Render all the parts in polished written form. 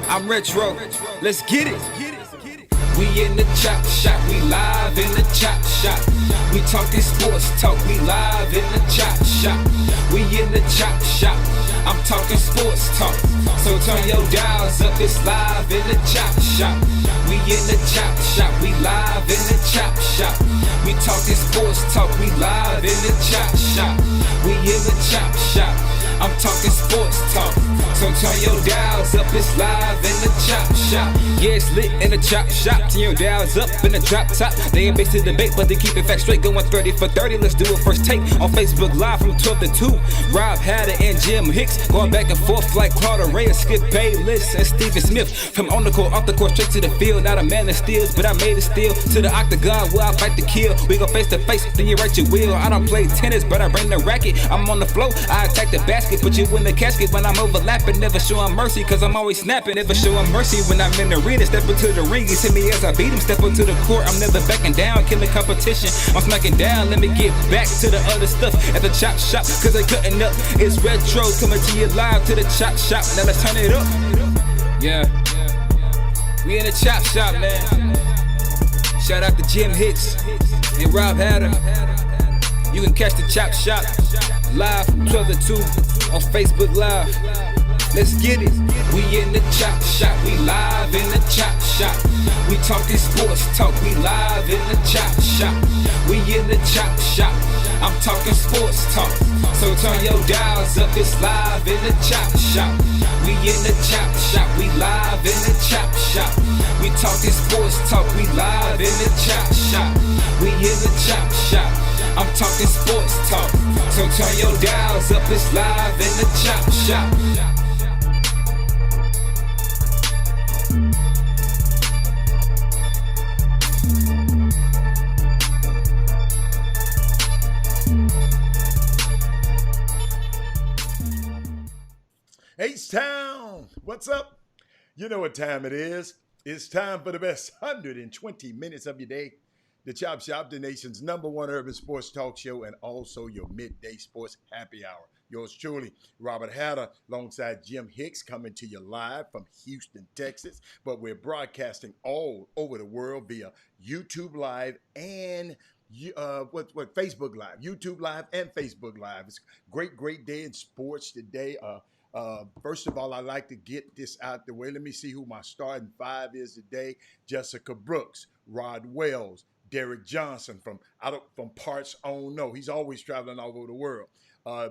I'm retro. Let's get it. We in the chop shop, we live in the chop shop. We talking sports talk, we live in the chop shop. We in the chop shop, I'm talking sports talk. So turn your dials up, it's live in the chop shop. We in the chop shop, we live in the chop shop. We talking sports talk, we live in the chop shop. We in the chop shop, I'm talking sports talk. So turn your dials up, it's live in the chop shop. Yeah, it's lit in the chop shop. Turn your dials up in the drop top. They ain't based to debate, but they keep it fact straight. Going 30 for 30, let's do a first take. On Facebook Live from 12 to 2. Rob Hatter and Jim Hicks going back and forth like Carter Ray, Skip Bayless and Stephen Smith. From on the court, off the court, straight to the field. Not a man that steals, but I made it steal. To the octagon where I fight to kill. We go face to face, then you write your will. I don't play tennis, but I bring the racket. I'm on the floor, I attack the basket. Put you in the casket when I'm overlapping. Never showing mercy, cause I'm always snapping. Never showing mercy when I'm in the arena. Step into the ring, you see me as I beat him. Step into the court, I'm never backing down. Killing competition, I'm smacking down. Let me get back to the other stuff at the chop shop, cause they cutting up. It's retro, coming to you live to the chop shop. Now let's turn it up. Yeah, we in the chop shop, man. Shout out to Jim Hicks and Rob Hatter. You can catch the chop shop live from 12 to 2 on Facebook Live. Let's get it. We in the chop shop, we live in the chop shop. We talking sports talk, we live in the chop shop. We in the chop shop, I'm talking sports talk. So turn your dials up, it's live in the chop shop. We in the chop shop, we live in the chop shop. We talking sports talk, we live in the chop shop. We in the chop shop, I'm talking sports talk. So turn your dials up, it's live in the chop shop. H-Town, what's up? You know what time it is. It's time for the best 120 minutes of your day. The Chop Shop, the nation's #1 urban sports talk show, and also your midday sports happy hour. Yours truly, Robert Hatter, alongside Jim Hicks, coming to you live from Houston, Texas. But we're broadcasting all over the world via YouTube Live and Facebook Live, YouTube Live and Facebook Live. It's a great day in sports today. First of all, I'd like to get this out the way. Let me see who my starting five is today. Jessica Brooks, Rod Wells, Derek Johnson from parts unknown. He's always traveling all over the world.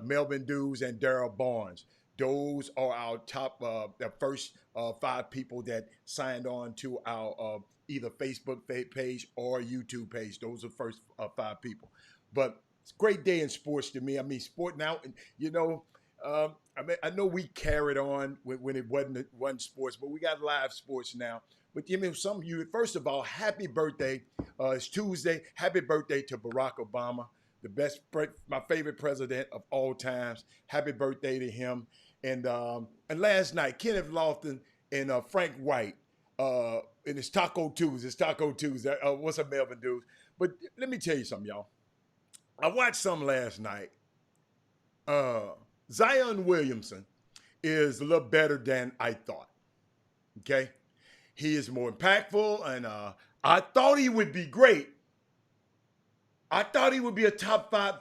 Melvin Dews and Darryl Barnes. Those are our top, the first 5 people that signed on to our either Facebook page or YouTube page. Those are the first 5 people. But it's a great day in sports to me. I mean, sport now, you know, I know we carried on when it wasn't sports, but we got live sports now. But give me some of you. First of all, happy birthday! It's Tuesday. Happy birthday to Barack Obama, my favorite president of all times. Happy birthday to him. And last night, Kenneth Lofton and Frank White. And it's Taco Tuesday. It's Taco Tuesday. What's up, Melvin Dudes? But let me tell you something, y'all. I watched some last night. Zion Williamson is a little better than I thought. Okay? He is more impactful, and I thought he would be great. I thought he would be a top 5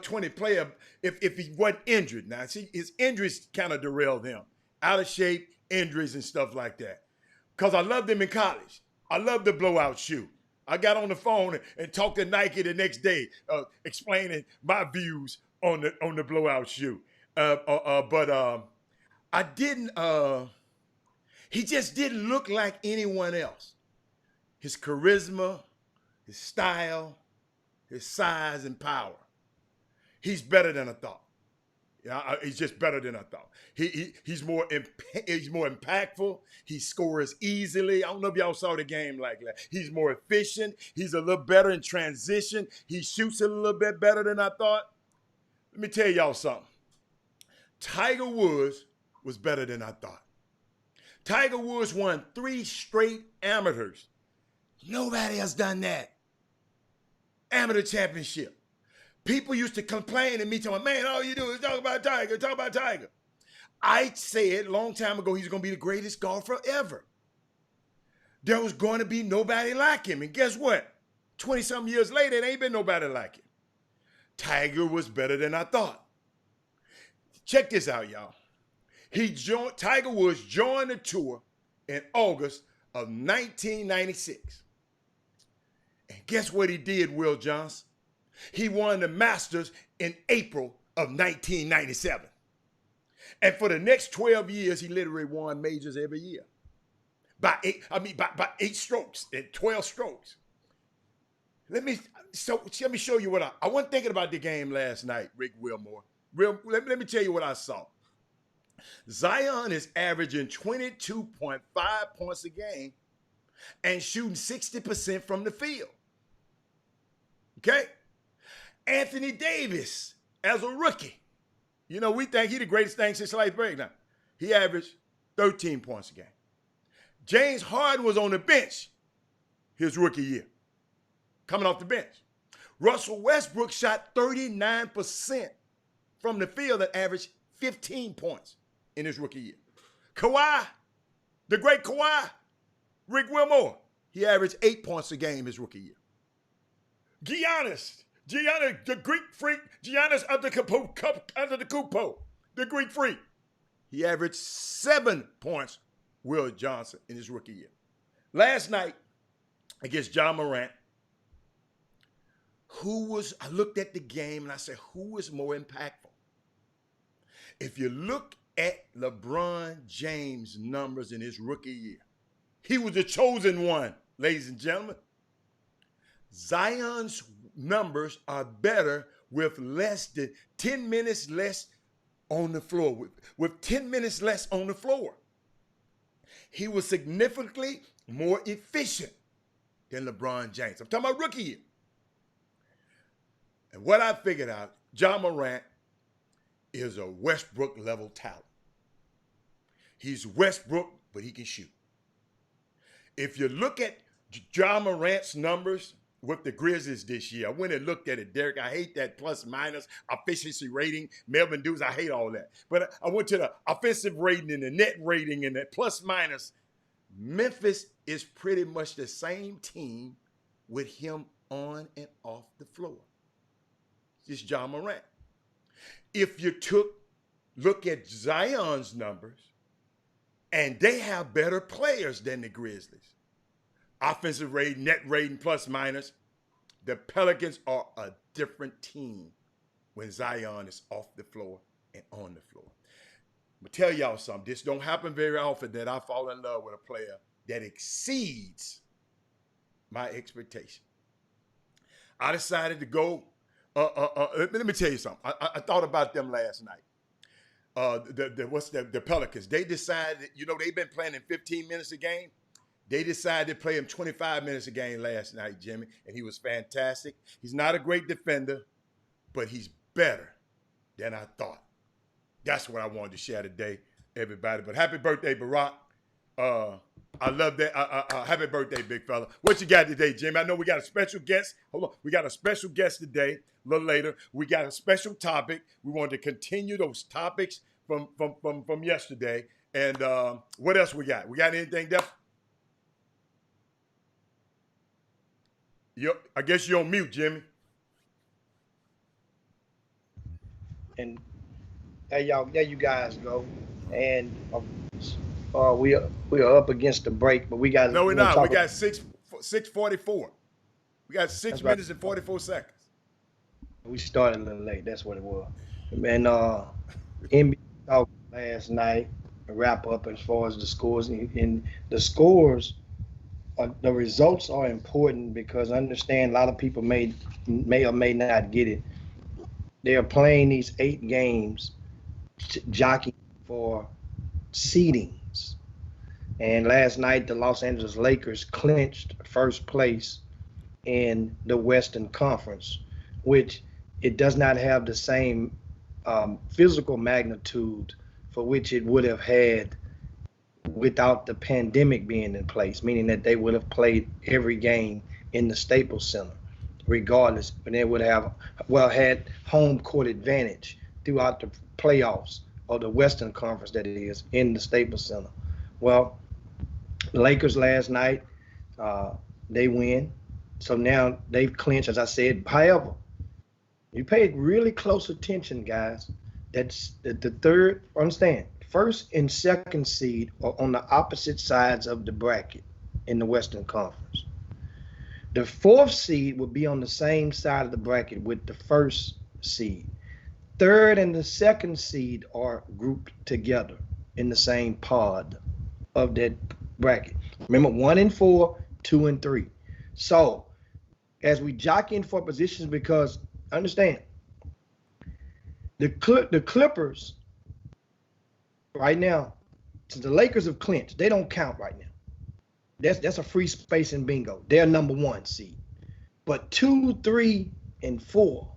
20 player if he wasn't injured. Now, see, his injuries kind of derailed him. Out of shape, injuries, and stuff like that. Because I loved him in college. I loved the blowout shoe. I got on the phone and talked to Nike the next day, explaining my views on the blowout shoe. But I didn't, he just didn't look like anyone else. His charisma, his style, his size and power. He's better than I thought. Yeah, he's just better than I thought. He's more impactful. He scores easily. I don't know if y'all saw the game like that. He's more efficient. He's a little better in transition. He shoots a little bit better than I thought. Let me tell y'all something. Tiger Woods was better than I thought. Tiger Woods won 3 straight amateurs. Nobody has done that. Amateur championship. People used to complain to me, telling me, man, all you do is talk about Tiger, talk about Tiger. I said a long time ago he's going to be the greatest golfer ever. There was going to be nobody like him. And guess what? 20-something years later, there ain't been nobody like him. Tiger was better than I thought. Check this out, y'all. Tiger Woods joined the tour in August of 1996. And guess what he did, Will Johnson? He won the Masters in April of 1997. And for the next 12 years, he literally won majors every year. By 8 strokes and 12 strokes. Let me show you what I wasn't thinking about the game last night, Rick Wilmore. Let me tell you what I saw. Zion is averaging 22.5 points a game and shooting 60% from the field. Okay? Anthony Davis, as a rookie, you know, we think he's the greatest thing since sliced bread now. He averaged 13 points a game. James Harden was on the bench his rookie year, coming off the bench. Russell Westbrook shot 39% from the field and averaged 15 points in his rookie year. Kawhi, the great Kawhi, Rick Wilmore, he averaged 8 points a game his rookie year. Giannis, the Greek freak, Giannis Antetokounmpo, the Greek freak, he averaged 7 points, Will Johnson, in his rookie year. Last night, against John Morant, I looked at the game and I said, who was more impactful? If you look at LeBron James' numbers in his rookie year, he was the chosen one, ladies and gentlemen. Zion's numbers are better with less than 10 minutes less on the floor. With 10 minutes less on the floor. He was significantly more efficient than LeBron James. I'm talking about rookie year. And what I figured out, John Morant is a Westbrook-level talent. He's Westbrook, but he can shoot. If you look at John Morant's numbers with the Grizzlies this year, I went and looked at it, Derek. I hate that plus-minus efficiency rating. Melvin Dukes, I hate all that. But I went to the offensive rating and the net rating and the plus-minus. Memphis is pretty much the same team with him on and off the floor. It's John Morant. If you look at Zion's numbers, and they have better players than the Grizzlies. Offensive rating, net rating, plus minus. The Pelicans are a different team when Zion is off the floor and on the floor. I'm going to tell y'all something. This don't happen very often that I fall in love with a player that exceeds my expectation. I decided to go. Let me tell you something. I thought about them last night. The Pelicans. They decided, they've been playing in 15 minutes a game. They decided to play him 25 minutes a game last night, Jimmy, and he was fantastic. He's not a great defender, but he's better than I thought. That's what I wanted to share today, everybody. But happy birthday, Barack. I love that. Happy birthday, big fella. What you got today, Jimmy? I know we got a special guest. Hold on. We got a special guest today. A little later, we got a special topic. We wanted to continue those topics from yesterday. And what else we got? We got anything there? I guess you're on mute, Jimmy. And there you guys go. And we are up against the break, but we got. No, we're not. We got 6:44. We got 6 minutes and 44 seconds. We started a little late. That's what it was. And NBA talk last night. A wrap up as far as the scores. And the scores, the results are important because I understand a lot of people may or may not get it. They are playing these 8 games, jockeying for seedings. And last night, the Los Angeles Lakers clinched first place in the Western Conference, which it does not have the same physical magnitude for which it would have had without the pandemic being in place, meaning that they would have played every game in the Staples Center, regardless, and they would have, had home court advantage throughout the playoffs or the Western Conference, that is, in the Staples Center. Well, the Lakers last night, they win. So now they've clinched, as I said. However, you pay really close attention, guys. That's the third, understand, first and second seed are on the opposite sides of the bracket in the Western Conference. The fourth seed will be on the same side of the bracket with the first seed. Third and the second seed are grouped together in the same pod of that bracket. Remember, 1 and 4, 2 and 3. So as we jockey in for positions, because understand, the Clippers right now, since the Lakers have clinched, they don't count right now. That's a free space in bingo. They're number 1 seed. But 2, 3, and 4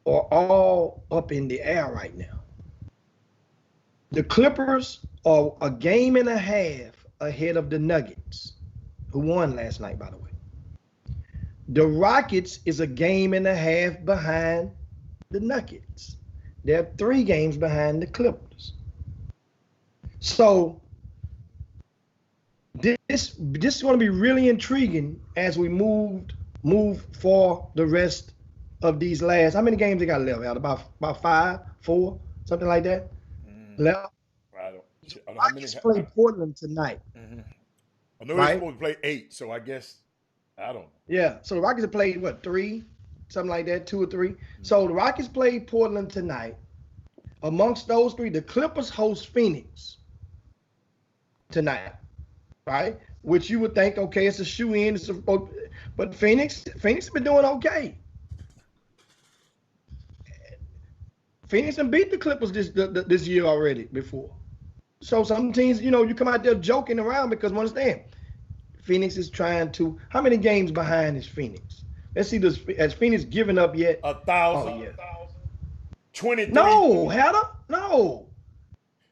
are all up in the air right now. The Clippers are a game and a half ahead of the Nuggets, who won last night, by the way. The Rockets is a game and a half behind the Nuggets. They're 3 games behind the Clippers. So this is going to be really intriguing as we move for the rest of these last. How many games they got left? Out about 5, 4, something like that. Left. I don't know how many. Rockets play Portland tonight. I know they're supposed to play 8, so I guess I don't know. Yeah. So the Rockets have played 3, something like that, 2 or 3. So the Rockets played Portland tonight. Amongst those 3, the Clippers host Phoenix tonight, right? Which you would think, okay, it's a shoe-in, but Phoenix has been doing okay. Phoenix have beat the Clippers this year already before. So some teams, you come out there joking around because understand, Phoenix is trying to. How many games behind is Phoenix? Let's see. Has Phoenix given up yet? 1,000. Oh, yeah. 23. No, Heather. No.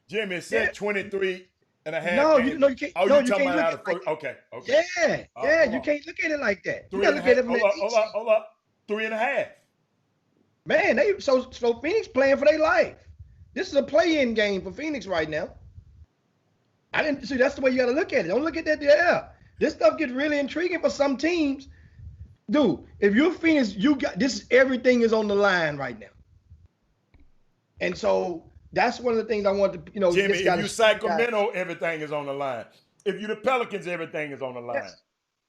Jimmy said 23 and a half. No, you can't. Oh, no, you talking can't about look how at the it first? like Okay. Yeah. You can't look at it like that. You gotta look at it from that. Hold up. 3.5. Man, so Phoenix playing for their life. This is a play-in game for Phoenix right now. I didn't see. That's the way you got to look at it. Don't look at that. Yeah, this stuff gets really intriguing for some teams, dude. If you're Phoenix, you got this. Everything is on the line right now, and so that's one of the things I want to, Jimmy, if you Sacramento, everything is on the line. If you the Pelicans, everything is on the line.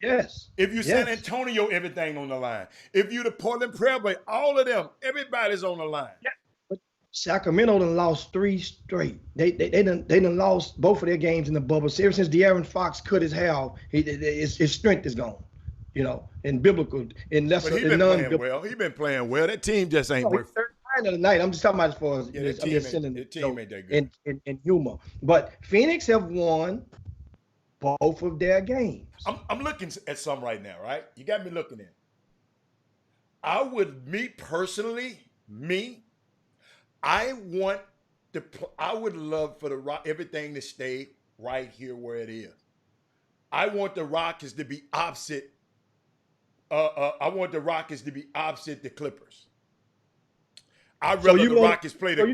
Yes. If you San Antonio, everything on the line. If you the Portland Trailblazers, all of them, everybody's on the line. Yeah. But Sacramento done lost 3 straight. They done lost both of their games in the bubble. Ever since De'Aaron Fox cut his hair off, his strength is gone. In biblical, in lesser, but in non-biblical. Well. He been playing well. That team just ain't worth it. Of the night. I'm just talking about as far as I'm just sending the team ain't that good. In humor. But Phoenix have won both of their games. I'm looking at some right now, right? You got me looking at. I would love for everything to stay right here where it is. I want the Rockets to be opposite. I want the Rockets to be opposite the Clippers. I'd rather the Rockets play the. So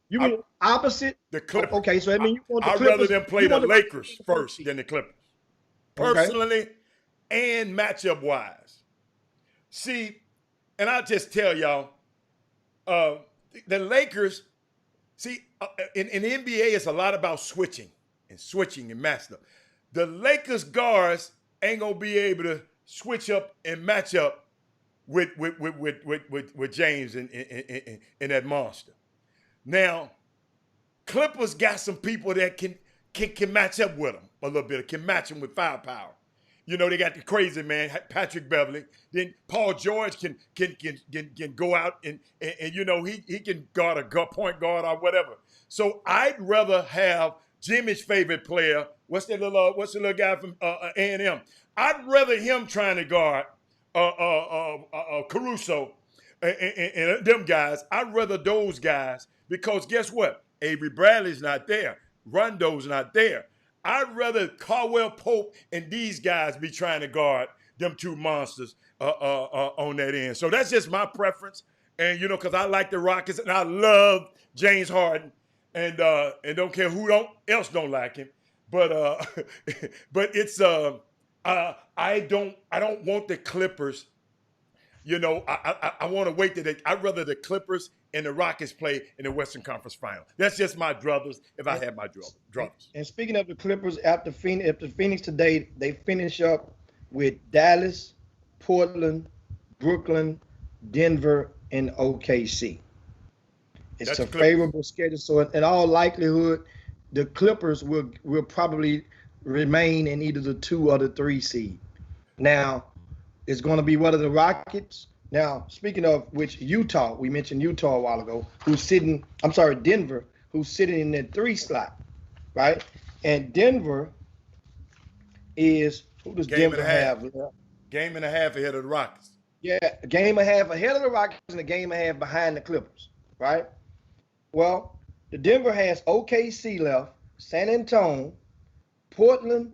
you mean opposite the Clippers? Okay, so I mean you want the Clippers. I'd rather them play the Lakers first than the Clippers. Personally, and matchup wise. See, and I'll just tell y'all, the Lakers. See, in the NBA, it's a lot about switching and match up. The Lakers guards ain't gonna be able to switch up and match up with James and that monster. Now, Clippers got some people that can match up with them a little bit, can match them with firepower. They got the crazy man, Patrick Beverly. Then Paul George can go out and he can guard a point guard or whatever. So I'd rather have Jimmy's favorite player. What's the little guy from A&M? I'd rather him trying to guard Caruso and them guys. I'd rather those guys because guess what? Avery Bradley's not there. Rondo's not there. I'd rather Caldwell Pope and these guys be trying to guard them 2 monsters on that end. So that's just my preference. And, because I like the Rockets and I love James Harden. and don't care who else don't like him. But but it's I don't want the Clippers. You know, I want to wait till I'd rather the Clippers and the Rockets play in the Western Conference Final. That's just my druthers. If I had my druthers. And speaking of the Clippers, after Phoenix today, they finish up with Dallas, Portland, Brooklyn, Denver, and OKC. It's a favorable schedule. So in all likelihood, the Clippers will probably remain in either the 2 or the 3 seed. Now, it's going to be one of the Rockets. Now, speaking of which, Utah, we mentioned Utah a while ago, Denver, who's sitting in that 3 slot, right? And Denver is, who does Denver have? Game and a half ahead of the Rockets. Yeah, a game and a half ahead of the Rockets and a game and a half behind the Clippers, right? Well, the Denver has OKC left, San Antonio, Portland,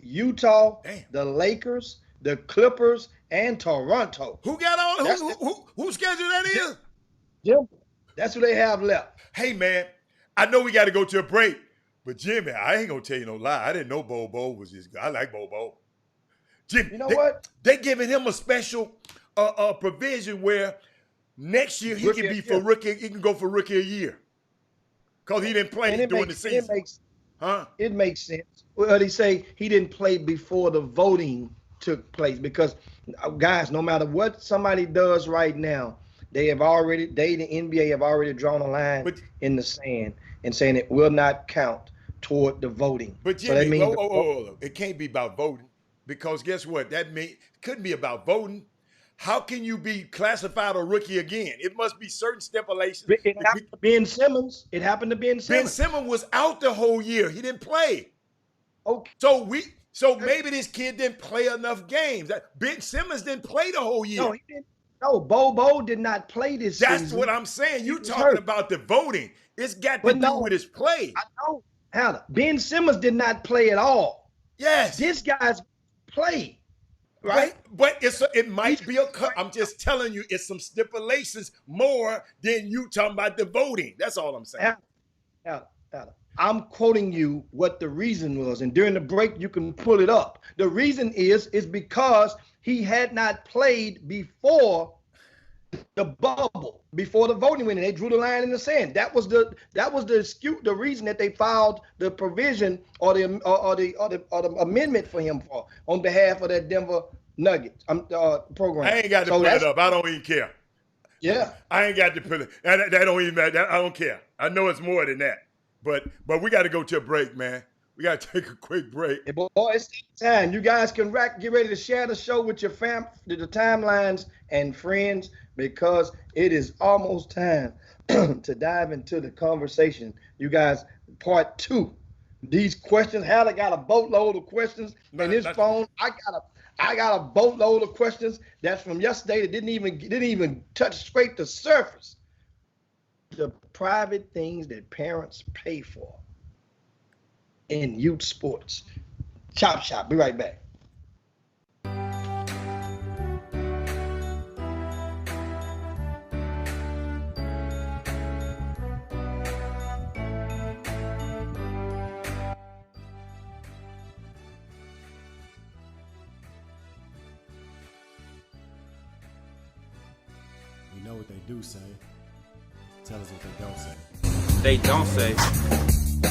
Utah, the Lakers, the Clippers, and Toronto. Who got on? Whose schedule that is? Denver. That's who they have left. Hey, man, I know we got to go to a break, but Jimmy, I ain't going to tell you no lie. I didn't know Bobo was this guy. I like Bobo. Jimmy, you know what? They giving him a special provision where next year he can be for rookie. He can go for rookie of the year because he didn't play during the season. It makes sense. Well, they say he didn't play before the voting took place because, guys, no matter what somebody does right now, the NBA have already drawn a line in the sand and saying it will not count toward the voting. But Jimmy, so that means it can't be about voting because guess what? That means it couldn't be about voting. How can you be classified a rookie again? It must be certain stipulations. It happened to Ben Simmons. Ben Simmons was out the whole year. He didn't play. Okay. So maybe this kid didn't play enough games. Ben Simmons didn't play the whole year. No, he didn't. No, Bobo did not play this season. That's what I'm saying. You talking about the voting. It's got to do with his play. I know. Hannah, Ben Simmons did not play at all. Yes. This guy's played. Right, but it might be I'm just telling you, it's some stipulations more than you talking about the voting. That's all I'm saying. I'm quoting you what the reason was, and during the break you can pull it up. The reason is because he had not played before the bubble, before the voting went in. They drew the line in the sand. That was the the reason that they filed the provision or the amendment for him on behalf of that Denver Nuggets program. I ain't got to put it up. I don't even care. Yeah, I ain't got to put it. That don't even matter. I don't care. I know it's more than that. But we got to go to a break, man. We got to take a quick break. Hey, boy, it's time. You guys can get ready to share the show with your the timelines and friends because it is almost time to dive into the conversation. You guys, part 2. These questions, Halle got a boatload of questions in his phone. I got a boatload of questions that's from yesterday that didn't even scrape the surface. The private things that parents pay for in youth sports. Chop Shop. Be right back. We know what they do say. Tell us what they don't say. They don't say.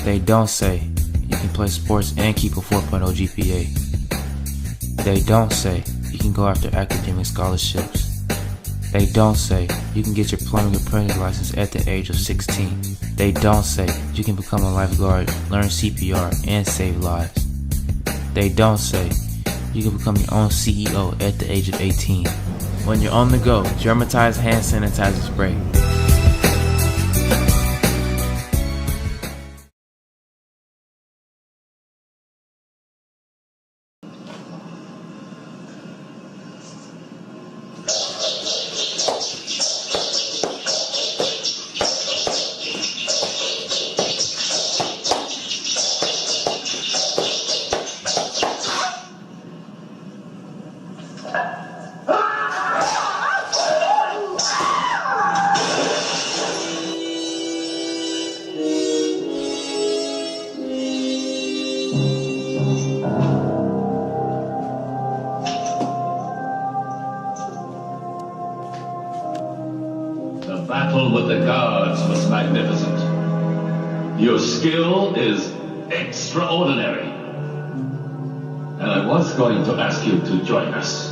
They don't say you can play sports and keep a 4.0 GPA. They don't say you can go after academic scholarships. They don't say you can get your plumbing or printing license at the age of 16. They don't say you can become a lifeguard, learn CPR, and save lives. They don't say you can become your own CEO at the age of 18. When you're on the go, Germatized hand sanitizer spray. simple, but the guards was magnificent. Your skill is extraordinary. And I was going to ask you to join us.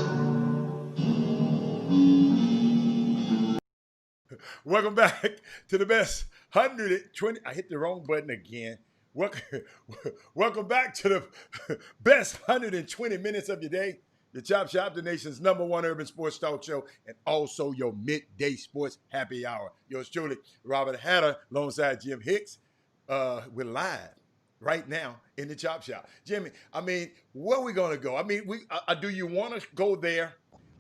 Welcome back to the best 120. I hit the wrong button again. Welcome back to the best 120 minutes of your day. The Chop Shop, the nation's #1 urban sports talk show, and also your midday sports happy hour. Yours truly, Robert Hatter, alongside Jim Hicks. We're live right now in the Chop Shop. Jimmy, I mean, where are we going to go? I mean, do you want to go there?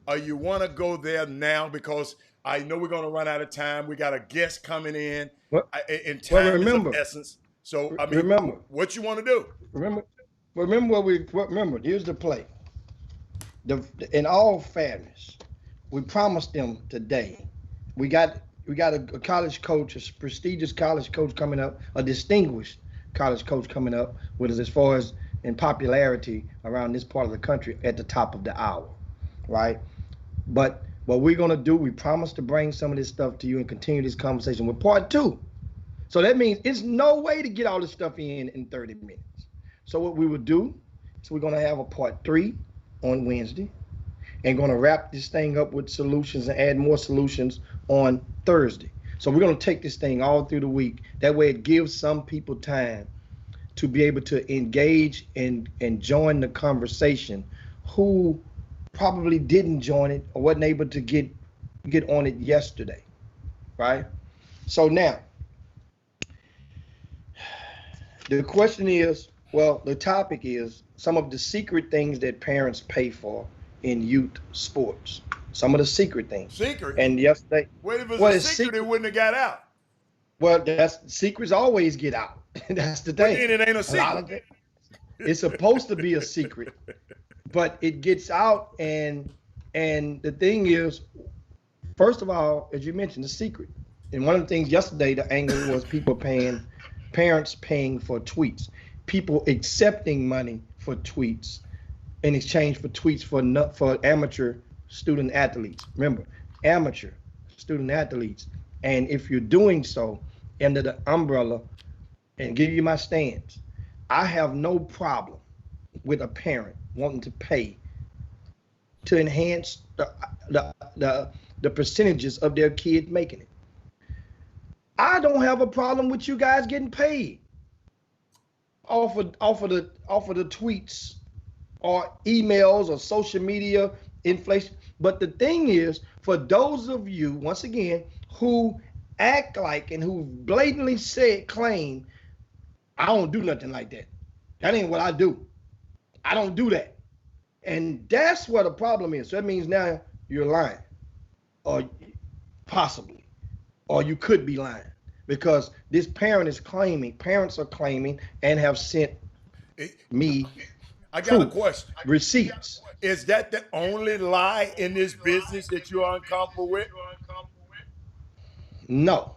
Or you want to go there now? Because I know we're going to run out of time. We got a guest coming in. And time is of essence. So, I mean, what you want to do? Remember, here's the play. In all fairness, we promised them today. We got a college coach, a prestigious college coach coming up, a distinguished college coach coming up with us as far as in popularity around this part of the country at the top of the hour, right? But what we're going to do, we promise to bring some of this stuff to you and continue this conversation with part 2. So that means it's no way to get all this stuff in 30 minutes. So what we would do is we're going to have a part 3 on Wednesday and going to wrap this thing up with solutions and add more solutions on Thursday. So we're going to take this thing all through the week. That way it gives some people time to be able to engage and join the conversation who probably didn't join it or wasn't able to get on it yesterday, right? So now, the question is, well, the topic is some of the secret things that parents pay for in youth sports. Some of the secret things. Secret? And yesterday. What if it was a secret it wouldn't have got out? Well, secrets always get out. That's the thing. But then it ain't a secret. It's supposed to be a secret, but it gets out, and the thing is, first of all, as you mentioned, the secret. And one of the things yesterday, the angle was parents paying for tweets, people accepting money for tweets in exchange for tweets for amateur student athletes. Remember, amateur student athletes. And if you're doing so under the umbrella, and give you my stance, I have no problem with a parent wanting to pay to enhance the percentages of their kid making it. I don't have a problem with you guys getting paid off of the tweets or emails or social media inflation. But the thing is, for those of you, once again, who act like and who blatantly claim, I don't do nothing like that. That ain't what I do. I don't do that. And that's what the problem is. So that means now you're lying, or possibly, or you could be lying, because this parents are claiming and have sent me I got a question. Receipts. Is that the only lie in this business that you're uncomfortable with? No,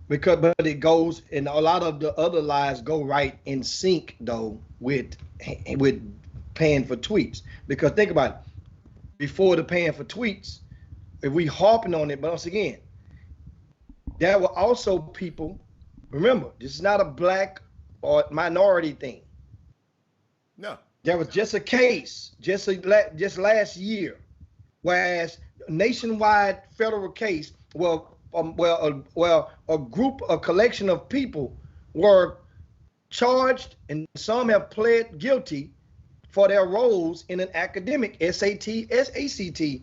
but it goes, and a lot of the other lies go right in sync though with paying for tweets. Because think about it, before the paying for tweets, if we harping on it, but once again, there were also people. Remember, this is not a black or minority thing. No. There was just a case just last year, whereas a nationwide federal case, a collection of people were charged, and some have pled guilty for their roles in an academic SAT, SACT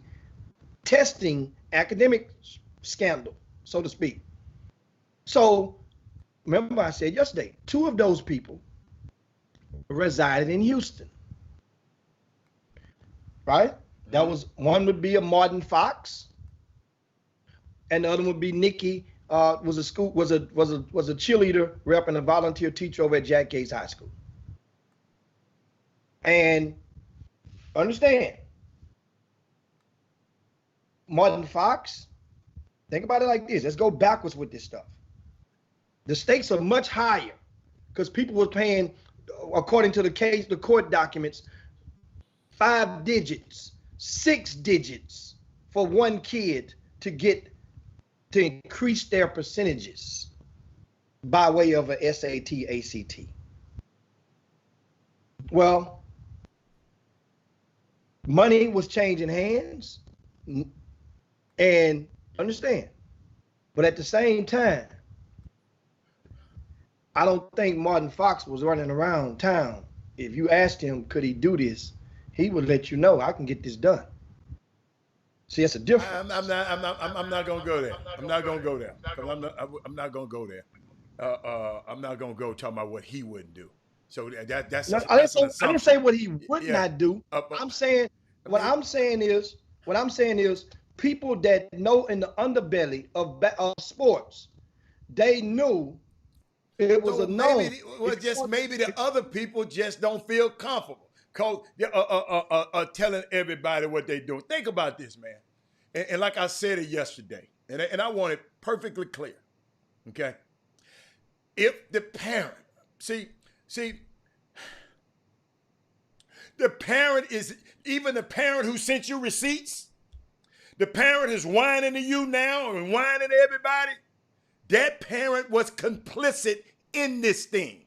testing academic scandal, so to speak. So remember I said yesterday, 2 of those people resided in Houston, right? That was, one would be a Martin Fox, and the other would be Nikki. Was a cheerleader rep and a volunteer teacher over at Jack Gates High School. And understand, Martin Fox, think about it like this. Let's go backwards with this stuff. The stakes are much higher because people were paying, according to the case, the court documents, 5 digits, 6 digits for one kid to get to increase their percentages by way of a SAT, ACT. Well, money was changing hands, and understand, but at the same time, I don't think Martin Fox was running around town. If you asked him, could he do this, he would let you know, I can get this done. See, that's a difference. I'm not gonna go there. I'm not gonna go there. I'm not gonna go there. I'm not gonna go talking about what he wouldn't do. So that's. No, I didn't say what he would not do. I'm saying what I'm saying is people that know in the underbelly of sports, they knew it was a known. Maybe the other people just don't feel comfortable. Telling everybody what they're doing. Think about this, man. And like I said it yesterday, and I want it perfectly clear, okay? If the parent, see, the parent is, even the parent who sent you receipts, the parent is whining to you now and whining to everybody, that parent was complicit in this thing.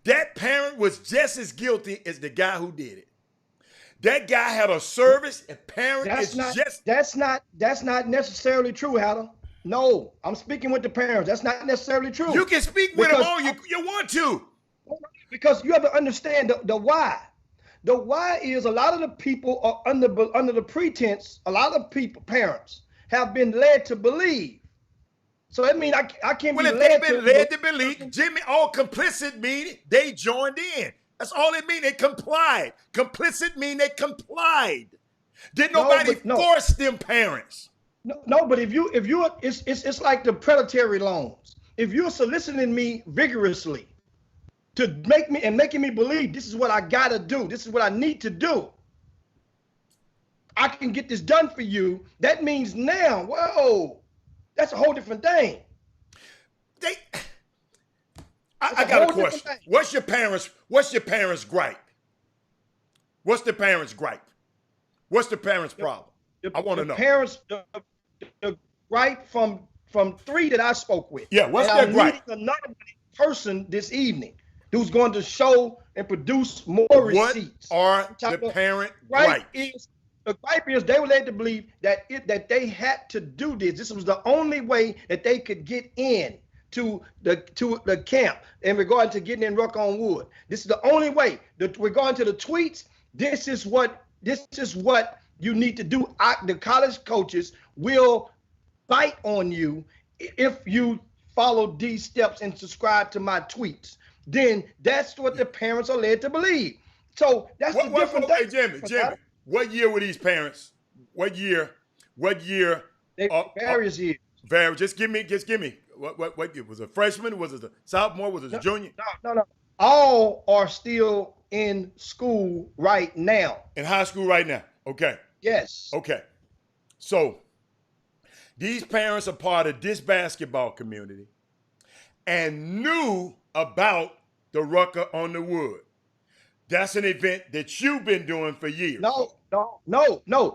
That parent was just as guilty as the guy who did it. That guy had a service, and parent That's not necessarily true, Haddon. No, I'm speaking with the parents. That's not necessarily true. You can speak with them all you want to. Because you have to understand the why. The why is a lot of the people are under the pretense, a lot of people, parents, have been led to believe. So that means I can't be led to. Well, if they've been led to believe, Jimmy, all complicit mean they joined in. That's all it means. They complied. Complicit mean they complied. Did nobody force them parents? No, but if you it's like the predatory loans. If you're soliciting me vigorously to making me believe this is what I gotta do, this is what I need to do, I can get this done for you. That means now, whoa, that's a whole different thing. I got a question. What's your parents' gripe? What's the parents' gripe? What's the parents' problem? I want to know. The gripe from 3 that I spoke with. Yeah, what's their gripe? Another person this evening who's going to show and produce more receipts. What are the parent gripes? The gripe is they were led to believe that they had to do this. This was the only way that they could get in to the camp in regard to getting in Ruck on Wood. This is the only way. Regarding to the tweets, this is what you need to do. The college coaches will bite on you if you follow these steps and subscribe to my tweets. Then that's what the parents are led to believe. So that's the different thing. Hey, Jimmy, what year were these parents? What year? Various years. Just give me. What year? Was it a freshman? Was it a sophomore? Was it a junior? No. All are still in school right now. In high school right now. Okay. Yes. Okay. So these parents are part of this basketball community and knew about the Rucker on the Wood. That's an event that you've been doing for years. No.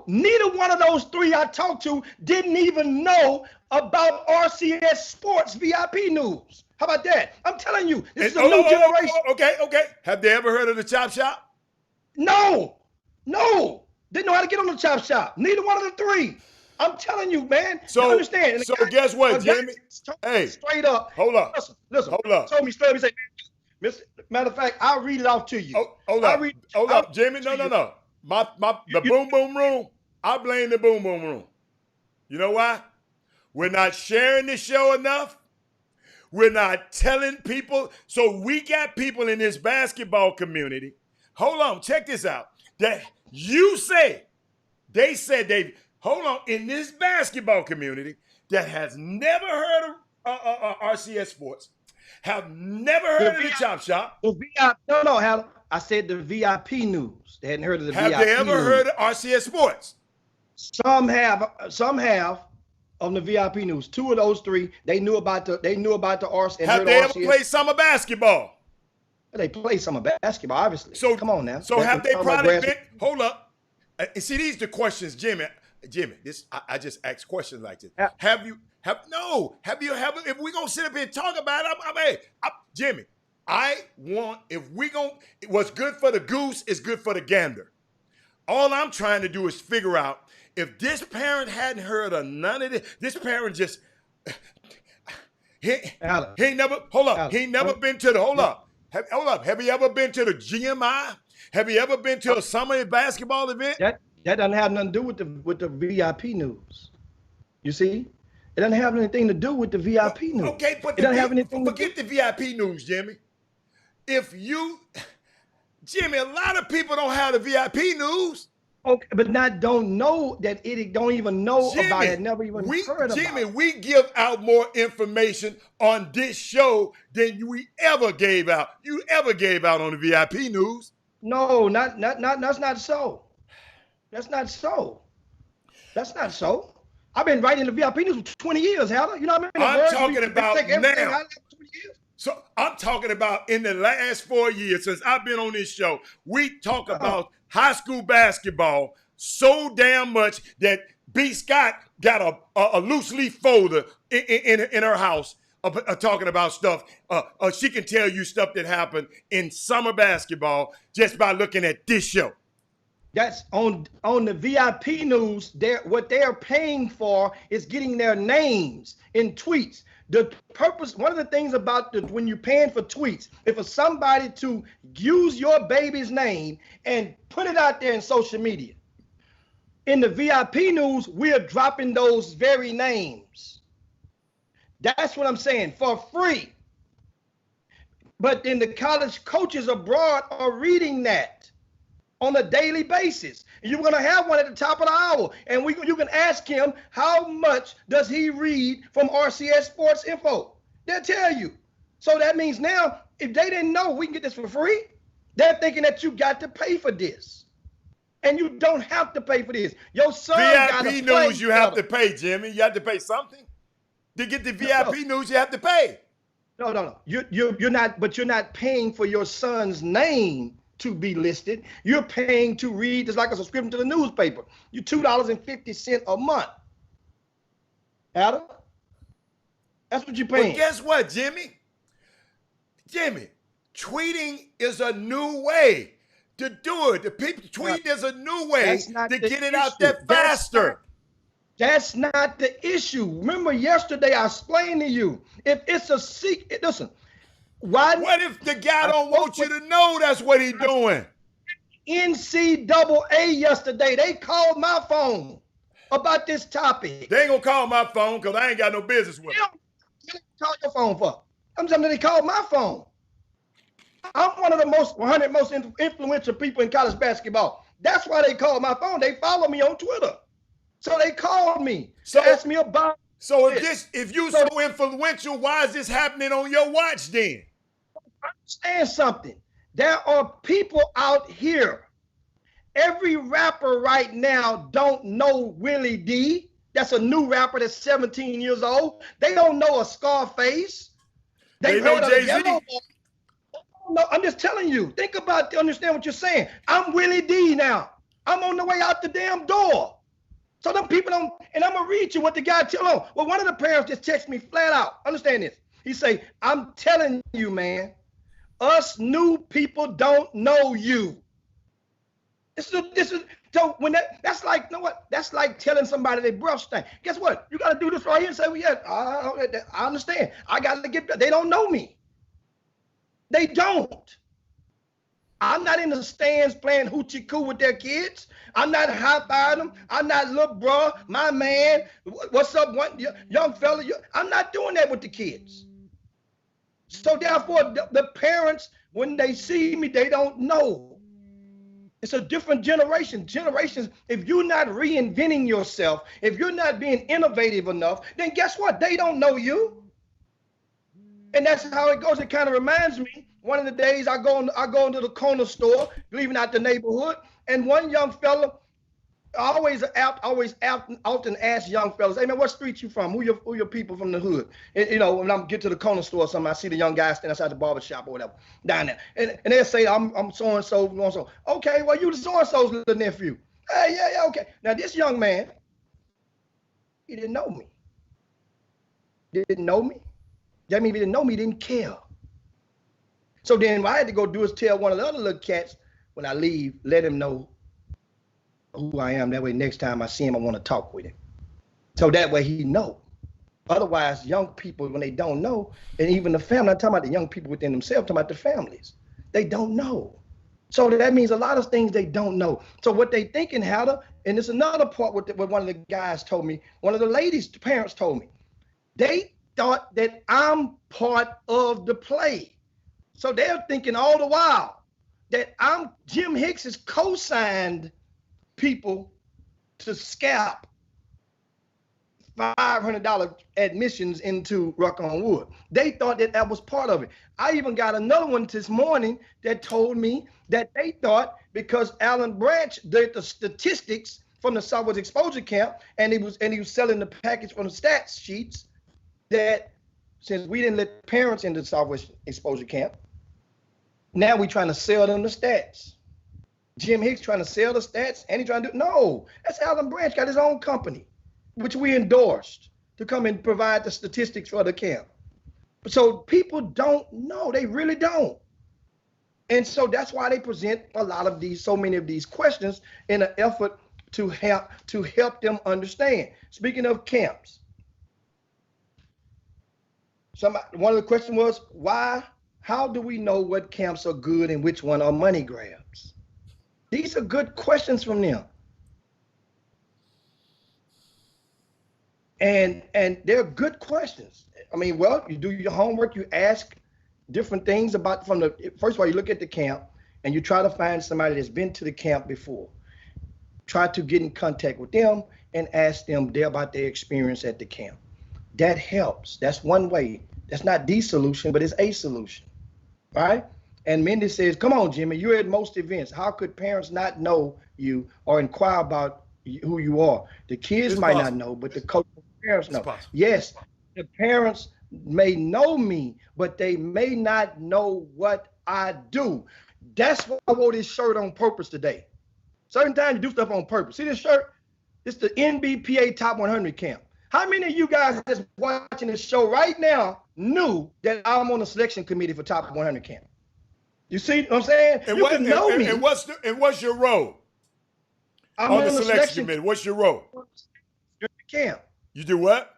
Neither one of those 3 I talked to didn't even know about RCS Sports VIP news. How about that? I'm telling you, this is a new generation. Okay. Have they ever heard of the Chop Shop? No. Didn't know how to get on the Chop Shop. Neither one of the 3. I'm telling you, man. So, you understand. So guess what, Jimmy? Hey, straight up. Hold up. Listen. Hold up. Told me straight up. He said, matter of fact, I'll read it off to you. Hold up, Jimmy. No. The boom boom room. I blame the boom boom room. You know why? We're not sharing the show enough. We're not telling people. So we got people in this basketball community. Hold on, check this out. That they said hold on, in this basketball community that has never heard of RCS Sports, have never heard of the Chop Shop. No, Hal. I said the VIP news. They hadn't heard of the VIP news. Have they ever heard of RCS Sports? Some have on the VIP news. 2 of those 3, they knew about the RCS. Have they ever played summer basketball? They play summer basketball, obviously. So come on now. So have they probably been? Hold up. And see, these are the questions, Jimmy. Jimmy, I just ask questions like this. Yeah. Have you ever, if we're going to sit up here and talk about it, Jimmy, what's good for the goose is good for the gander. All I'm trying to do is figure out if this parent hadn't heard of none of this parent just, he ain't never, hold up, he ain't never been to the, hold up, have you ever been to the GMI? Have you ever been to a summer basketball event? That doesn't have nothing to do with the VIP news. You see? It doesn't have anything to do with the VIP news. Okay, but it doesn't have anything forget the VIP news, Jimmy. Jimmy, a lot of people don't have the VIP news. Okay, but don't know that it don't even know about it, never even heard about it. Jimmy, we give out more information on this show than we ever gave out. You ever gave out on the VIP news? No, that's not so. That's not so. That's not so. I've been writing the VIP news for 20 years, Heather. You know what I mean? I'm talking about now. So I'm talking about in the last 4 years since I've been on this show, we talk about high school basketball so damn much that B. Scott got a loose leaf folder in her house talking about stuff. She can tell you stuff that happened in summer basketball just by looking at this show. That's on the VIP news. What they're paying for is getting their names in tweets. The purpose, one of the things about when you're paying for tweets, if it's somebody to use your baby's name and put it out there in social media. In the VIP news, we're dropping those very names. That's what I'm saying, for free. But then the college coaches abroad are reading that on a daily basis. You're going to have one at the top of the hour, and you can ask him how much does he read from RCS Sports Info. They'll tell you. So that means now, if they didn't know we can get this for free, they're thinking that you got to pay for this. And you don't have to pay for this. Your son got to pay. VIP news, you have to pay, Jimmy. You have to pay something. To get the VIP news, you have to pay. No. You're not, but you're not paying for your son's name to be listed. You're paying to read, it's like a subscription to the newspaper. You're $2.50 a month. Adam? That's what you're paying. But guess what, Jimmy? Jimmy, tweeting is a new way to do it. The people tweet is a new way to get it out there faster. That's not the issue. Remember yesterday I explained to you, if it's a secret, listen, what if the guy don't want you to know that's what he's doing? NCAA yesterday, they called my phone about this topic. They ain't gonna call my phone because I ain't got no business with them. What they call your phone for? I'm saying they called my phone. I'm one of the 100 most influential people in college basketball. That's why they called my phone. They follow me on Twitter. So they called me to ask me about if you so influential, why is this happening on your watch then? Understand something. There are people out here. Every rapper right now don't know Willie D. That's a new rapper that's 17 years old. They don't know a Scarface. They know Jay-Z. No, I'm just telling you. Think about it, understand what you're saying. I'm Willie D now. I'm on the way out the damn door. So them people don't, and I'm gonna read you what the guy tell them. Well, one of the parents just texted me flat out. Understand this. He say, I'm telling you, man, us new people don't know you. This is so when that's like, you know what? That's like telling somebody they breath stink. Guess what? You gotta do this right here and say, well, yeah, I understand. I gotta get, they don't know me. They don't. I'm not in the stands playing hoochie coo with their kids. I'm not high-fiving them. I'm not little bro, my man. What's up, young fella? I'm not doing that with the kids. So therefore, the parents, when they see me, they don't know. It's a different generation. Generations, if you're not reinventing yourself, if you're not being innovative enough, then guess what? They don't know you. And that's how it goes. It kind of reminds me, one of the days I go into the corner store, leaving out the neighborhood, and one young fella, often ask young fellas, hey man, what street you from? Who your people from the hood? And, you know, when I get to the corner store or something, I see the young guy standing outside the barber shop or whatever, down there. And they'll say, I'm so-and-so, so. Okay, well, you the so-and-so's little nephew. Hey, yeah, okay. Now this young man, He didn't know me. Didn't know me. That means he didn't know me, didn't care. So then what I had to go do is tell one of the other little cats when I leave, let him know who I am. That way next time I see him, I want to talk with him. So that way he know. Otherwise, young people, when they don't know, and even the family, I'm talking about the young people within themselves, I'm talking about the families. They don't know. So that means a lot of things they don't know. So what they thinking, Hatter, and it's another part what one of the guys told me, one of the ladies' parents told me, they thought that I'm part of the play. So they're thinking all the while that Jim Hicks has co-signed people to scalp $500 admissions into Ruck on Wood. They thought that that was part of it. I even got another one this morning that told me that they thought because Alan Branch did the statistics from the Southwest Exposure Camp and he was selling the package from the stats sheets, that since we didn't let parents into the Southwest Exposure Camp, now we're trying to sell them the stats. Jim Hicks trying to sell the stats and he trying to do, no, that's Alan Branch got his own company, which we endorsed to come and provide the statistics for the camp. So people don't know, they really don't. And so that's why they present so many of these questions in an effort to help them understand. Speaking of camps, one of the questions was, how do we know what camps are good and which one are money grabs? These are good questions from them. And they're good questions. I mean, well, you do your homework, you ask different things first of all, you look at the camp and you try to find somebody that's been to the camp before. Try to get in contact with them and ask them about their experience at the camp. That helps. That's one way. That's not the solution, but it's a solution, right? And Mindy says, come on, Jimmy, you're at most events. How could parents not know you or inquire about who you are? The kids might not know, but the coach and parents know. Yes, the parents may know me, but they may not know what I do. That's why I wore this shirt on purpose today. Certain times you do stuff on purpose. See this shirt? It's the NBPA Top 100 camp. How many of you guys that's watching this show right now knew that I'm on the selection committee for Top 100 camp? You see what I'm saying? And you can know me. And what's your role? I'm on the selection committee. What's your role? Camp. You do what?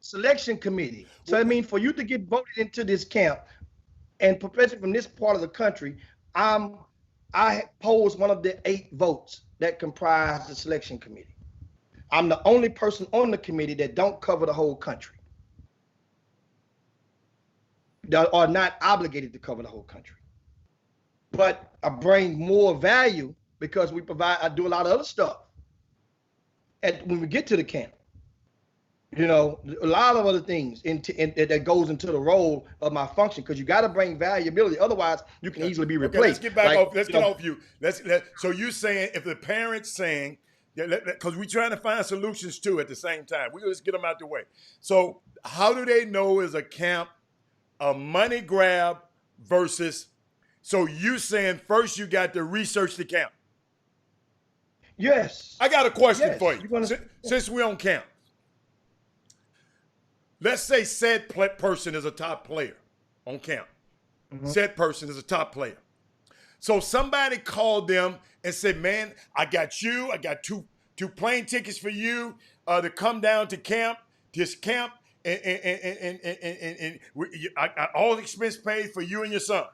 Selection committee. So I mean, for you to get voted into this camp, and especially from this part of the country, I pose one of the 8 votes that comprise the selection committee. I'm the only person on the committee that don't cover the whole country, that are not obligated to cover the whole country. But I bring more value because I do a lot of other stuff. And when we get to the camp, a lot of other things that goes into the role of my function, because you got to bring valuability. Otherwise, you can easily be replaced. Okay, let's get back off. Let's get off you. So you're saying if the parents saying, because we're trying to find solutions too at the same time. We just get them out the way. So how do they know is a camp a money grab versus? So you saying first you got to research the camp? Yes. I got a question for you. Since we're on camp, let's say said person is a top player on camp. Mm-hmm. Said person is a top player. So somebody called them and said, man, I got two plane tickets for you to come down to this camp, and all expense paid for you and your son.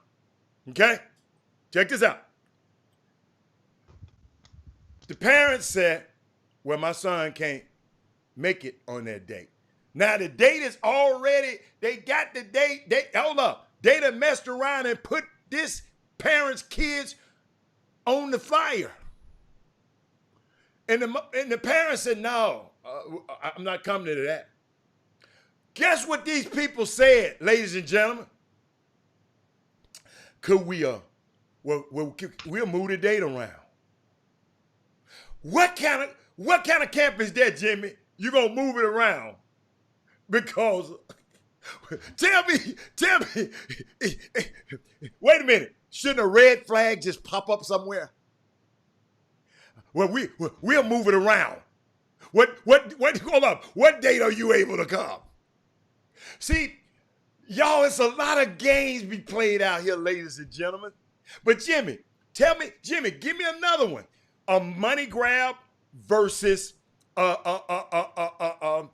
Okay? Check this out. The parents said, well, my son can't make it on that date. Now the date is already, they got the date, hold up. They done messed around and put this parents' kids on the flyer. And the parents said, no, I'm not coming to that. Guess what these people said, ladies and gentlemen? Could we'll move the date around. What kind of camp is that, Jimmy? You're gonna move it around? Because tell me, wait a minute. Shouldn't a red flag just pop up somewhere? Well, we'll move it around. Hold up. What date are you able to come? See, y'all, it's a lot of games be played out here, ladies and gentlemen. But Jimmy, give me another one. A money grab versus a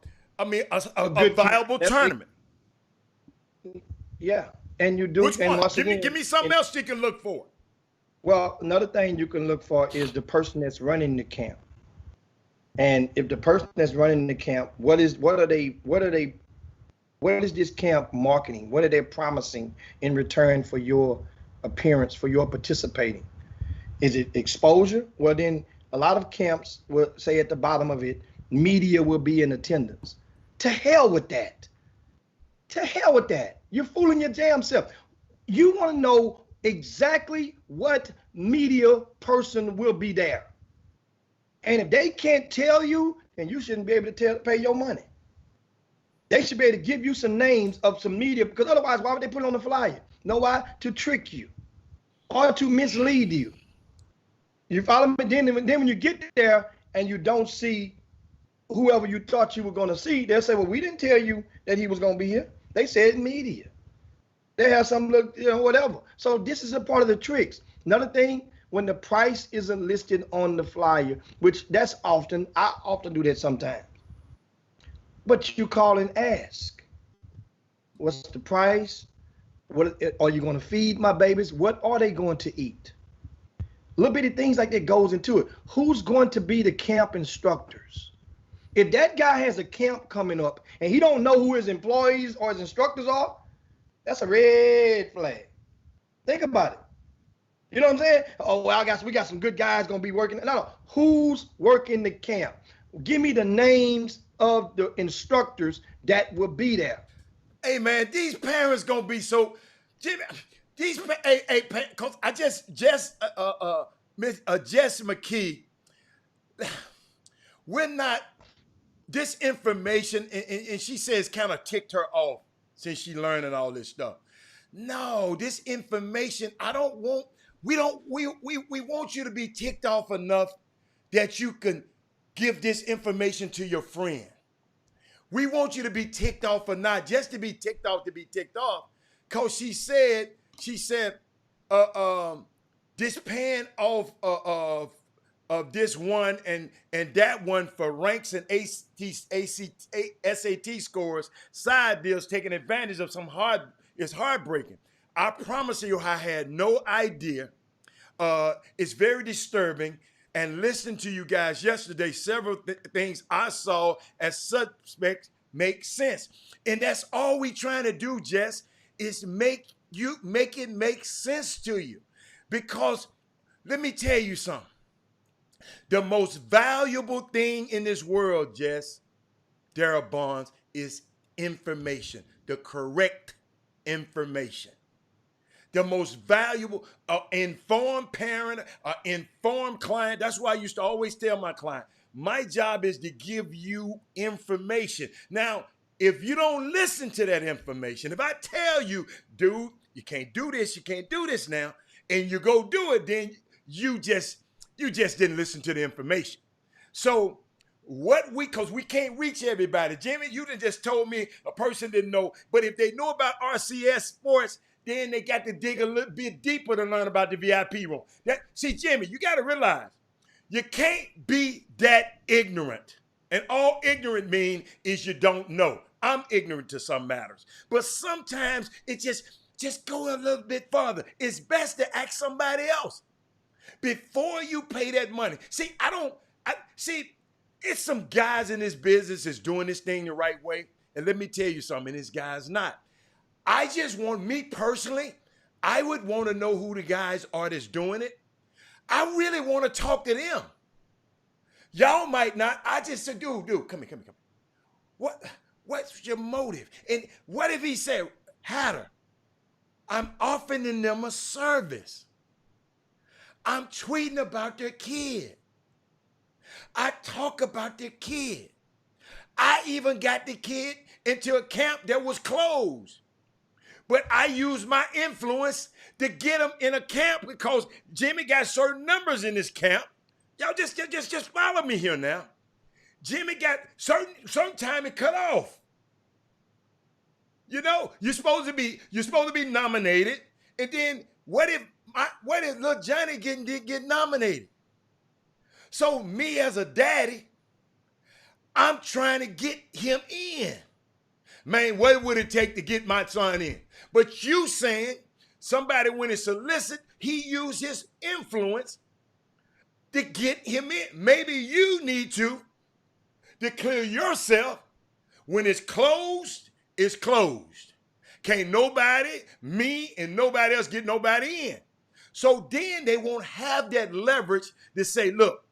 good viable tournament. Yeah, and you do. Which and one? once Give again, me something else you can look for. Well, another thing you can look for is the person that's running the camp. And if the person that's running the camp, what is this camp marketing? What are they promising in return for your appearance, for your participating? Is it exposure? Well, then a lot of camps will say at the bottom of it, media will be in attendance. To hell with that. To hell with that. You're fooling your damn self. You want to know exactly what media person will be there. And if they can't tell you, then you shouldn't be able to pay your money. They should be able to give you some names of some media, because otherwise, why would they put it on the flyer? Know why? To trick you or to mislead you. You follow me? Then when you get there and you don't see whoever you thought you were going to see, they'll say, well, we didn't tell you that he was going to be here. They said media. They have some look, whatever. So this is a part of the tricks. Another thing, when the price isn't listed on the flyer, which I often do that sometimes. But you call and ask, what's the price? What are you going to feed my babies? What are they going to eat? Little bitty things like that goes into it. Who's going to be the camp instructors? If that guy has a camp coming up and he don't know who his employees or his instructors are, that's a red flag. Think about it. You know what I'm saying? Oh, well, we got some good guys gonna be working. No. Who's working the camp? Give me the names of the instructors that will be there. Hey man, these parents gonna be so. Jimmy, Coach, Miss Jess McKee. We're not. This information, and she says, kind of ticked her off since she learning all this stuff. No, this information, we want you to be ticked off enough that you can give this information to your friend. We want you to be ticked off or not, just to be ticked off, because she said, this paying off of this one and that one for ranks and SAT scores, side deals, taking advantage of it's heartbreaking. I promise you, I had no idea. It's very disturbing. And listening to you guys yesterday, several things I saw as suspects make sense. And that's all we trying to do, Jess, is make it make sense to you. Because let me tell you something. The most valuable thing in this world, Jess, Darrell Barnes, is information, the correct information. The most valuable, informed parent, informed client. That's why I used to always tell my client, my job is to give you information. Now, if you don't listen to that information, if I tell you, dude, you can't do this now, and you go do it, then you just didn't listen to the information. So because we can't reach everybody. Jimmy, you done just told me a person didn't know, but if they know about RCS sports, then they got to dig a little bit deeper to learn about the VIP room. See, Jimmy, you got to realize, you can't be that ignorant. And all ignorant mean is you don't know. I'm ignorant to some matters. But sometimes it just go a little bit farther. It's best to ask somebody else before you pay that money. See, it's some guys in this business that's doing this thing the right way. And let me tell you something, this guy's not. I just want, me personally, I would want to know who the guys are that's doing it. I really want to talk to them. Y'all might not. I just said, dude, come here. What's your motive? And what if he said, Hatter, I'm offering them a service. I'm tweeting about their kid. I talk about their kid. I even got the kid into a camp that was closed. But I used my influence to get him in a camp because Jimmy got certain numbers in this camp. Y'all just follow me here now. Jimmy got certain time it cut off. You know, you're supposed to be nominated, and then what if little Johnny get nominated? So me as a daddy, I'm trying to get him in. Man, what would it take to get my son in? But you saying somebody when it's solicit, he used his influence to get him in. Maybe you need to declare yourself when it's closed, it's closed. Can't nobody, me and nobody else get nobody in. So then they won't have that leverage to say, look,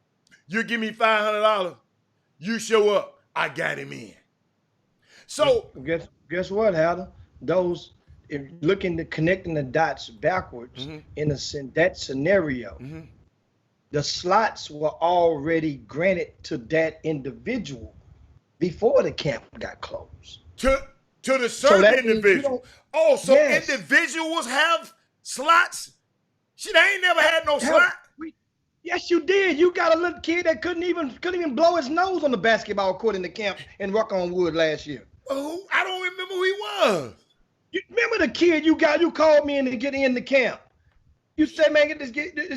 you give me $500, you show up, I got him in. So guess what, Hatter? Those, if looking to connecting the dots backwards in that scenario, the slots were already granted to that individual before the camp got closed. To the certain individual. Oh, so yes. Individuals have slots? Shit, I ain't never had no slot. Yes, you did. You got a little kid that couldn't even blow his nose on the basketball court in the camp in Rock on Wood last year. Oh, I don't remember who he was. You remember the kid you called me in to get in the camp? You said, man, get this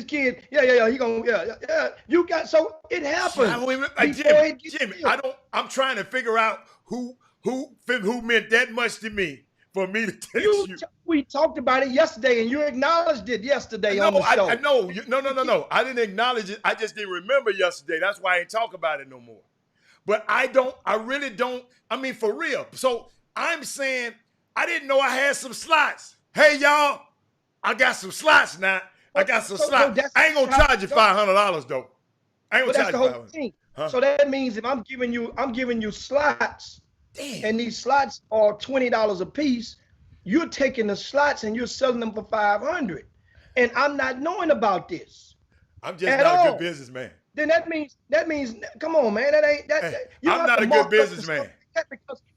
kid. Yeah. He gonna, yeah. You got, so it happened. I don't remember. Jimmy, I'm trying to figure out who meant that much to me for me to text you. We talked about it yesterday, and you acknowledged it yesterday on the show. No. I didn't acknowledge it. I just didn't remember yesterday. That's why I ain't talk about it no more. But I really don't. I mean, for real. So I'm saying I didn't know I had some slots. Hey, y'all, I got some slots now. I got some slots. I ain't gonna charge you $500 though. I ain't gonna charge you $500. Huh? So that means if I'm giving you slots, damn, and these slots are $20 a piece, you're taking the slots and you're selling them for $500, and I'm not knowing about this. I'm just not a good businessman. Then that means come on, man. That ain't that. Hey, I'm not a good businessman.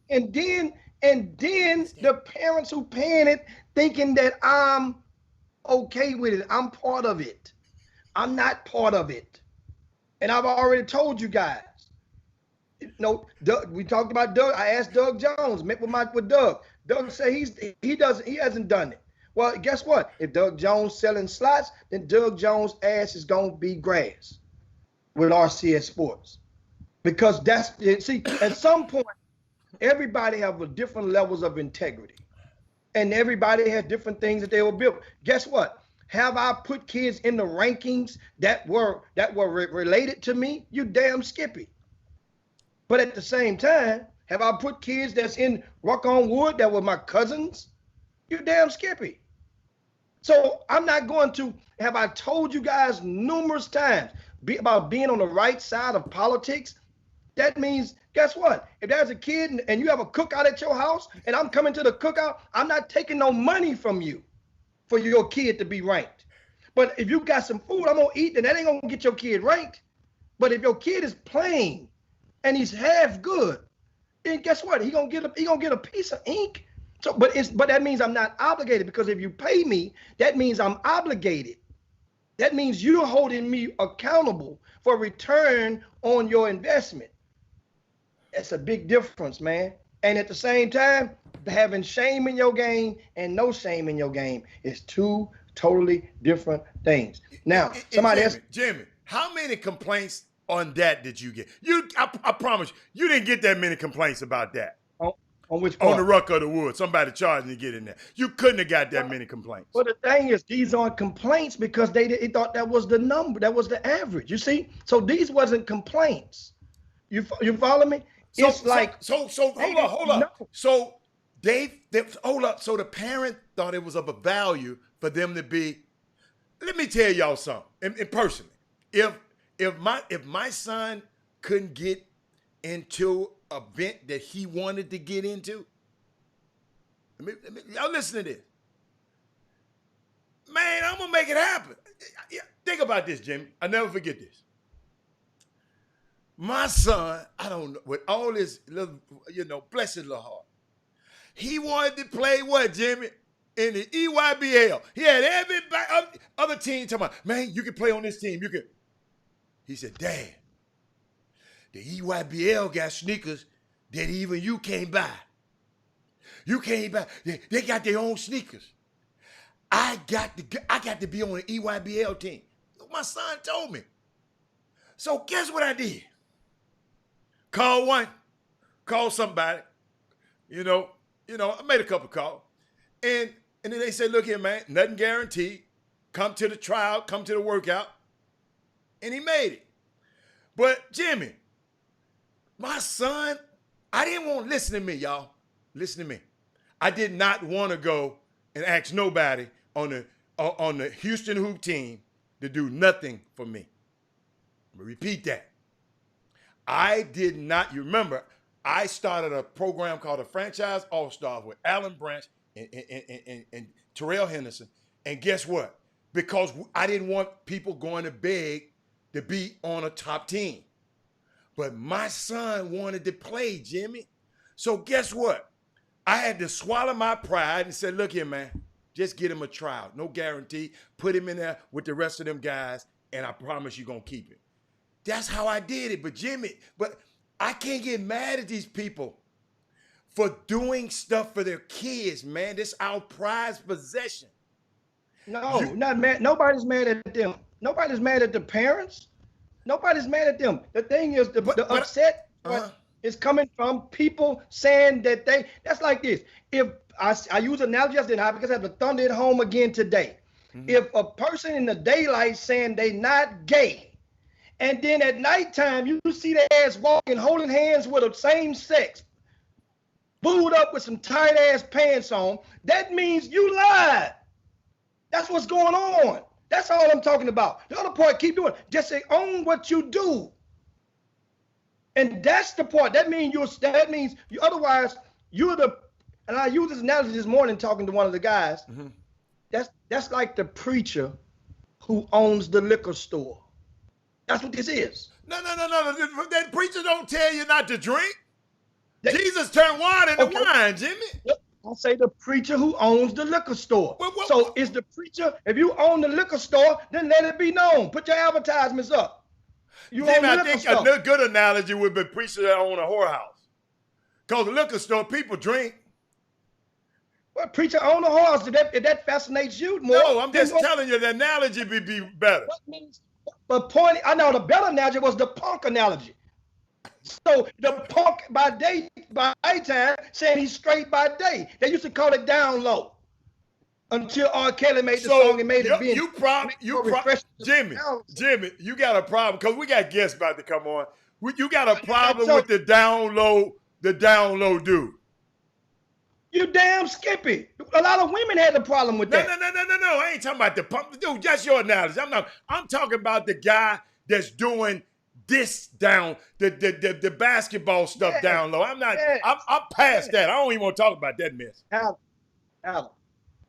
And then the parents who paying it thinking that I'm okay with it. I'm part of it. I'm not part of it. And I've already told you guys. No, Doug, we talked about Doug. I asked Doug Jones, met with Doug. Doug said he hasn't done it. Well, guess what? If Doug Jones selling slots, then Doug Jones' ass is gonna be grass with RCS Sports. Because see, at some point, everybody have a different levels of integrity. And everybody has different things that they will build. Guess what? Have I put kids in the rankings that were related to me? You damn skippy. But at the same time, have I put kids that's in Rock on Wood that were my cousins? You damn skippy. So I'm not going to, have I told you guys numerous times about being on the right side of politics? That means, guess what? If there's a kid and you have a cookout at your house and I'm coming to the cookout, I'm not taking no money from you for your kid to be ranked. But if you got some food I'm gonna eat, then that ain't gonna get your kid ranked. But if your kid is playing and he's half good, then guess what? He gonna get a piece of ink. So, but that means I'm not obligated, because if you pay me, that means I'm obligated. That means you're holding me accountable for return on your investment. That's a big difference, man. And at the same time, having shame in your game and no shame in your game is two totally different things. Now, somebody else. Jimmy, how many complaints on that did you get? I promise you didn't get that many complaints about that. On which part? On the Ruck of the Wood. Somebody charging to get in there. You couldn't have got that many complaints. Well, the thing is, these aren't complaints because they thought that was the number. That was the average. You see? So these wasn't complaints. You follow me? It's hold up. No. So hold up. So the parent thought it was of a value for them to be. Let me tell y'all something. And personally, if my son couldn't get into an event that he wanted to get into, y'all listen to this. Man, I'm gonna make it happen. Think about this, Jimmy. I'll never forget this. My son, I don't know, with all his little, bless his little heart, he wanted to play what, Jimmy? In the EYBL. He had every other team talking about, man, you can play on this team. You can. He said, Dad, the EYBL got sneakers that even you can't buy. You can't buy. They got their own sneakers. I got to be on the EYBL team. My son told me. So guess what I did? Call somebody. I made a couple calls. And then they said, look here, man, nothing guaranteed. Come to the trial, come to the workout. And he made it. But Jimmy, my son, I didn't want, listen to me, y'all. Listen to me. I did not want to go and ask nobody on the Houston Hoop team to do nothing for me. I'm gonna repeat that. I did not, you remember, I started a program called the Franchise All-Stars with Alan Branch and Terrell Henderson. And guess what? Because I didn't want people going to beg to be on a top team. But my son wanted to play, Jimmy. So guess what? I had to swallow my pride and say, look here, man, just get him a trial. No guarantee. Put him in there with the rest of them guys, and I promise you're going to keep him. That's how I did it. But Jimmy, I can't get mad at these people for doing stuff for their kids, man. This is our prized possession. No, not mad. Nobody's mad at them. Nobody's mad at the parents. Nobody's mad at them. The thing is, the upset is coming from people saying that that's like this. If I use an analogy yesterday because I have to thunder it home again today. Mm-hmm. If a person in the daylight saying they not gay, and then at nighttime you see their ass walking, holding hands with the same sex, booed up with some tight ass pants on, that means you lied. That's what's going on. That's all I'm talking about. The other part, keep doing. Just say own what you do. And that's the part. That means you otherwise you're the, and I used this analogy this morning talking to one of the guys. Mm-hmm. That's like the preacher who owns the liquor store. That's what this is. No. That preacher don't tell you not to drink. Jesus turned water into wine, Jimmy. I'll say the preacher who owns the liquor store. So is the preacher, if you own the liquor store, then let it be known. Put your advertisements up. I think a good analogy would be preachers that own a whorehouse. Because the liquor store, people drink. Well, preacher own a whorehouse. If that fascinates you more. No, I'm just telling you the analogy would be better. But I know the better analogy was the punk analogy. So the punk by nighttime saying he's straight by day. They used to call it down low until R. Kelly made the song and made it be. Jimmy, you got a problem because we got guests about to come on. You got a problem with the down low dude. You damn Skippy. A lot of women had a problem with that. No. I ain't talking about the punk dude. That's your analogy. I'm talking about the guy that's doing this down, the basketball stuff down low. I'm past that. I don't even want to talk about that mess. Alan,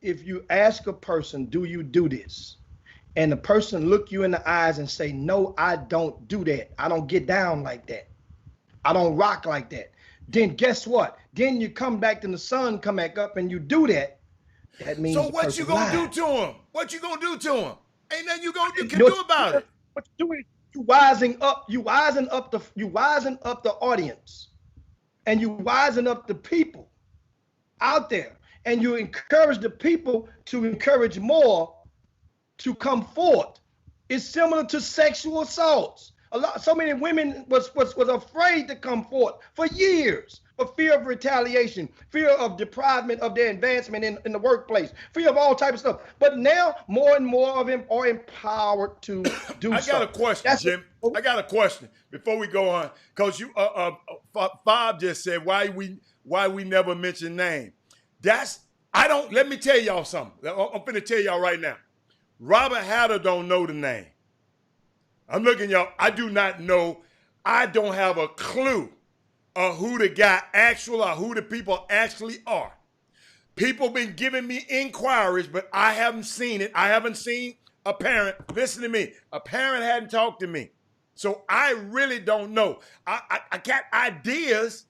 if you ask a person, do you do this? And the person look you in the eyes and say, no, I don't do that. I don't get down like that. I don't rock like that. Then guess what? Then you come back and the sun come back up and you do that. That means so what you gonna do to him? What you gonna do to him? Ain't nothing you can do about it. What you doing? You wising up the audience, and you wising up the people out there, and you encourage the people to encourage more to come forth. It's similar to sexual assaults. So many women was afraid to come forth for years, for fear of retaliation, fear of deprivement of their advancement in the workplace, fear of all types of stuff. But now more and more of them are empowered to do so. I got a question, Jim. I got a question before we go on, because you Bob just said why we never mention name. Let me tell y'all something. I'm finna tell y'all right now. Robert Hatter don't know the name. I'm looking, y'all. I do not know. I don't have a clue of who the guy or who the people actually are. People been giving me inquiries, but I haven't seen it. I haven't seen a parent. Listen to me. A parent hadn't talked to me. So I really don't know. I got ideas,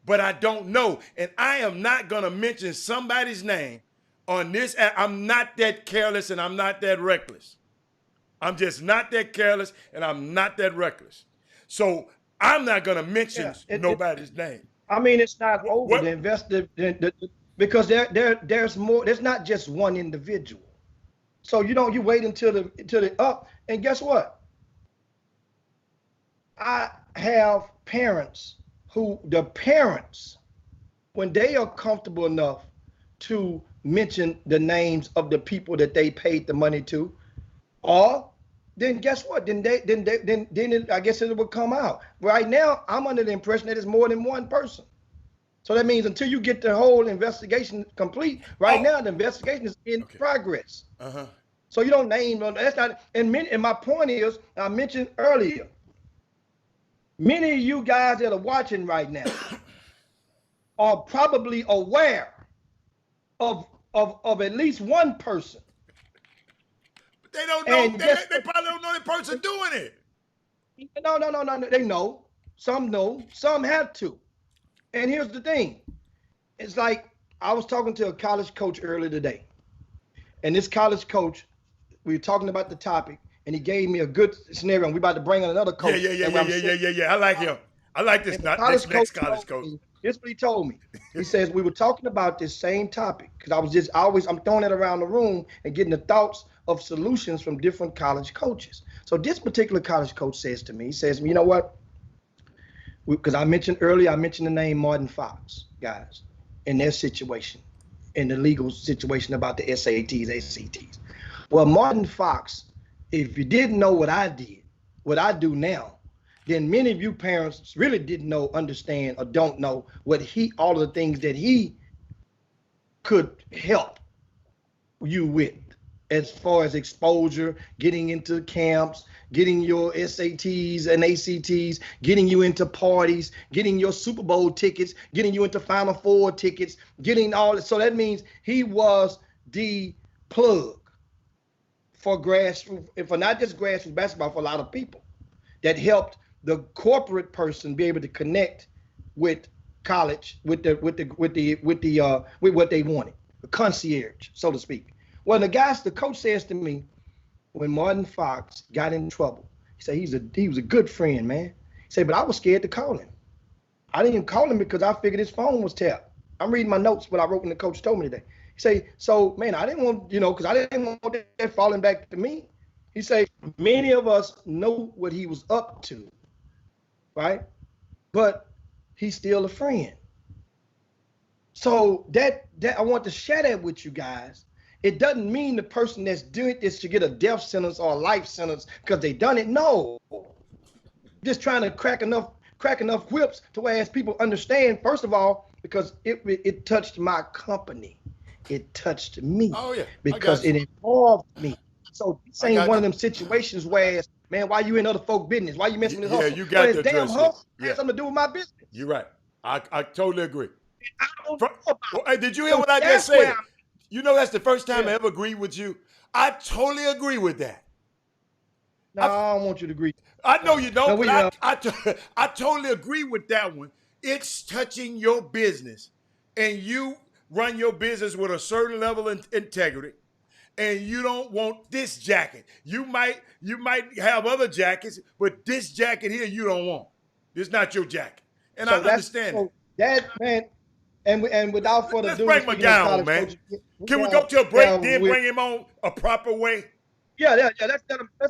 but I don't know. And I am not going to mention somebody's name on this. I'm not that careless and I'm not that reckless. I'm just not that careless and I'm not that reckless. So I'm not going to mention nobody's name. I mean, it's not over. What? The investor, because there's more. There's not just one individual. So you wait until the up, and guess what? I have parents the parents, when they are comfortable enough to mention the names of the people that they paid the money to, or then guess what? Then I guess it would come out. Right now, I'm under the impression that it's more than one person. So that means until you get the whole investigation complete, now the investigation is in progress. So you don't name them. That's not. And my point is, I mentioned earlier, many of you guys that are watching right now are probably aware of at least one person. But they don't know. They probably don't know the person doing it. No. They know. Some know. Some have to. And here's the thing. It's like I was talking to a college coach earlier today. And this college coach, we were talking about the topic, and he gave me a good scenario. And we're about to bring in another coach. Yeah. I like him. I like this next college coach. Here's what he told me. He says, we were talking about this same topic, because I'm throwing it around the room and getting the thoughts of solutions from different college coaches. So this particular college coach says to me, he says, you know what? Because I mentioned the name Martin Fox, guys, in their situation, in the legal situation about the SATs, ACTs. Well, Martin Fox, if you didn't know what I did, what I do now, then many of you parents really didn't know, understand, or don't know all of the things that he could help you with, as far as exposure, getting into camps, getting your SATs and ACTs, getting you into parties, getting your Super Bowl tickets, getting you into Final Four tickets, getting all that. So that means he was the plug for grassroots, for not just grassroots basketball, for a lot of people, that helped the corporate person be able to connect with college, with what they wanted, the concierge, so to speak. Well, the coach says to me, when Martin Fox got in trouble, he said he was a good friend, man. He said, but I was scared to call him. I didn't even call him because I figured his phone was tapped. I'm reading my notes, what I wrote when the coach told me today. He said, so man, I didn't want, because I didn't want that falling back to me. He said, many of us know what he was up to, right? But he's still a friend. So that I want to share that with you guys. It doesn't mean the person that's doing this should get a death sentence or a life sentence because they done it. No, just trying to crack enough whips to where as people understand, first of all, because it touched my company. It touched me. Oh, yeah. Because it involved me. So this ain't one of them situations where, man, why you in other folk business? Why you messing with hustle? Yeah, you got to damn hustle has something to do with my business. You're right. I totally agree. I don't know about Hey, did you hear what I just said? That's the first time I ever agreed with you. I totally agree with that. No, I don't want you to agree. I know you don't, but I totally agree with that one. It's touching your business, and you run your business with a certain level of integrity, and you don't want this jacket. You might have other jackets, but this jacket here you don't want. It's not your jacket, and I understand that, man. And without further ado, let's bring McGowan, man. Can we go to a break, then bring him on a proper way? Yeah. Let's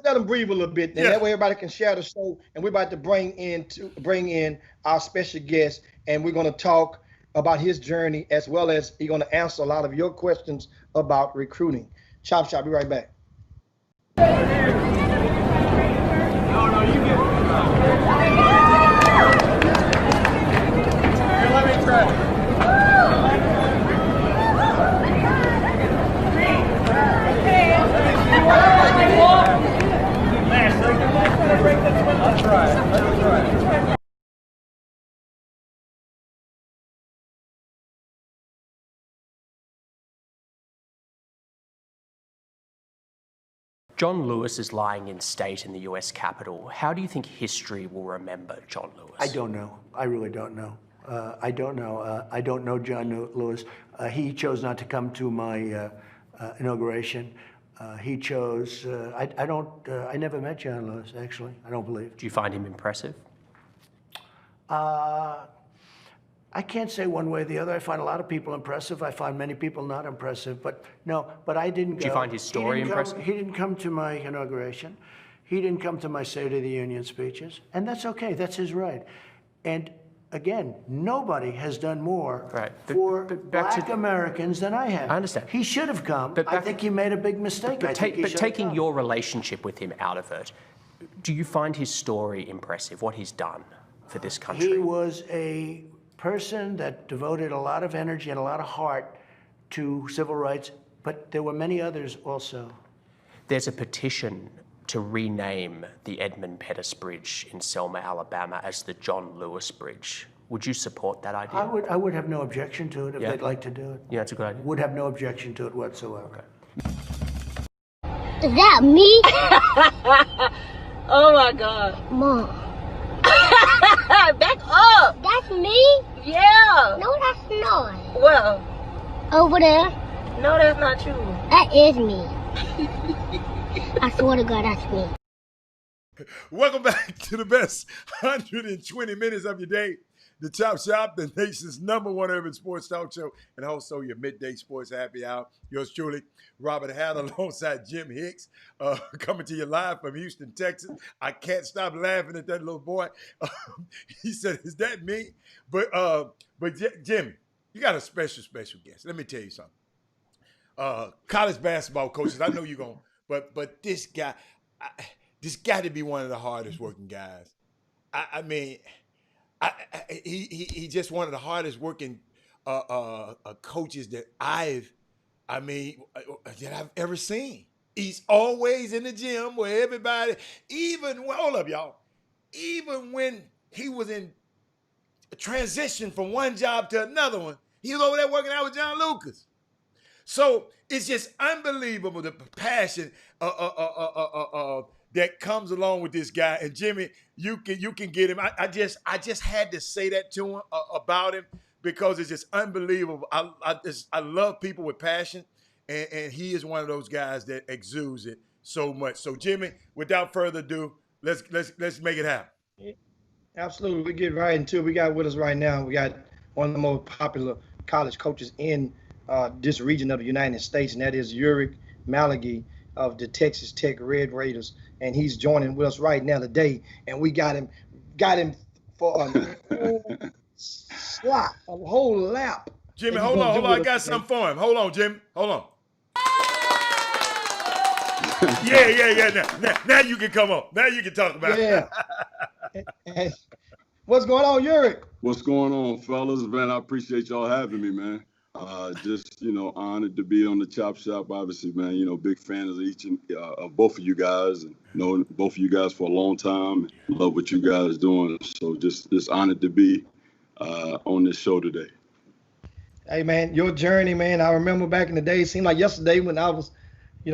let him breathe a little bit, and that way everybody can share the show. And we're about to bring in our special guest, and we're going to talk about his journey, as well as he's going to answer a lot of your questions about recruiting. Chop Shop, be right back. No, you get it. Here, let me try. Let's try. John Lewis is lying in state in the US Capitol. How do you think history will remember John Lewis? I don't know. I really don't know. I don't know. I don't know John Lewis. He chose not to come to my inauguration. He chose. I never met John Lewis, actually. I don't believe. Do you find him impressive? I can't say one way or the other. I find a lot of people impressive. I find many people not impressive. But no, but I didn't go. Do you find his story impressive? He didn't come to my inauguration. He didn't come to my State of the Union speeches. And that's okay. That's his right. And again, nobody has done more for black Americans than I have. I understand. He should have come. But I think he made a big mistake. But taking your relationship with him out of it, do you find his story impressive, what he's done for this country? He was a person that devoted a lot of energy and a lot of heart to civil rights, but there were many others also. There's a petition to rename the Edmund Pettus Bridge in Selma, Alabama as the John Lewis Bridge. Would you support that idea? I would have no objection to it if they'd like to do it. Yeah, that's a good idea. Would have no objection to it whatsoever. Okay. Is that me? Oh my God. Mom. Back up. That's me? Yeah. No, that's not. Well. Over there. No, that's not you. That is me. I swear to God, that's me. Welcome back to the best 120 minutes of your day. The Chop Shop, the nation's #1 urban sports talk show, and also your midday sports happy hour. Yours truly, Robert Hatter, alongside Jim Hicks, coming to you live from Houston, Texas. I can't stop laughing at that little boy. He said, "Is that me?" But Jimmy, you got a special guest. Let me tell you something. College basketball coaches, I know you're going, but this guy, this got to be one of the hardest working guys. I mean. He just one of the hardest working coaches that I've ever seen. He's always in the gym where everybody, hold up, y'all, even when he was in transition from one job to another one, he was over there working out with John Lucas. So it's just unbelievable the passion that comes along with this guy. And Jimmy, you can get him. I just had to say that to him about him because it's just unbelievable. I love people with passion, and he is one of those guys that exudes it so much. So Jimmy, without further ado, let's make it happen. Absolutely, we get right into it. We got with us right now. We got one of the most popular college coaches in this region of the United States, and that is Coach Malagi of the Texas Tech Red Raiders, and he's joining with us right now today. And we got him for a whole slot, a whole lap. Jimmy, hold on. I got something for him. Hold on, Jimmy. Hold on. Yeah. Now you can come on. Now you can talk about it. And what's going on, Uric? What's going on, fellas? Man, I appreciate y'all having me, man. Just, honored to be on the Chop Shop, obviously, man. Big fans of both of you guys, and knowing both of you guys for a long time. Love what you guys doing. So just honored to be on this show today. Hey, man, your journey, man. I remember back in the day, it seemed like yesterday when I was,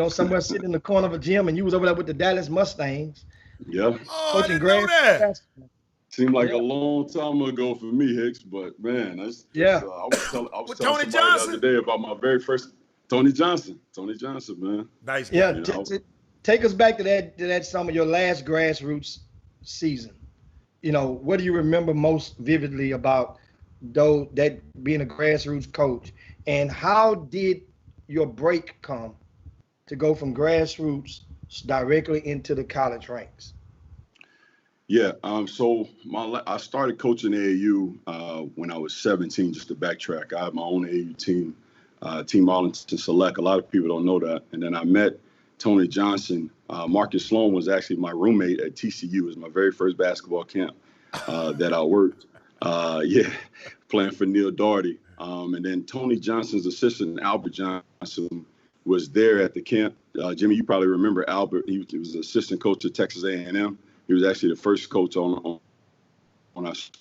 somewhere sitting in the corner of a gym and you was over there with the Dallas Mustangs. Yeah. Oh, I didn't know that. Seemed like a long time ago for me, Hicks, but man, I was telling somebody the other day about my very first Tony Johnson, man. Nice. Yeah, take us back to that some of your last grassroots season. What do you remember most vividly about that being a grassroots coach, and how did your break come to go from grassroots directly into the college ranks? Yeah, so I started coaching AAU when I was 17, just to backtrack. I had my own AAU team, Team Arlington Select. A lot of people don't know that. And then I met Tony Johnson. Marcus Sloan was actually my roommate at TCU. It was my very first basketball camp that I worked. Playing for Neil Doherty. And then Tony Johnson's assistant, Albert Johnson, was there at the camp. Jimmy, you probably remember Albert. He was the assistant coach at Texas A&M. He was actually the first coach on us.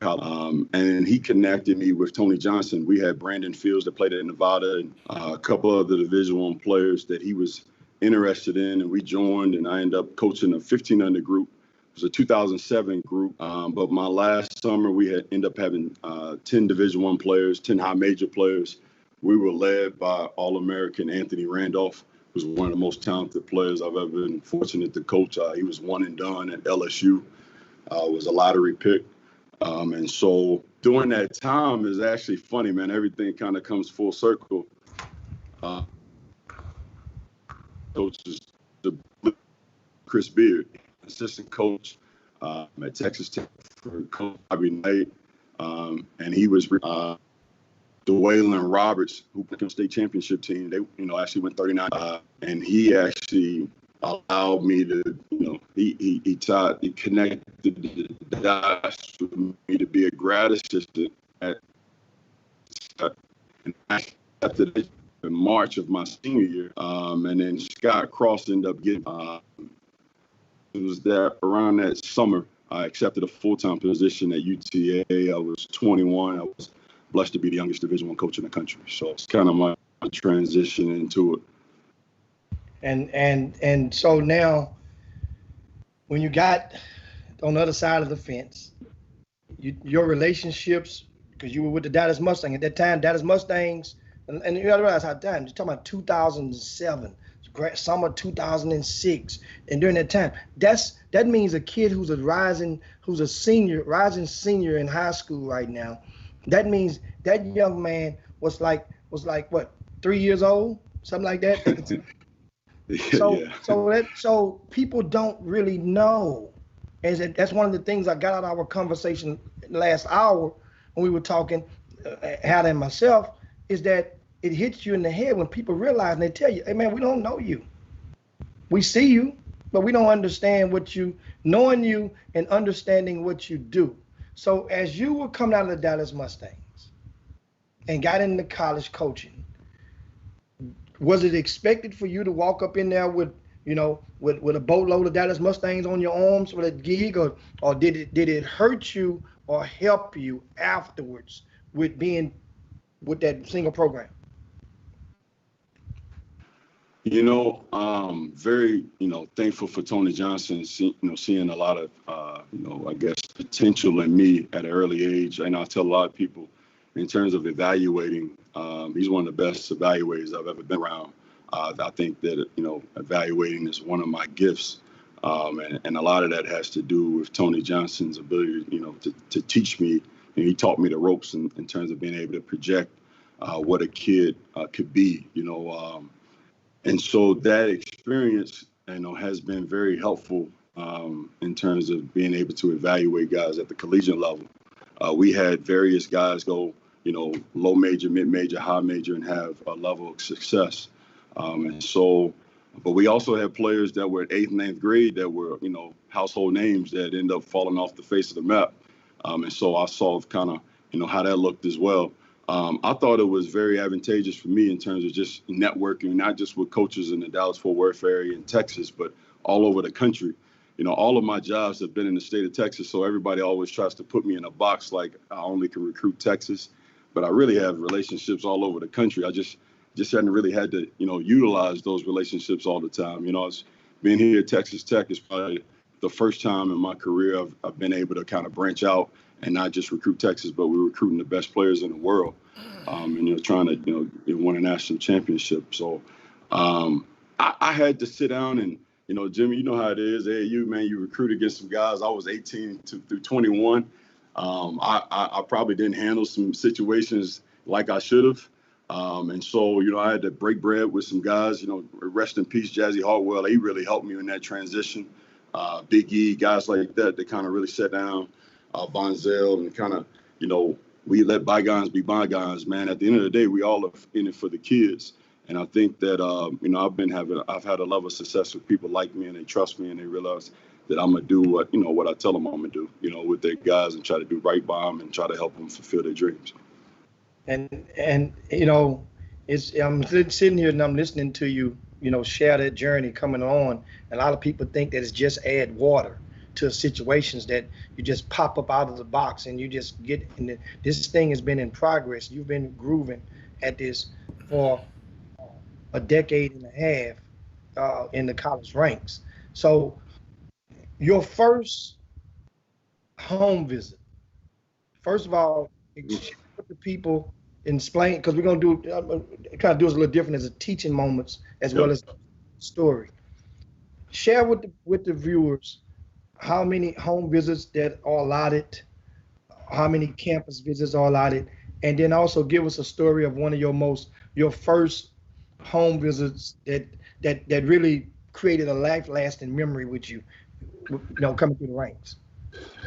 And he connected me with Tony Johnson. We had Brandon Fields that played at Nevada and a couple of the Division I players that he was interested in. And we joined, and I ended up coaching a 1500 group. It was a 2007 group. But my last summer, we had ended up having 10 Division I players, 10 high major players. We were led by All-American Anthony Randolph, who's one of the most talented players I've ever been fortunate to coach. He was one and done at LSU. was a lottery pick. And so during that time is actually funny, man. Everything kind of comes full circle. Coaches, Chris Beard, assistant coach at Texas Tech for Coach Bobby Knight. And he was DeWaylen Roberts, who played the state championship team. They, actually went 39. And he actually allowed me to, he connected the dots for me to be a grad assistant at after the in March of my senior year. And then Scott Cross ended up getting, it was that around that summer, I accepted a full-time position at UTA. I was 21. I was blessed to be the youngest Division I coach in the country. So it's kind of my transition into it. And so now, when you got on the other side of the fence, your relationships, because you were with the Dallas Mustangs at that time, Dallas Mustangs, and you got to realize how time, you're talking about 2007, summer 2006, and during that time, that means a kid who's a rising senior in high school right now. That means that young man was like what, 3 years old, something like that. So people don't really know, and that's one of the things I got out of our conversation last hour when we were talking, Hal and myself, is that it hits you in the head when people realize and they tell you, hey man, we don't know you. We see you, but we don't understand knowing you and understanding what you do. So as you were coming out of the Dallas Mustangs and got into college coaching, was it expected for you to walk up in there with a boatload of Dallas Mustangs on your arms with a gig, or did it hurt you or help you afterwards with being with that single program? Very, thankful for Tony Johnson, seeing a lot of, I guess, potential in me at an early age. And I tell a lot of people in terms of evaluating, he's one of the best evaluators I've ever been around. I think that, evaluating is one of my gifts. And a lot of that has to do with Tony Johnson's ability, to teach me. And he taught me the ropes in terms of being able to project what a kid could be, And so that experience, has been very helpful in terms of being able to evaluate guys at the collegiate level. We had various guys go, low major, mid major, high major, and have a level of success. But we also had players that were at 8th, 9th grade that were, household names that end up falling off the face of the map. And so I saw kind of, how that looked as well. I thought it was very advantageous for me in terms of just networking, not just with coaches in the Dallas-Fort Worth area in Texas, but all over the country. All of my jobs have been in the state of Texas, so everybody always tries to put me in a box like I only can recruit Texas. But I really have relationships all over the country. I just hadn't really had to, utilize those relationships all the time. It's being here at Texas Tech is probably the first time in my career I've been able to kind of branch out and not just recruit Texas, but we're recruiting the best players in the world, and trying to win a national championship. So I had to sit down and Jimmy, you know how it is. AAU, man, you recruit against some guys. I was 18 through 21. I probably didn't handle some situations like I should have. And so, I had to break bread with some guys, rest in peace, Jazzy Hartwell. He really helped me in that transition. Big E, guys like that kind of really sat down, Bonzel, and kind of, we let bygones be bygones, man. At the end of the day, we all are in it for the kids. And I think that, I've had a level of success with people like me, and they trust me, and they realize that I'm going to do what I tell them I'm going to do, with their guys, and try to do right by them and try to help them fulfill their dreams. And I'm sitting here and I'm listening to you, share that journey coming on. A lot of people think that it's just add water to situations, that you just pop up out of the box and you just get in. This thing has been in progress. You've been grooving at this for a decade and a half in the college ranks. So your first home visit, first of all, share with the people, explain, because we're going to kind of do it a little different as a teaching moments as well as story. Share with the viewers how many home visits that are allotted, how many campus visits are allotted, and then also give us a story of one of your first home visits that really created a lasting memory with you, coming through the ranks.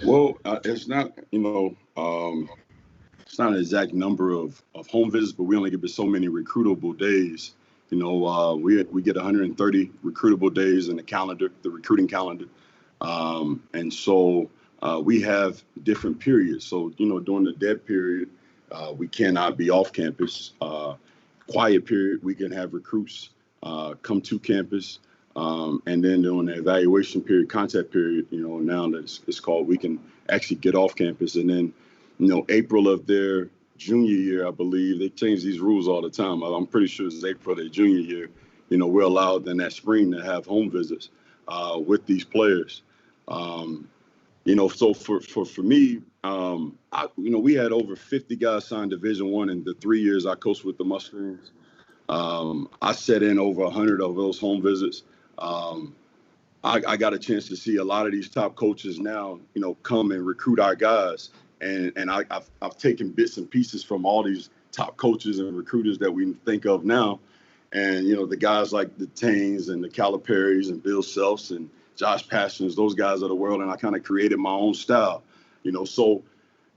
Well, it's not, it's not an exact number of home visits, but we only give it so many recruitable days. We get 130 recruitable days in the calendar, the recruiting calendar. And so we have different periods. So, during the dead period, we cannot be off campus. Quiet period, we can have recruits come to campus. And then during the evaluation period, contact period, now that it's called, we can actually get off campus. And then, April of their junior year, I believe, they change these rules all the time. I'm pretty sure it's April of their junior year. We're allowed in that spring to have home visits with these players. So for me, we had over 50 guys signed Division I in the 3 years I coached with the Mushrooms. I set in over 100 of those home visits. I got a chance to see a lot of these top coaches now, come and recruit our guys. And I've taken bits and pieces from all these top coaches and recruiters that we think of now. And, the guys like the Taines and the Caliperis and Bill Selfs and Josh Passions, those guys of the world. And I kind of created my own style, so,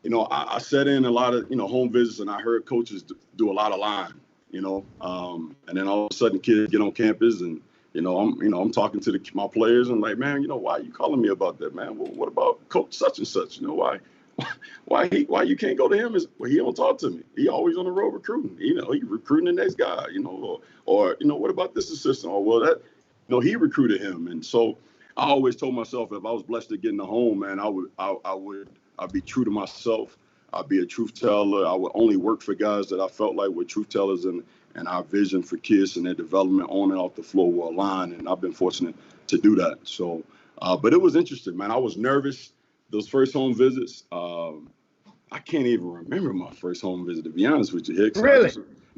I set in a lot of, home visits, and I heard coaches do a lot of line, and then all of a sudden kids get on campus and, I'm talking to my players and like, man, why are you calling me about that, man? Well, what about Coach such and such? Why you can't go to him? Well, he don't talk to me. He always on the road recruiting. He recruiting the next guy. Or what about this assistant? Or well, that he recruited him. And so I always told myself if I was blessed to get in the home, man, I'd be true to myself. I'd be a truth teller. I would only work for guys that I felt like were truth tellers, and our vision for kids and their development on and off the floor were aligned. And I've been fortunate to do that. So, but it was interesting, man. I was nervous. Those first home visits, I can't even remember my first home visit, to be honest with you, Hicks. Really?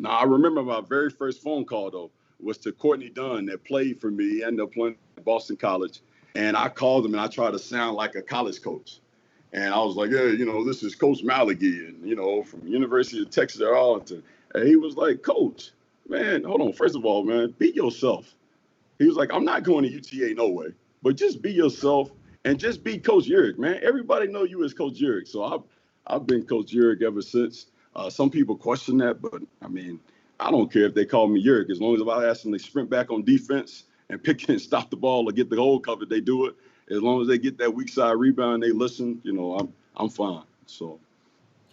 I remember my very first phone call, though, was to Courtney Dunn that played for me. He ended up playing at Boston College. And I called him and I tried to sound like a college coach. And I was like, yeah, this is Coach Malagi, and, from University of Texas at Arlington. And he was like, Coach, man, hold on. First of all, man, be yourself. He was like, I'm not going to UTA no way, but just be yourself. And just be Coach Urick, man. Everybody know you as Coach Urick. So I've been Coach Urick ever since. Some people question that, but I mean, I don't care if they call me Urick. As long as if I ask them to sprint back on defense and pick and stop the ball or get the hole covered, they do it. As long as they get that weak side rebound, they listen. I'm fine. So,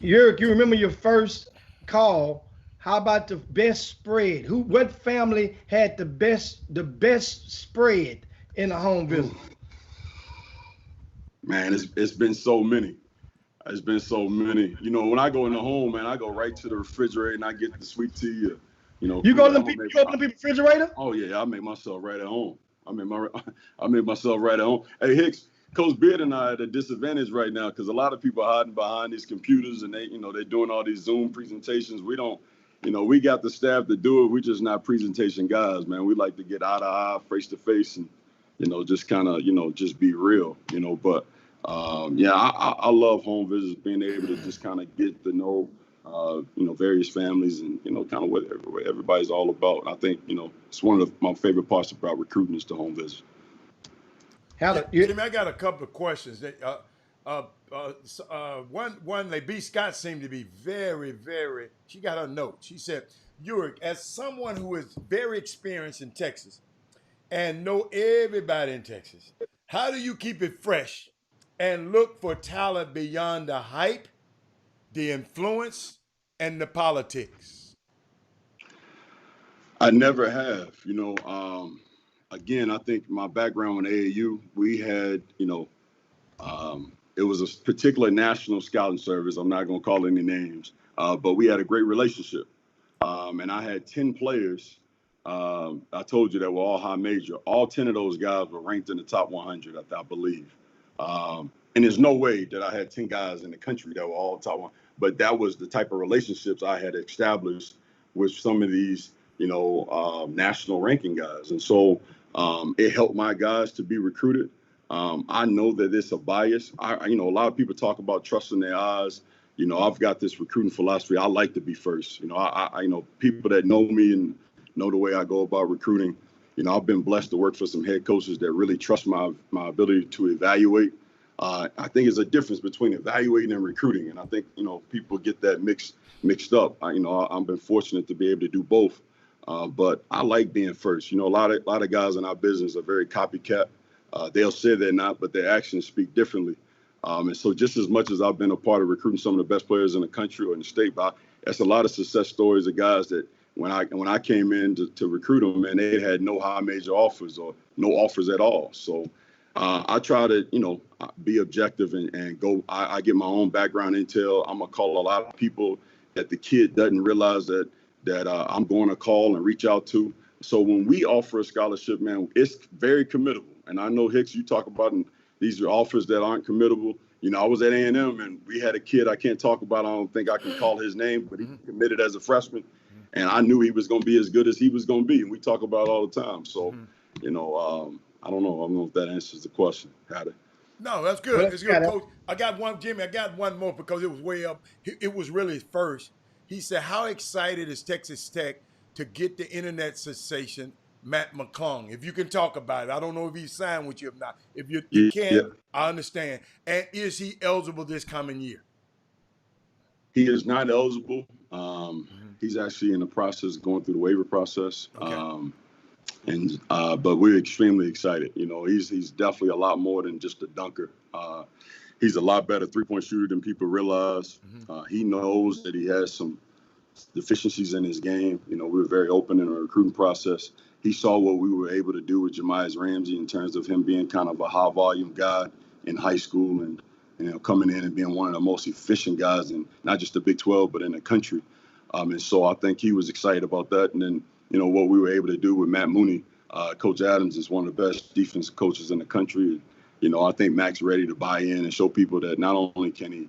Urick, you remember your first call? How about the best spread? What family had the best spread in a home visit? Man, it's been so many. It's been so many. When I go in the home, man, I go right to the refrigerator and I get the sweet tea. You go to the refrigerator? Oh yeah, I make myself right at home. I made myself right at home. Hey Hicks, Coach Beard and I are at a disadvantage right now because a lot of people are hiding behind these computers and they're doing all these Zoom presentations. We don't, we got the staff to do it. We're just not presentation guys, man. We like to get eye to eye, face to face, and just kind of just be real. But I love home visits, being able to just kind of get to know various families and kind of what everybody's all about. I think it's one of my favorite parts about recruiting is the home visit. Jimmy, I got a couple of questions. One, B. Scott seemed to be very, very. She got her note. She said, "Urick, as someone who is very experienced in Texas and know everybody in Texas, how do you keep it fresh and look for talent beyond the hype, the influence, and the politics?" I never have. Again, I think my background in AAU, we had, it was a particular national scouting service. I'm not going to call any names, but we had a great relationship. And I had 10 players, I told you, that were all high major. All 10 of those guys were ranked in the top 100, I believe. And there's no way that I had 10 guys in the country that were all top 100. But that was the type of relationships I had established with some of these, national ranking guys. And so it helped my guys to be recruited. I know that it's a bias. A lot of people talk about trusting their eyes. I've got this recruiting philosophy. I like to be first. People that know me and know the way I go about recruiting. I've been blessed to work for some head coaches that really trust my ability to evaluate. I think there's a difference between evaluating and recruiting, and I think people get that mixed up. I've been fortunate to be able to do both, but I like being first. A lot of guys in our business are very copycat. They'll say they're not, but their actions speak differently. And so just as much as I've been a part of recruiting some of the best players in the country or in the state, that's a lot of success stories of guys that when I came in to recruit them, man, they had no high major offers or no offers at all. So I try to, be objective and go. I get my own background intel. I'm gonna call a lot of people that the kid doesn't realize that I'm going to call and reach out to. So when we offer a scholarship, man, it's very committable. And I know, Hicks, you talk about these are offers that aren't committable. I was at A&M and we had a kid I can't talk about. I don't think I can call his name, but he committed as a freshman. And I knew he was going to be as good as he was going to be. And we talk about it all the time. So, I don't know. I don't know if that answers the question. No, that's good. It's good, Coach. I got one, Jimmy. I got one more because it was way up. It was really first. He said, how excited is Texas Tech to get the internet sensation Matt McClung? If you can talk about it. I don't know if he signed with you or not. If you can't, I understand. And is he eligible this coming year? He is not eligible. He's actually in the process of going through the waiver process. Okay. But we're extremely excited. He's definitely a lot more than just a dunker. He's a lot better three-point shooter than people realize. He knows that he has some deficiencies in his game. We were very open in our recruiting process. He saw what we were able to do with Jemias Ramsey in terms of him being kind of a high-volume guy in high school and coming in and being one of the most efficient guys in not just the Big 12, but in the country. And so I think he was excited about that. And then, what we were able to do with Matt Mooney, Coach Adams is one of the best defensive coaches in the country. I think Mac's ready to buy in and show people that not only can he,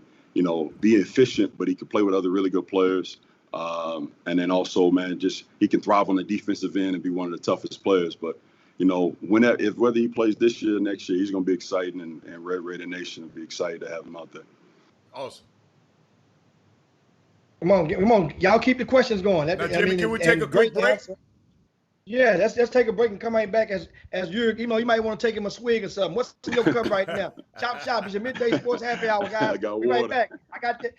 be efficient, but he can play with other really good players. And then also, man, he can thrive on the defensive end and be one of the toughest players. But, whether he plays this year or next year, he's going to be exciting, and Red Raider Nation will be excited to have him out there. Awesome. Come on, y'all keep the questions going. Now, Jimmy, can we take a quick break? Yeah, let's take a break and come right back as you're, you might want to take him a swig or something. What's in your cup right now? Chop Shop is your midday sports happy hour, guys. Be right back. I got that.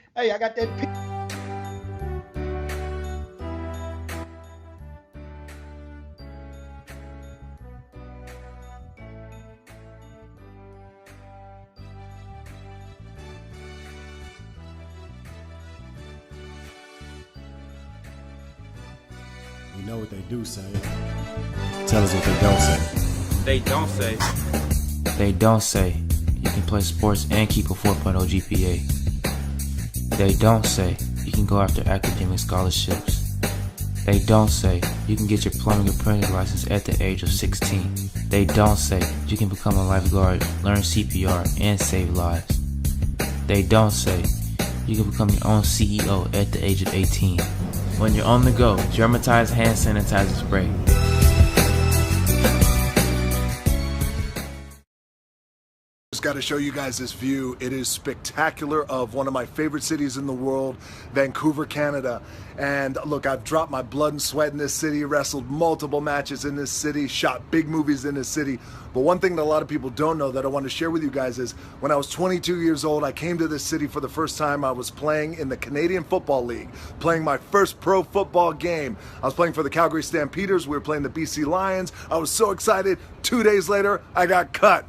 We know what they do say. Tell us what they don't say. They don't say. They don't say you can play sports and keep a 4.0 GPA. They don't say you can go after academic scholarships. They don't say you can get your plumbing or printing license at the age of 16. They don't say you can become a lifeguard, learn CPR, and save lives. They don't say you can become your own CEO at the age of 18. When you're on the go, Dermatized hand sanitizer spray. Just got to show you guys this view. It is spectacular of one of my favorite cities in the world, Vancouver, Canada. And look, I've dropped my blood and sweat in this city, wrestled multiple matches in this city, shot big movies in this city. But one thing that a lot of people don't know that I want to share with you guys is when I was 22 years old, I came to this city for the first time. I was playing in the Canadian Football League, playing my first pro football game. I was playing for the Calgary Stampeders. We were playing the BC Lions. I was so excited. 2 days later, I got cut.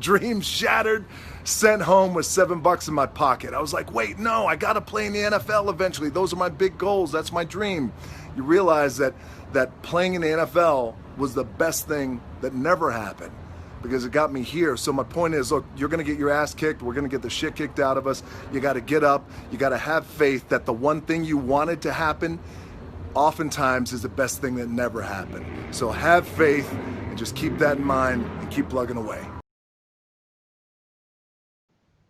Dream shattered, sent home with $7 in my pocket. I was like, wait, no, I got to play in the NFL eventually. Those are my big goals. That's my dream. You realize that playing in the NFL was the best thing that never happened because it got me here. So my point is, look, you're going to get your ass kicked. We're going to get the shit kicked out of us. You got to get up. You got to have faith that the one thing you wanted to happen oftentimes is the best thing that never happened. So have faith and just keep that in mind and keep plugging away.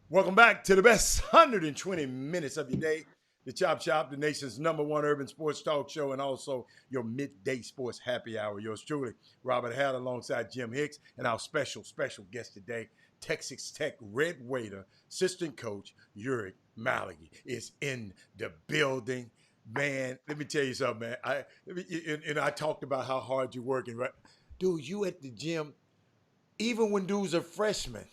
Welcome back to the best 120 minutes of your day. the Chop Shop, the nation's #1 urban sports talk show, and also your midday sports happy hour. Yours truly, Robert Howard, alongside Jim Hicks, and our special guest today, Texas Tech Red Raider assistant coach Coach Malagi is in the building. Man, let me tell you something, man. I talked about how hard you're working, right? Dude, you at the gym, even when dudes are freshmen.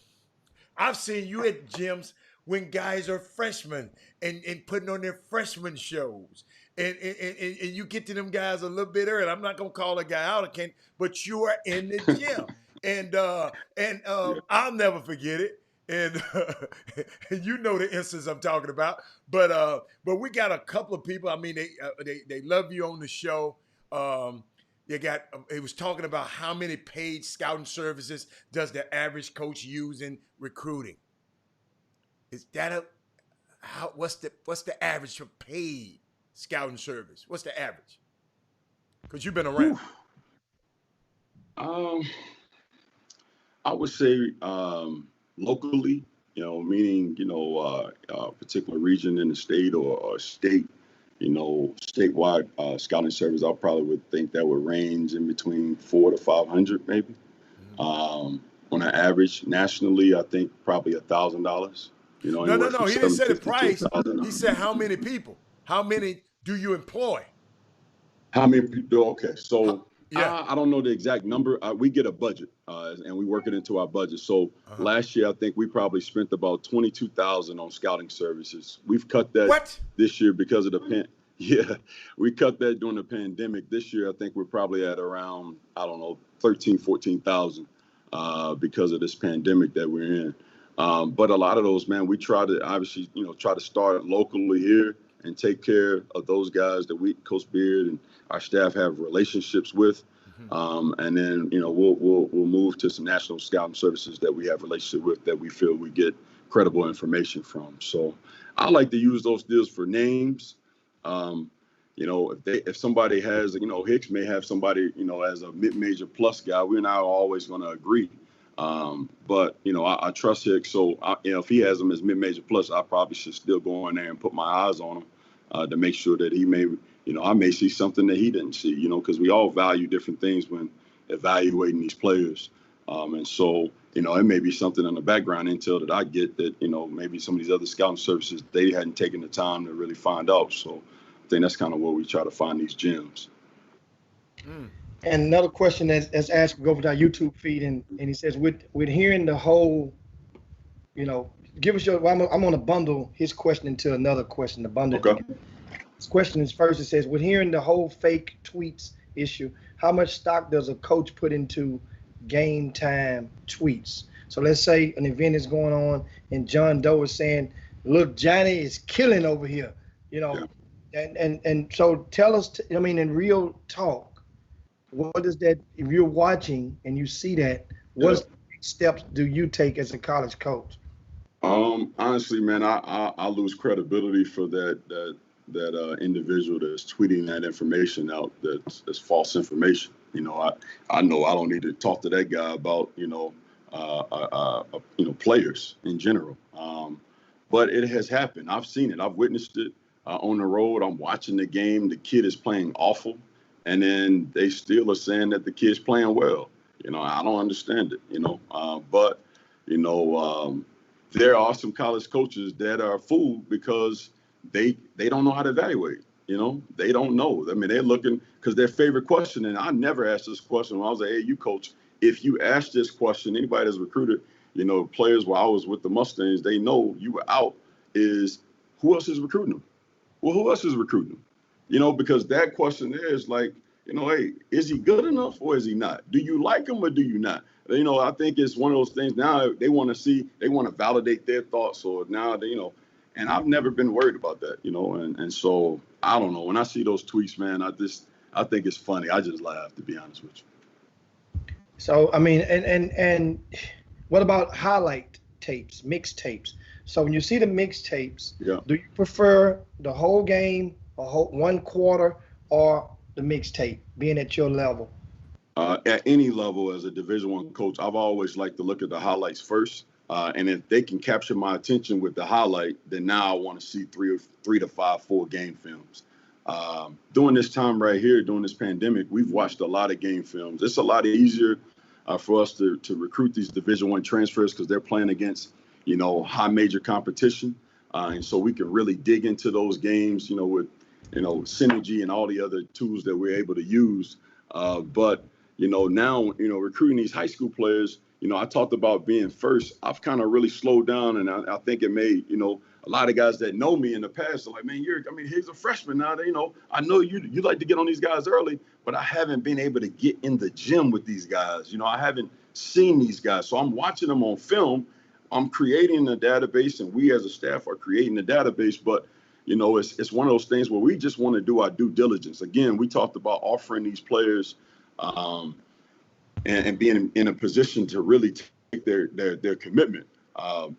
I've seen you at gyms when guys are freshmen and putting on their freshman shows. And you get to them guys a little bit early. I'm not gonna call a guy out again, but you are in the gym. I'll never forget it. And you know the instance I'm talking about. But we got a couple of people. I mean, they love you on the show. It was talking about how many paid scouting services does the average coach use in recruiting. Is that what's the average for paid scouting service? What's the average? Because you've been around. I would say locally, meaning a particular region in the state or state, statewide scouting service. I probably would think that would range in between 400 to 500, maybe. On an average, nationally, I think probably $1,000. No. He didn't say the price. He said how many people. How many do you employ? How many people? Okay, so I don't know the exact number. We get a budget, and we work it into our budget. So last year, I think we probably spent about $22,000 on scouting services. We've cut that this year because of the we cut that during the pandemic. This year, I think we're probably at around, I don't know, 14,000 because of this pandemic that we're in. But a lot of those, man, we try to obviously, try to start locally here and take care of those guys that Coach Beard and our staff have relationships with. And then, we'll move to some national scouting services that we have relationship with that we feel we get credible information from. So I like to use those deals for names. If somebody has, Hicks may have somebody, as a mid-major plus guy, we're not always going to agree. But I trust Hicks. So, if he has him as mid-major plus, I probably should still go in there and put my eyes on him to make sure that he may, I may see something that he didn't see, because we all value different things when evaluating these players. And so, it may be something in the background intel that I get that, maybe some of these other scouting services, they hadn't taken the time to really find out. So I think that's kind of where we try to find these gems. And another question that's asked, we go over to our YouTube feed, and he says, with hearing the whole, give us your, I'm going to bundle his question into another question, the bundle. Okay. His question is first, it says, with hearing the whole fake tweets issue, how much stock does a coach put into game time tweets? So let's say an event is going on and John Doe is saying, look, Johnny is killing over here, and so tell us, in real talk, what is that, if you're watching and you see that, what steps do you take as a college coach? Honestly, man, I lose credibility for that individual that's tweeting that information out. That's false information. I know I don't need to talk to that guy about players in general. But it has happened. I've seen it. I've witnessed it on the road. I'm watching the game. The kid is playing awful. And then they still are saying that the kid's playing well. I don't understand it, but there are some college coaches that are fooled because they don't know how to evaluate. They don't know. They're looking because their favorite question, and I never asked this question when I was at AAU coach. If you ask this question, anybody that's recruited, players while I was with the Mustangs, they know you were out, is who else is recruiting them? Well, who else is recruiting them? Because that question there is like, hey, is he good enough or is he not? Do you like him or do you not? I think it's one of those things now they want to validate their thoughts, or now and I've never been worried about that, and so I don't know. When I see those tweets, man, I think it's funny. I just laugh, to be honest with you. So, and what about highlight tapes, mixtapes? So when you see the mixtapes, do you prefer the whole game, one quarter, or the mixtape, being at your level? At any level as a Division I coach, I've always liked to look at the highlights first. And if they can capture my attention with the highlight, then now I want to see three to five full game films. During this time right here, during this pandemic, we've watched a lot of game films. It's a lot easier for us to recruit these Division I transfers because they're playing against, high major competition. And so we can really dig into those games, with, synergy and all the other tools that we're able to use. But now, recruiting these high school players, I talked about being first. I've kind of really slowed down, and I think it made, a lot of guys that know me in the past are like, man, he's a freshman now. I know you like to get on these guys early, but I haven't been able to get in the gym with these guys. I haven't seen these guys. So I'm watching them on film. I'm creating a database, and we as a staff are creating a database, but it's one of those things where we just want to do our due diligence. Again, we talked about offering these players and being in a position to really take their commitment.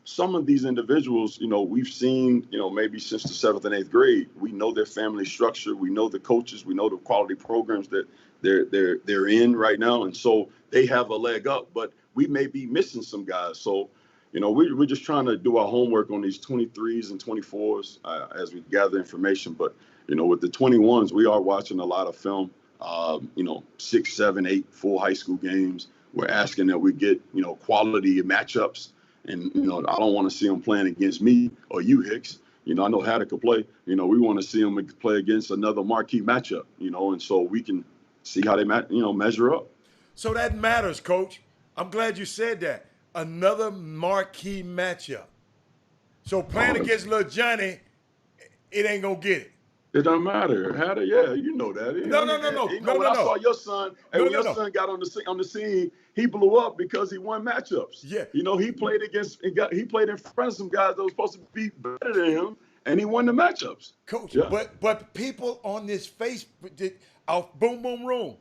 Some of these individuals, we've seen, maybe since the 7th and 8th grade. We know their family structure. We know the coaches. We know the quality programs that they're in right now. And so they have a leg up, but we may be missing some guys. So, we're just trying to do our homework on these 23s and 24s as we gather information. But, with the 21s, we are watching a lot of film, 6, 7, 8 full high school games. We're asking that we get, quality matchups. And, I don't want to see them playing against me or you, Hicks. I know how to play. We want to see them play against another marquee matchup, and so we can see how they, measure up. So that matters, Coach. I'm glad you said that. Another marquee matchup. So playing against little Johnny, it ain't going to get it. It doesn't matter. You know that. When I saw your son, and when your son got on the scene, he blew up because he won matchups. Yeah. He played in front of some guys that were supposed to be better than him, and he won the matchups. Coach, yeah. but people on this Facebook, boom, boom, room,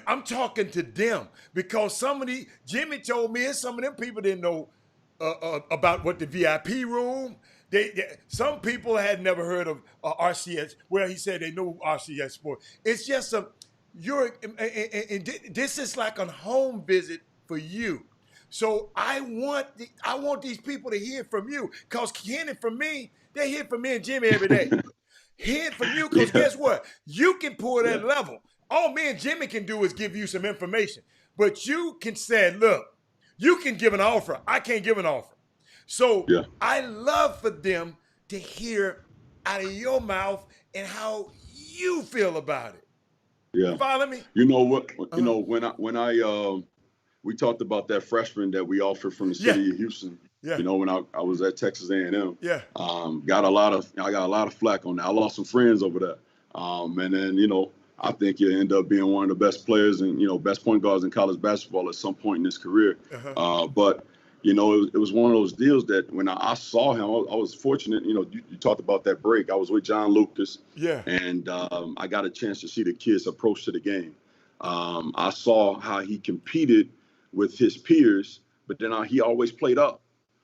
I'm talking to them because Jimmy told me, and some of them people didn't know about what the VIP room. Some people had never heard of RCS. Well, he said they know RCS Sport. It's just this is like a home visit for you. So I want these people to hear from you because hearing from me, they hear from me and Jimmy every day. Hearing from you because guess what? You can pull that level. All me and Jimmy can do is give you some information. But you can say, look, you can give an offer. I can't give an offer. So I love for them to hear out of your mouth and how you feel about it. Yeah. You follow me? You know what? When we talked about that freshman that we offered from the city of Houston. Yeah. When I was at Texas A&M. Yeah. I got a lot of flack on that. I lost some friends over that. And then I think you end up being one of the best players and best point guards in college basketball at some point in his career. But it was one of those deals that when I saw him, I was fortunate. You talked about that break. I was with John Lucas. Yeah. And I got a chance to see the kid's approach to the game. I saw how he competed with his peers, but then he always played up.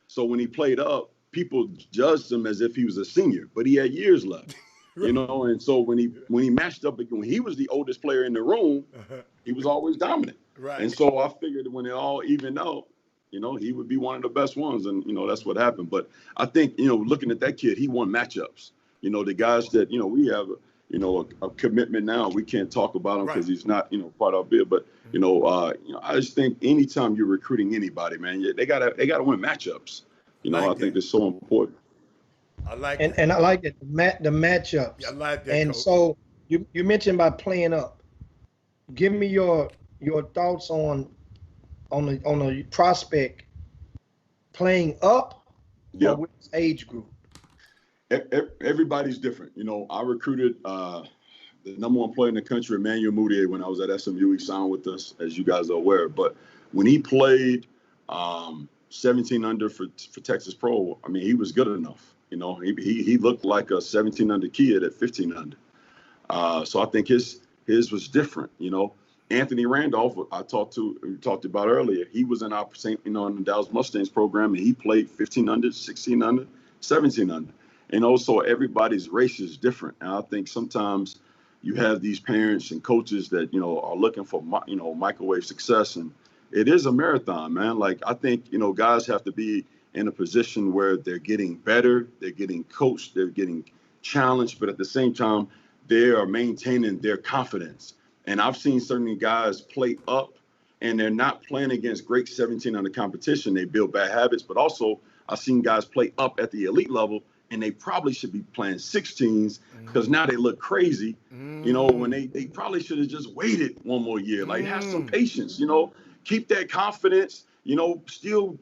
So when he played up, people judged him as if he was a senior, but he had years left. And so when he matched up again, when he was the oldest player in the room, he was always dominant. Right. And so I figured that when it all evened out, he would be one of the best ones. And, that's what happened. But I think, looking at that kid, he won matchups. The guys that, we have, a commitment now. We can't talk about him because he's not, part of our bid. But, I just think anytime you're recruiting anybody, man, they gotta win matchups. I think it's so important. I like and I like it, the matchups. Yeah, I like that. And Coach. so you mentioned about playing up. Give me your thoughts on a prospect playing up or which age group? Everybody's different. I recruited the number one player in the country, Emmanuel Mudiay, when I was at SMU. He signed with us, as you guys are aware. But when he played 17 under for Texas Pro, he was good enough. He looked like a 17 under kid at 15 under. So I think his was different. Anthony Randolph, we talked about earlier. He was in our in the Dallas Mustangs program, and he played 15 under, 16 under, 17 under. And also everybody's race is different. And I think sometimes you have these parents and coaches that, are looking for, microwave success. And, it is a marathon, man. Like, I think, guys have to be in a position where they're getting better, they're getting coached, they're getting challenged, but at the same time, they are maintaining their confidence. And I've seen certain guys play up, and they're not playing against great 17 under competition. They build bad habits, but also I've seen guys play up at the elite level, and they probably should be playing 16s because now they look crazy, when they probably should have just waited one more year. Like, have some patience, keep that confidence, still,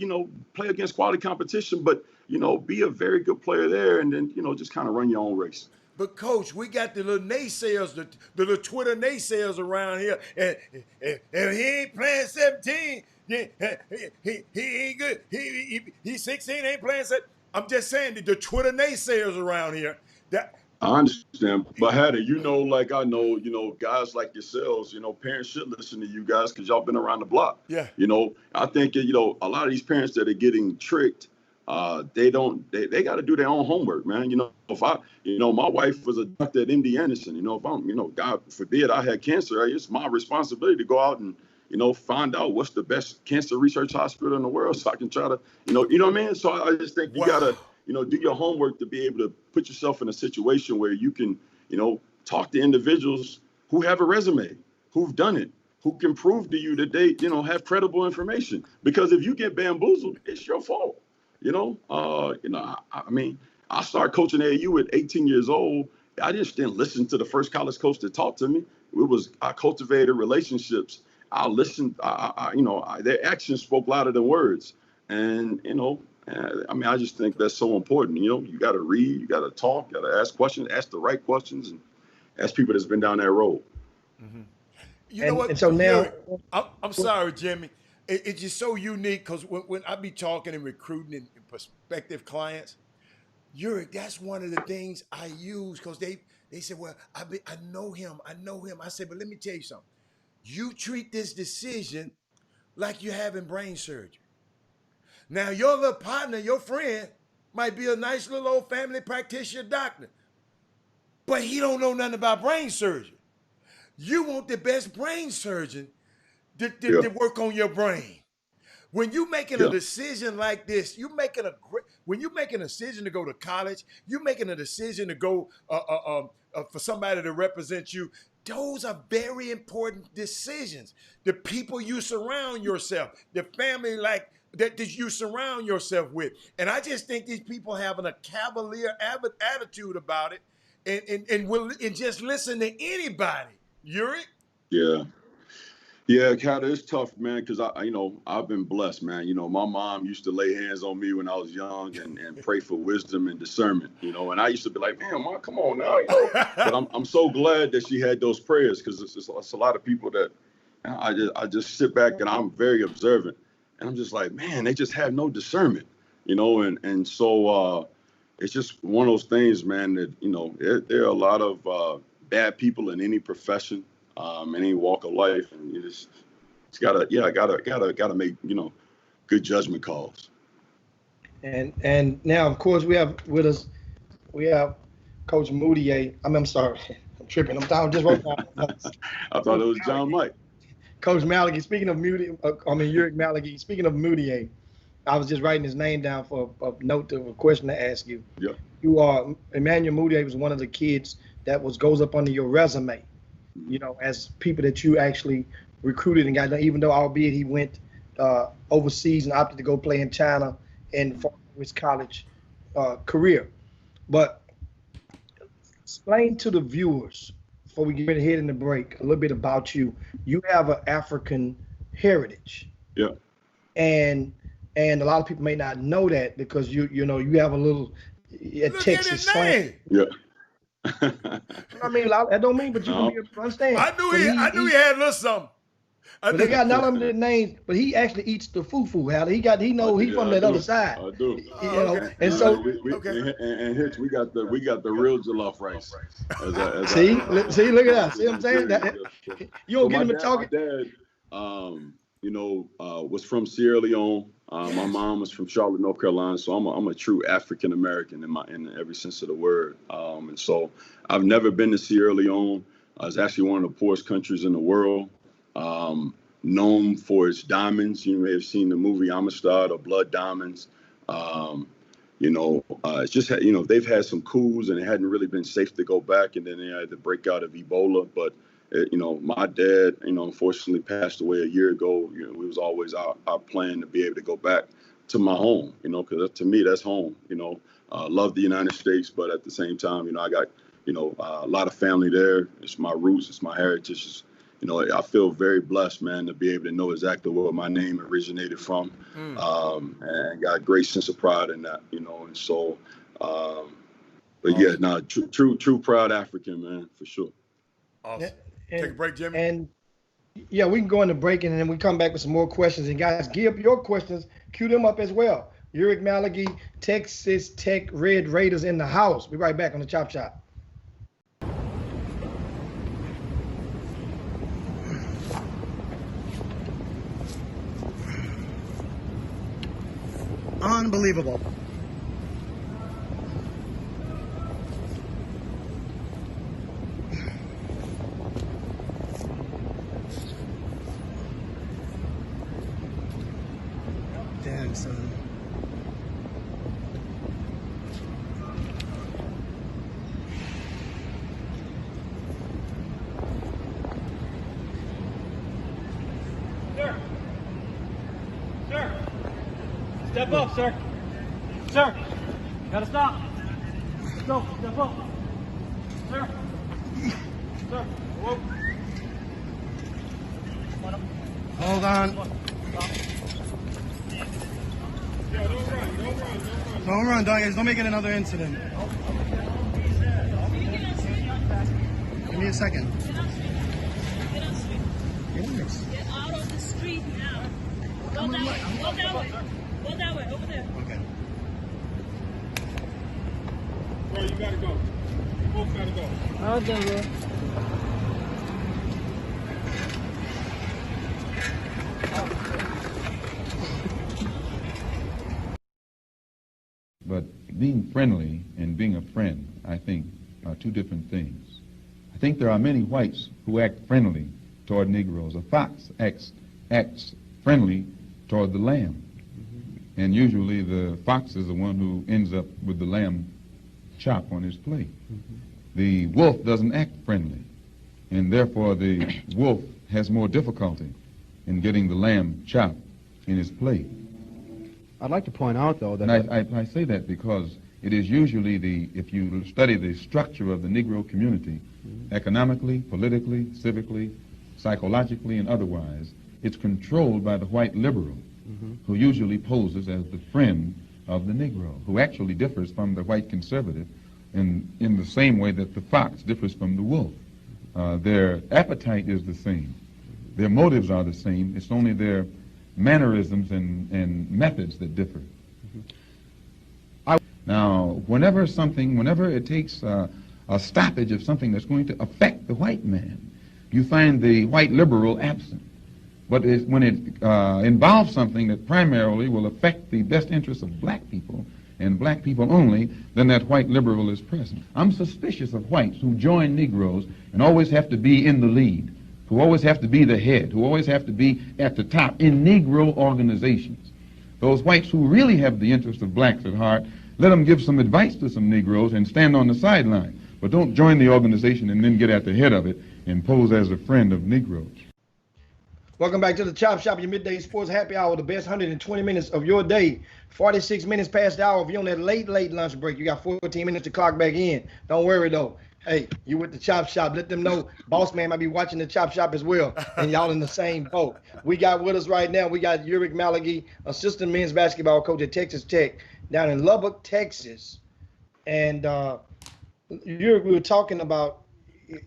play against quality competition, but, be a very good player there, and then, just kind of run your own race. But Coach, we got the little naysayers, the little Twitter naysayers around here, and he ain't playing 17. He ain't good. He's 16, ain't playing 17. I'm just saying that the Twitter naysayers around here. I understand, but Hattie, like I know, guys like yourselves, parents should listen to you guys because y'all been around the block. Yeah. I think, a lot of these parents that are getting tricked, they got to do their own homework, man. If my wife was a doctor at MD Anderson, if I'm, God forbid I had cancer, it's my responsibility to go out and, find out what's the best cancer research hospital in the world so I can try to, you know what I mean? So I just think you got to, do your homework to be able to put yourself in a situation where you can, talk to individuals who have a resume, who've done it, who can prove to you that they, have credible information. Because if you get bamboozled, it's your fault. I started coaching AAU at 18 years old. I just didn't listen to the first college coach that talked to me. I cultivated relationships. I listened. Their actions spoke louder than words. And I just think that's so important. You got to read, you got to talk, you got to ask questions, ask the right questions, and ask people that's been down that road. Mm-hmm. You know what? And so now, I'm sorry, Jimmy. It's just so unique because when I be talking and recruiting and prospective clients, that's one of the things I use because they said, well, I know him. I said, but let me tell you something. You treat this decision like you're having brain surgery. Now, your little partner, your friend, might be a nice little old family practitioner doctor, but he don't know nothing about brain surgery. You want the best brain surgeon to work on your brain. When you're making a decision like this, when you're making a decision to go to college, you're making a decision to go for somebody to represent you. Those are very important decisions. The people you surround yourself, the family that you surround yourself with. And I just think these people having a cavalier attitude about it and just listen to anybody. Yuri? Yeah, Kat, it's tough, man, because I've been blessed, man. My mom used to lay hands on me when I was young and pray for wisdom and discernment, and I used to be like, man, Mom, come on now, But I'm so glad that she had those prayers because it's a lot of people that I just sit back and I'm very observant, and I'm just like, man, they just have no discernment, and so it's just one of those things, man, that there are a lot of bad people in any profession. Any walk of life, and you just gotta make good judgment calls. And now, of course, we have with us Coach Moutier. I'm sorry, I'm tripping. I'm just wrote down. I thought it was John Mike. Coach Malagi. Speaking of Moutier, Uric Malagi. Speaking of Moutier, I was just writing his name down for a note of a question to ask you. Yeah. You are Emmanuel Moutier was one of the kids that goes up under your resume. As people that you actually recruited and got done, even though albeit he went overseas and opted to go play in China and for his college career. But explain to the viewers, before we get ready to head in the break, a little bit about you. You have an African heritage. Yeah. And a lot of people may not know that because you have a little Texas slang. Yeah. I mean, that don't mean, but you can understand. I knew he had a little something. But they got not under the name, but he actually eats the fufu. He knows he's from that other side. I do. And so and Hitch, we got the real jollof rice. See, look at that. See what I'm saying? You don't get him to talking. My dad, was from Sierra Leone. My mom was from Charlotte, North Carolina, so I'm a true African American in every sense of the word. And so I've never been to Sierra Leone. It's actually one of the poorest countries in the world. known for its diamonds. You may have seen the movie Amistad or Blood Diamonds. It's just, they've had some coups and it hadn't really been safe to go back. And then they had the breakout of Ebola. But, my dad, unfortunately passed away a year ago. It was always our plan to be able to go back to my home, because to me, that's home. Love the United States, but at the same time, I got, a lot of family there. It's my roots. It's my heritage. I feel very blessed, man, to be able to know exactly where my name originated from, and got a great sense of pride in that, and so, true proud African, man, for sure. Awesome. Take a break, Jimmy. And yeah, we can go into break and then we come back with some more questions. And guys, give your questions, cue them up as well. Coach Malagi, Texas Tech Red Raiders in the house. Be right back on the Chop Shop. Unbelievable. Damn, son. Step up, sir. Sir, gotta stop. Go, step up. Sir. Sir, whoa. Hold on. Don't run, don't make it another incident. Give me a second. Get out of the street now. Go that way. Go that way. Go that way. Over there. Okay. Bro, you gotta go. You both gotta go. I'll do it. But being friendly and being a friend, I think, are two different things. I think there are many whites who act friendly toward Negroes. A fox acts friendly toward the lamb. And usually the fox is the one who ends up with the lamb chop on his plate. The wolf doesn't act friendly, and therefore the wolf has more difficulty in getting the lamb chop in his plate. I'd like to point out, though, that... And I say that because it is usually if you study the structure of the Negro community, economically, politically, civically, psychologically, and otherwise, it's controlled by the white liberal, who usually poses as the friend of the Negro, who actually differs from the white conservative in the same way that the fox differs from the wolf. Their appetite is the same. Their motives are the same. It's only their mannerisms and methods that differ. Now, whenever it takes a stoppage of something that's going to affect the white man, you find the white liberal absent. But when it involves something that primarily will affect the best interests of black people, and black people only, then that white liberal is present. I'm suspicious of whites who join Negroes and always have to be in the lead, who always have to be the head, who always have to be at the top in Negro organizations. Those whites who really have the interest of blacks at heart, let them give some advice to some Negroes and stand on the sideline, but don't join the organization and then get at the head of it and pose as a friend of Negroes. Welcome back to the Chop Shop, your midday sports happy hour, the best 120 minutes of your day. 46 minutes past the hour. If you're on that late lunch break, you got 14 minutes to clock back in. Don't worry, though. Hey, you with the Chop Shop. Let them know Boss Man might be watching the Chop Shop as well, and y'all in the same boat. We got with us right now, we got Coach Malagi, assistant men's basketball coach at Texas Tech down in Lubbock, Texas. And we were talking about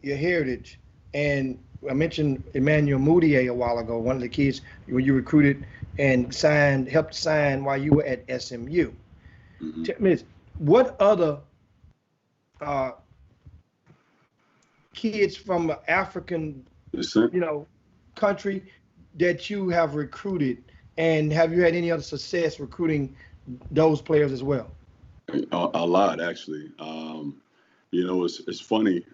your heritage, and I mentioned Emmanuel Moutier a while ago, one of the kids when you recruited and helped sign while you were at SMU. Tell me this, what other kids from an African, country that you have recruited, and have you had any other success recruiting those players as well? A lot, actually. It's funny.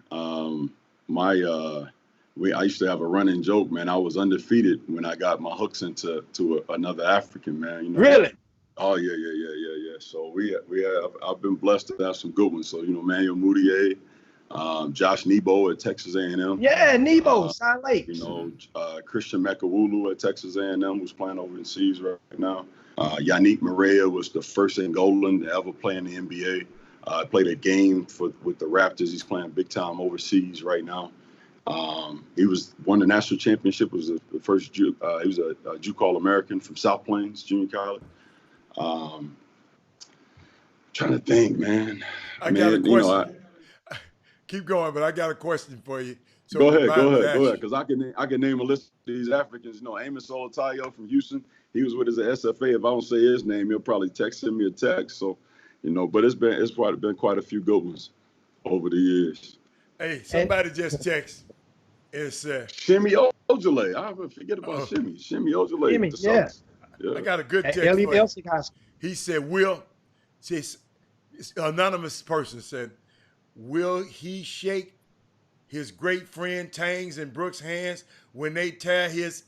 I used to have a running joke, man. I was undefeated when I got my hooks into another African, man. You know. Really? Oh yeah. So I've been blessed to have some good ones. So Manuel Moutier, Josh Nebo at Texas A&M. Yeah, Nebo, Silent Lake. Christian Mekawulu at Texas A&M, who's playing overseas right now. Yannick Maria was the first Angolan to ever play in the NBA. Played a game with the Raptors. He's playing big time overseas right now. He won the national championship. Was the first Jew. He was a JUCO All-American from South Plains Junior College. Trying to think, man. I got a question. Keep going, but I got a question for you. So go ahead, because I can name a list of these Africans. Amos Olatayo from Houston. He was with us at SFA. If I don't say his name, he'll probably send me a text. So, but it's probably been quite a few good ones over the years. Hey, somebody just text. It's Shimmy Ojale. I forget about Shimmy. Shimmy Ojale. Shimmy, yeah. I got a good text for you. He said, anonymous person said, will he shake his great friend Tangs and Brooks' hands when they tear his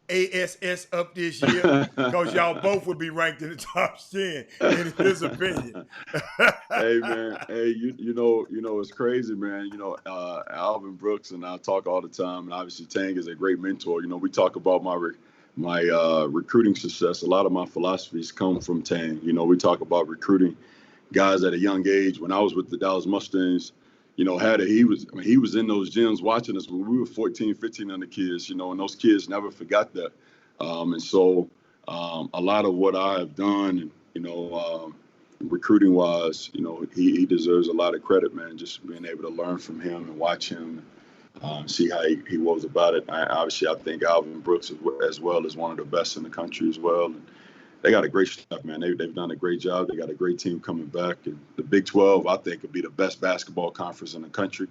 ASS up this year? Because y'all both would be ranked in the top 10, in his opinion. Hey, man. Hey, it's crazy, man. Alvin Brooks and I talk all the time, and obviously Tang is a great mentor. We talk about my recruiting success. A lot of my philosophies come from Tang. We talk about recruiting guys at a young age. When I was with the Dallas Mustangs, he was in those gyms watching us when we were 14, 15 under kids, and those kids never forgot that. And so a lot of what I have done, recruiting wise, he deserves a lot of credit, man, just being able to learn from him and watch him and see how he was about it. I think Alvin Brooks as well is one of the best in the country as well. And they got a great staff, man. They've done a great job. They got a great team coming back. And the Big 12, I think, could be the best basketball conference in the country.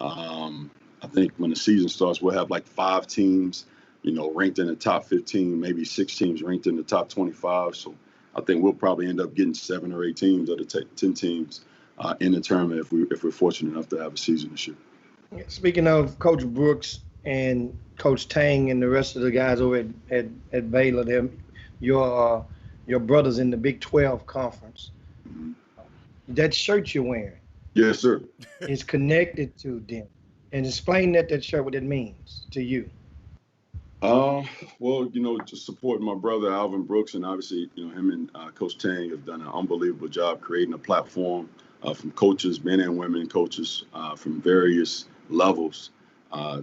I think when the season starts, we'll have like 5 teams, ranked in the top 15, maybe 6 teams ranked in the top 25. So I think we'll probably end up getting 7 or 8 teams out of 10 teams in the tournament if we're fortunate enough to have a season this year. Speaking of Coach Brooks and Coach Tang and the rest of the guys over at Baylor, they're your brothers in the Big 12 conference. Mm-hmm. That shirt you're wearing, yes, sir, is connected to them. And explain that shirt, what it means to you. Well, just supporting my brother Alvin Brooks, and obviously, him and Coach Tang have done an unbelievable job creating a platform from coaches, men and women coaches from various levels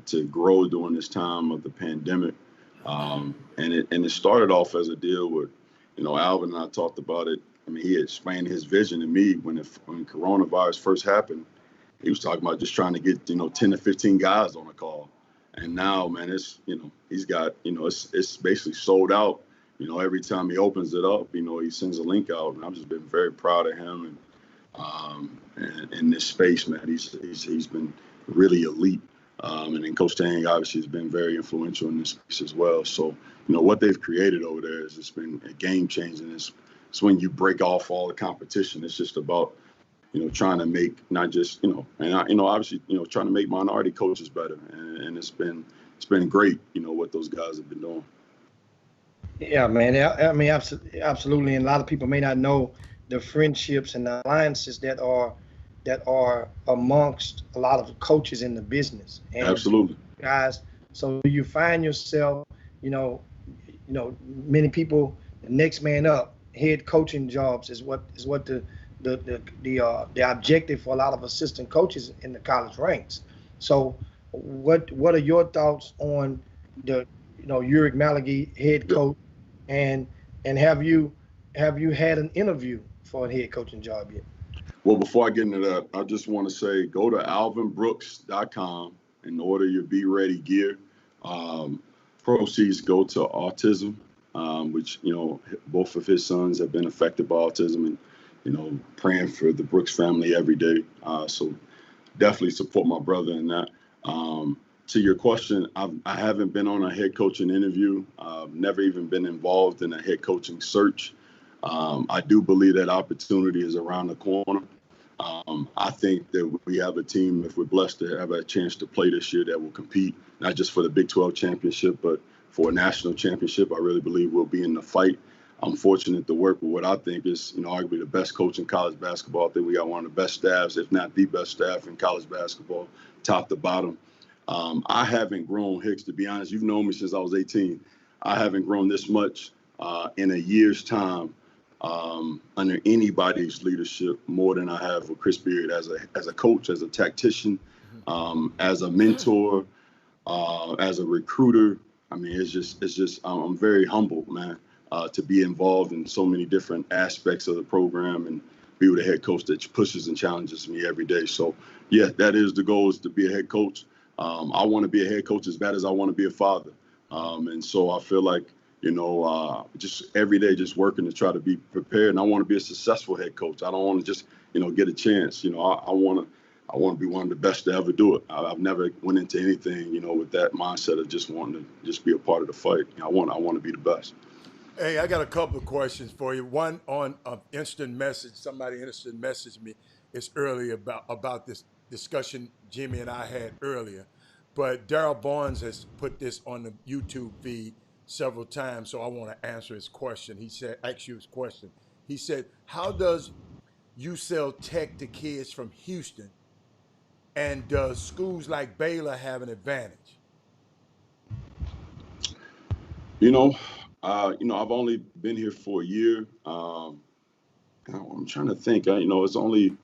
to grow during this time of the pandemic. And it started off as a deal with, Alvin and I talked about it. I mean, he explained his vision to me when coronavirus first happened. He was talking about just trying to get, 10 to 15 guys on a call. And now, man, it's, he's got, it's basically sold out. Every time he opens it up, he sends a link out. And I've just been very proud of him. And in this space, man, he's been really elite. And then Coach Tang obviously has been very influential in this space as well. So, what they've created over there is it's been a game changing. It's when you break off all the competition. It's just about, trying to make not just, obviously, trying to make minority coaches better. And it's been great, what those guys have been doing. Yeah, man. I mean, absolutely. And a lot of people may not know the friendships and the alliances that are amongst a lot of coaches in the business. And absolutely, guys. So you find yourself, many people, the next man up, head coaching jobs is what the objective for a lot of assistant coaches in the college ranks. So what are your thoughts on the Uric Malagi head coach, and have you had an interview for a head coaching job yet? Well, before I get into that, I just want to say go to alvinbrooks.com and order your Be Ready gear. Proceeds go to autism, which, both of his sons have been affected by autism, and, praying for the Brooks family every day. So definitely support my brother in that. To your question, I haven't been on a head coaching interview. Never even been involved in a head coaching search. I do believe that opportunity is around the corner. I think that we have a team, if we're blessed to have a chance to play this year, that will compete, not just for the Big 12 championship, but for a national championship. I really believe we'll be in the fight. I'm fortunate to work with what I think is, arguably the best coach in college basketball. I think we got one of the best staffs, if not the best staff in college basketball, top to bottom. I haven't grown, Hicks, to be honest. You've known me since I was 18. I haven't grown this much in a year's time under anybody's leadership more than I have with Chris Beard as a coach, as a tactician, as a mentor, as a recruiter. I mean, it's just I'm very humbled, man, to be involved in so many different aspects of the program and be with a head coach that pushes and challenges me every day. So, yeah, that is the goal, is to be a head coach. I want to be a head coach as bad as I want to be a father. And so I feel like, just every day just working to try to be prepared. And I want to be a successful head coach. I don't want to just, get a chance. I want to be one of the best to ever do it. I've never went into anything, with that mindset of just wanting to just be a part of the fight. I want to be the best. Hey, I got a couple of questions for you. One on instant message. Somebody instant messaged me. It's earlier about this discussion Jimmy and I had earlier. But Darryl Barnes has put this on the YouTube feed several times, so I want to answer his question. He said, how does you sell tech to kids from Houston, and does schools like Baylor have an advantage? I've only been here for a year. I'm trying to think. It's only,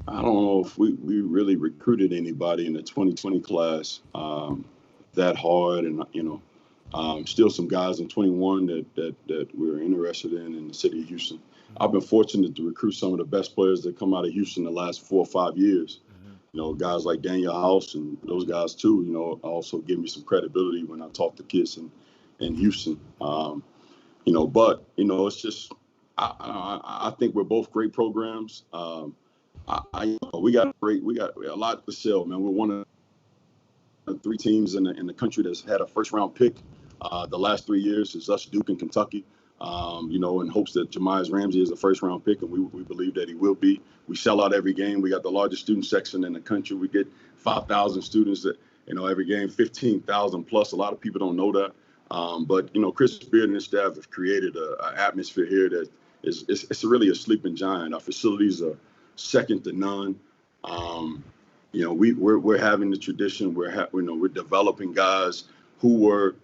I don't know if we really recruited anybody in the 2020 class that hard, and still some guys in 21 that we're interested in the city of Houston. I've been fortunate to recruit some of the best players that come out of Houston the last 4 or 5 years. Guys like Daniel House and those guys too, also give me some credibility when I talk to kids in Houston. But it's just, I think we're both great programs. We got a lot to sell, man. We're one of the 3 teams in the country that's had a first round pick the last 3 years. Is us, Duke, and Kentucky. In hopes that Jamias Ramsey is a first round pick, and we believe that he will be. We sell out every game. We got the largest student section in the country. We get 5,000 students that, every game, 15,000 plus. A lot of people don't know that. But Chris Beard and his staff have created an atmosphere here that it's really a sleeping giant. Our facilities are second to none. We're having the tradition. We're developing guys who were,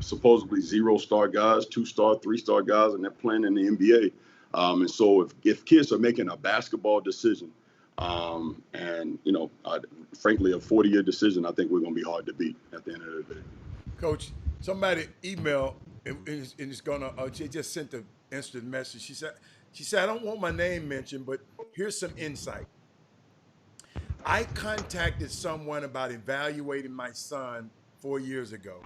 supposedly 0-star guys, 2-star, 3-star guys, and they're playing in the NBA. And so if kids are making a basketball decision, and frankly, a 40-year decision, I think we're going to be hard to beat at the end of the day. Coach, somebody emailed and is gonna. She just sent an instant message. She said, I don't want my name mentioned, but here's some insight. I contacted someone about evaluating my son 4 years ago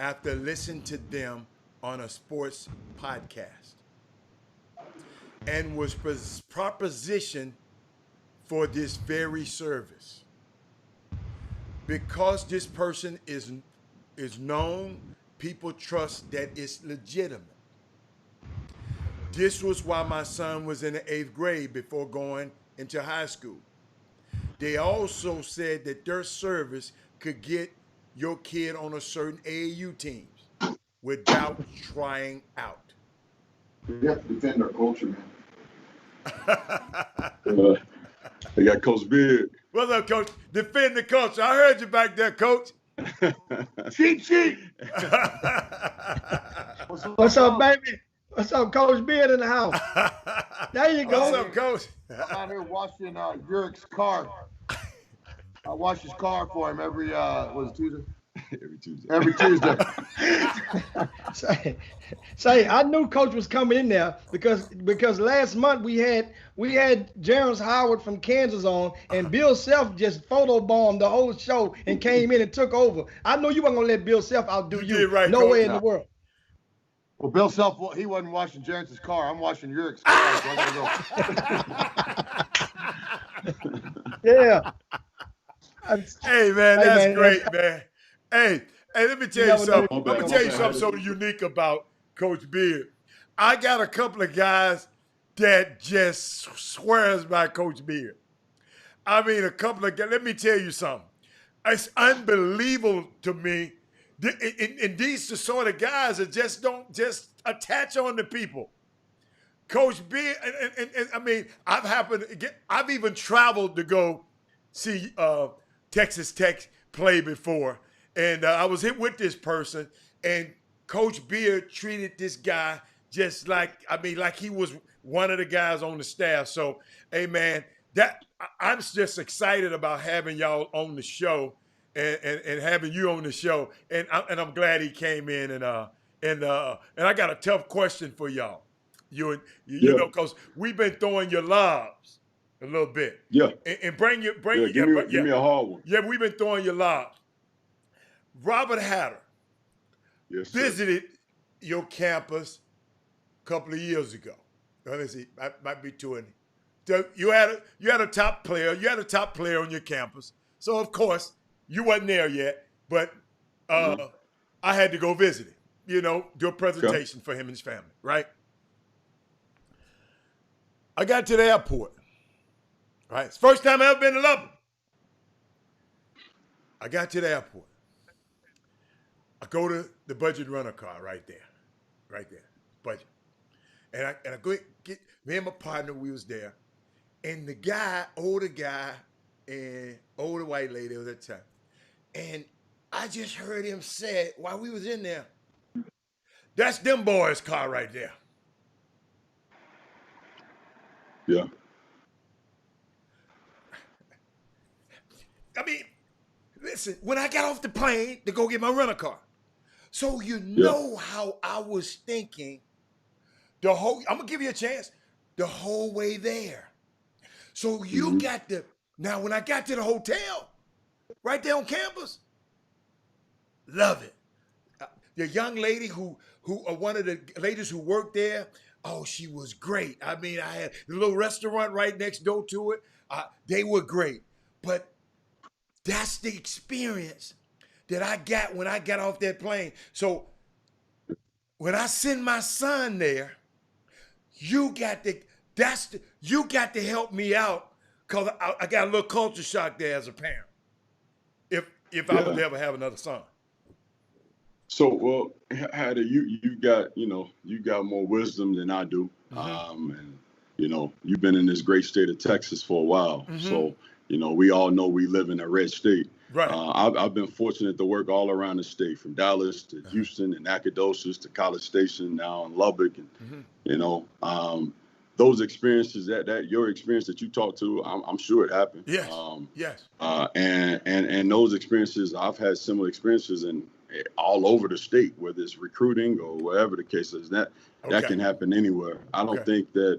after listening to them on a sports podcast, and was propositioned for this very service. Because this person is known, people trust that it's legitimate. This was why my son was in the 8th grade before going into high school. They also said that their service could get your kid on a certain AAU teams without trying out. We have to defend our culture, man. They got Coach Beard. What's up, Coach? Defend the culture. I heard you back there, Coach. Cheat. What's up, baby? What's up, Coach Beard in the house? There you go. What's up, Coach? I'm out here washing Yurik's car. I wash his car for him every Tuesday? Every Tuesday. Say, I knew Coach was coming in there because last month we had Jerence Howard from Kansas on, and Bill Self just photobombed the whole show and came in and took over. I know you weren't gonna let Bill Self outdo you. Right, no Coach. way in the world. Well, Bill Self, he wasn't washing Jerence's car. I'm washing Yurik's car. So I gotta go. Yeah. Hey, man, that's great, man. Hey, let me tell you something. Let me tell you something so unique about Coach Beard. I got a couple of guys that just swears by Coach Beard. I mean, a couple of guys, let me tell you something. It's unbelievable to me. And these the sort of guys that just don't just attach on to people. Coach Beard, and I mean, I've even traveled to go see Texas Tech play before. And I was hit with this person, and Coach Beard treated this guy just like he was one of the guys on the staff. So, hey, man, I'm just excited about having y'all on the show and having you on the show. And I'm glad he came in. And I got a tough question for y'all. You know, because we've been throwing your lobs a little bit. Yeah. And bring your give me a hard one. Yeah, we've been throwing your lobs. Robert Hatter visited your campus a couple of years ago. Let me see, might be 20. You had a top player. You had a top player on your campus. So of course you wasn't there yet, but I had to go visit him. You know, do a presentation for him and his family. Right. I got to the airport. Right, it's the first time I ever been to Lubbock. I got to the airport. I go to the budget rental car right there, budget. And I go get me and my partner. We was there, and the guy, older guy, and older white lady was at the time, and I just heard him say while we was in there, "That's them boys' car right there." Yeah. I mean, listen, when I got off the plane to go get my rental car, so you know how I was thinking I'm going to give you a chance, the whole way there. So you got now when I got to the hotel, right there on campus, love it. The young lady who one of the ladies who worked there, oh, she was great. I mean, I had the little restaurant right next door to it. They were great. But that's the experience that I got when I got off that plane. So when I send my son there, you got to help me out, because I got a little culture shock there as a parent. If I would ever have another son. So, well, Hatter, you got more wisdom than I do. And, you know, you've been in this great state of Texas for a while. So, you know, we all know we live in a red state. Right. I've been fortunate to work all around the state, from Dallas to Houston and Nacogdoches to College Station, now in Lubbock. And, you know, those experiences, that your experience that you talked to, I'm sure it happened. Yes. Yes. And those experiences, I've had similar experiences all over the state, whether it's recruiting or whatever the case is. That can happen anywhere. I don't think that,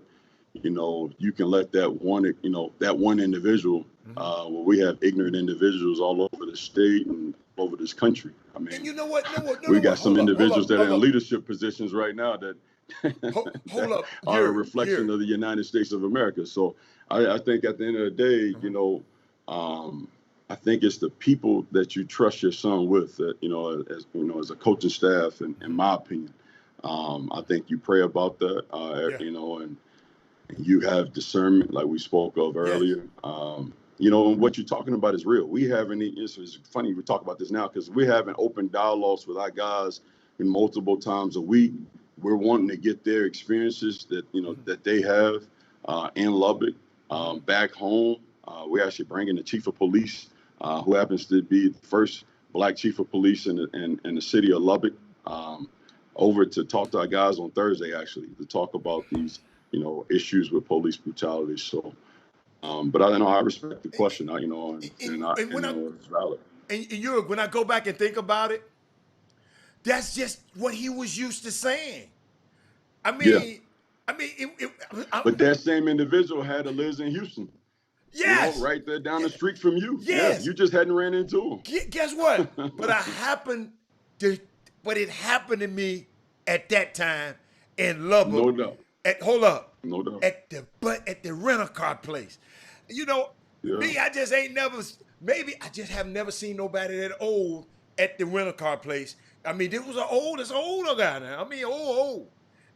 you know, you can let that one individual, where we have ignorant individuals all over the state and over this country. I mean, and you know what? We got some individuals that are in leadership positions right now that are a reflection of the United States of America. So I think at the end of the day, you know, I think it's the people that you trust your son with, that, you know, as a coaching staff, in my opinion. I think you pray about that, you know, and you have discernment, like we spoke of earlier. You know, and what you're talking about is real. It's funny we talk about this now, because we're having open dialogues with our guys multiple times a week. We're wanting to get their experiences that, you know, that they have in Lubbock, back home. We're actually bringing the chief of police, who happens to be the first black chief of police in the city of Lubbock, over to talk to our guys on Thursday, actually, to talk about these, you know, issues with police brutality. So, but I know I respect the question, you know, and it's valid. And when I go back and think about it, that's just what he was used to saying. I mean, but that same individual lives in Houston. Yes. You know, right there down the street from you. Yes. Yeah, you just hadn't ran into him. Guess what? But it happened to me at that time in Lubbock. No doubt. Hold up. No doubt. At the rental car place. You know, me, I just have never seen nobody that old at the rental car place. I mean, this was an older guy now. I mean, old.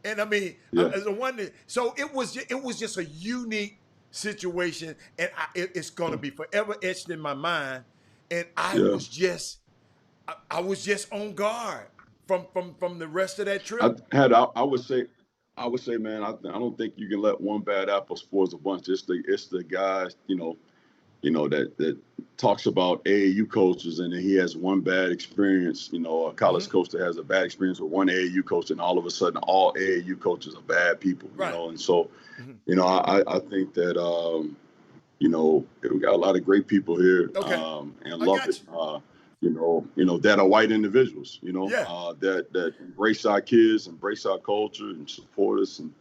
And I mean, Yeah. as a one, so it was just a unique situation, and it's going to be forever etched in my mind. And I was just on guard from the rest of that trip. I would say, man, I don't think you can let one bad apple spoil the bunch. It's the guys, that talks about AAU coaches, and then he has one bad experience, a college coach that has a bad experience with one AAU coach, and all of a sudden all AAU coaches are bad people, and so, I think that, we got a lot of great people here, and love it, that are white individuals, that embrace our kids, embrace our culture, and support us, and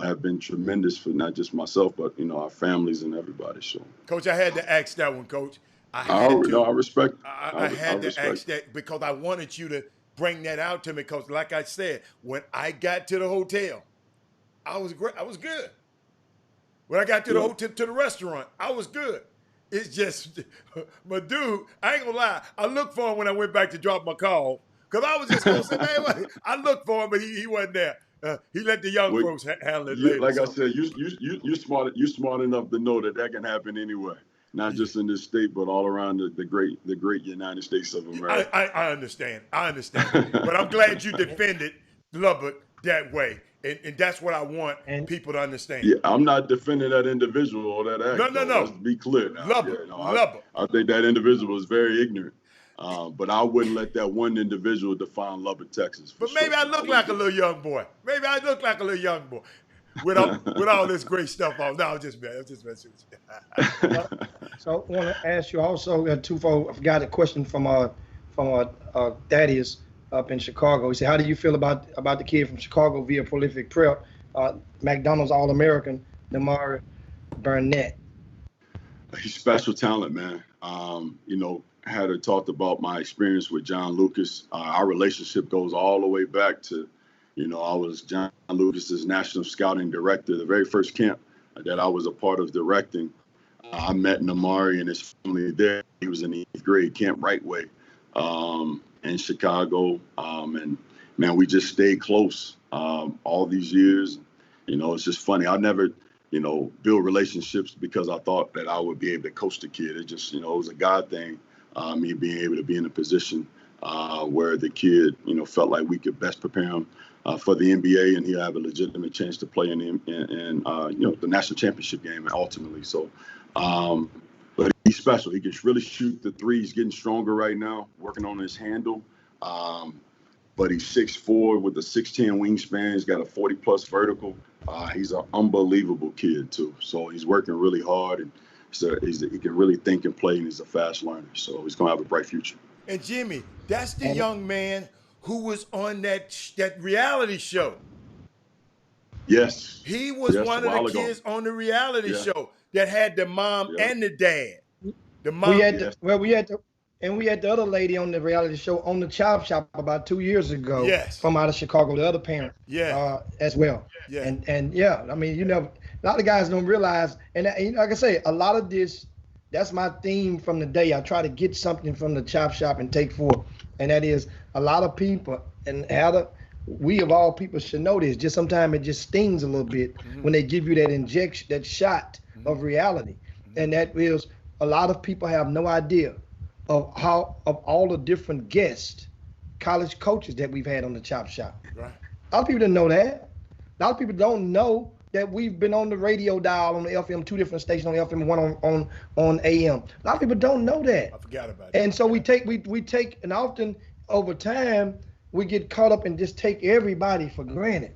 have been tremendous for not just myself, but our families and everybody. So, Coach, I had to ask that one, Coach. I respect. I had to ask that because I wanted you to bring that out to me. Because, like I said, when I got to the hotel, I was great. I was good. When I got to the hotel, to the restaurant, I was good. It's just, my dude, I ain't gonna lie. I looked for him when I went back to drop my call because I was just gonna say, man, I looked for him, but he wasn't there. He let the young folks handle it later. Like I said, you're smart enough to know that can happen anywhere, not just in this state, but all around the great United States of America. I understand. But I'm glad you defended Lubbock that way, and that's what I want people to understand. Yeah, I'm not defending that individual or that act. No. Let's be clear. Lubbock. I think that individual is very ignorant. But I wouldn't let that one individual define Lubbock, Texas. But maybe I look like a little young boy. With all this great stuff on. No, I'm just messing with you. So I want to ask you also, twofold. I forgot a question from Thaddeus up in Chicago. He said, "How do you feel about the kid from Chicago via Prolific Prep, McDonald's All-American, Damari Burnett?" He's special talent, man. Had talked about my experience with John Lucas. Our relationship goes all the way back to, I was John Lucas's national scouting director. The very first camp that I was a part of directing, I met Namari and his family there. He was in the 8th grade, Camp Rightway, in Chicago. And man, we just stayed close all these years. It's just funny. I never, build relationships because I thought that I would be able to coach the kid. It just, it was a God thing. Me being able to be in a position where the kid, felt like we could best prepare him for the NBA, and he'll have a legitimate chance to play in the national championship game ultimately. So, but he's special. He can really shoot the three. He's getting stronger right now, working on his handle. But he's 6'4" with a 6'10" wingspan. He's got a 40+ vertical. He's an unbelievable kid too. So he's working really hard, and he can really think and play, and he's a fast learner. So he's going to have a bright future. And Jimmy, that's the young man who was on that reality show. Yes. He was one of the kids on the reality show that had the mom and the dad. The mom. We had the other lady on the reality show on the Chop Shop about 2 years ago. Yes. From out of Chicago, the other parent. Yeah. As well. Yeah. And yeah, I mean, a lot of guys don't realize, and like I say, a lot of this, that's my theme from the day. I try to get something from the Chop Shop and take forth, and that is a lot of people, and we of all people should know this. Just sometimes it just stings a little bit when they give you that injection, that shot of reality, and that is a lot of people have no idea of all the different guest college coaches that we've had on the Chop Shop. Right. A lot of people didn't know that. A lot of people don't know that we've been on the radio dial on the FM, 2 different stations, on the FM, one on AM. A lot of people don't know that. I forgot about that. And so we take, and often over time, we get caught up and just take everybody for granted.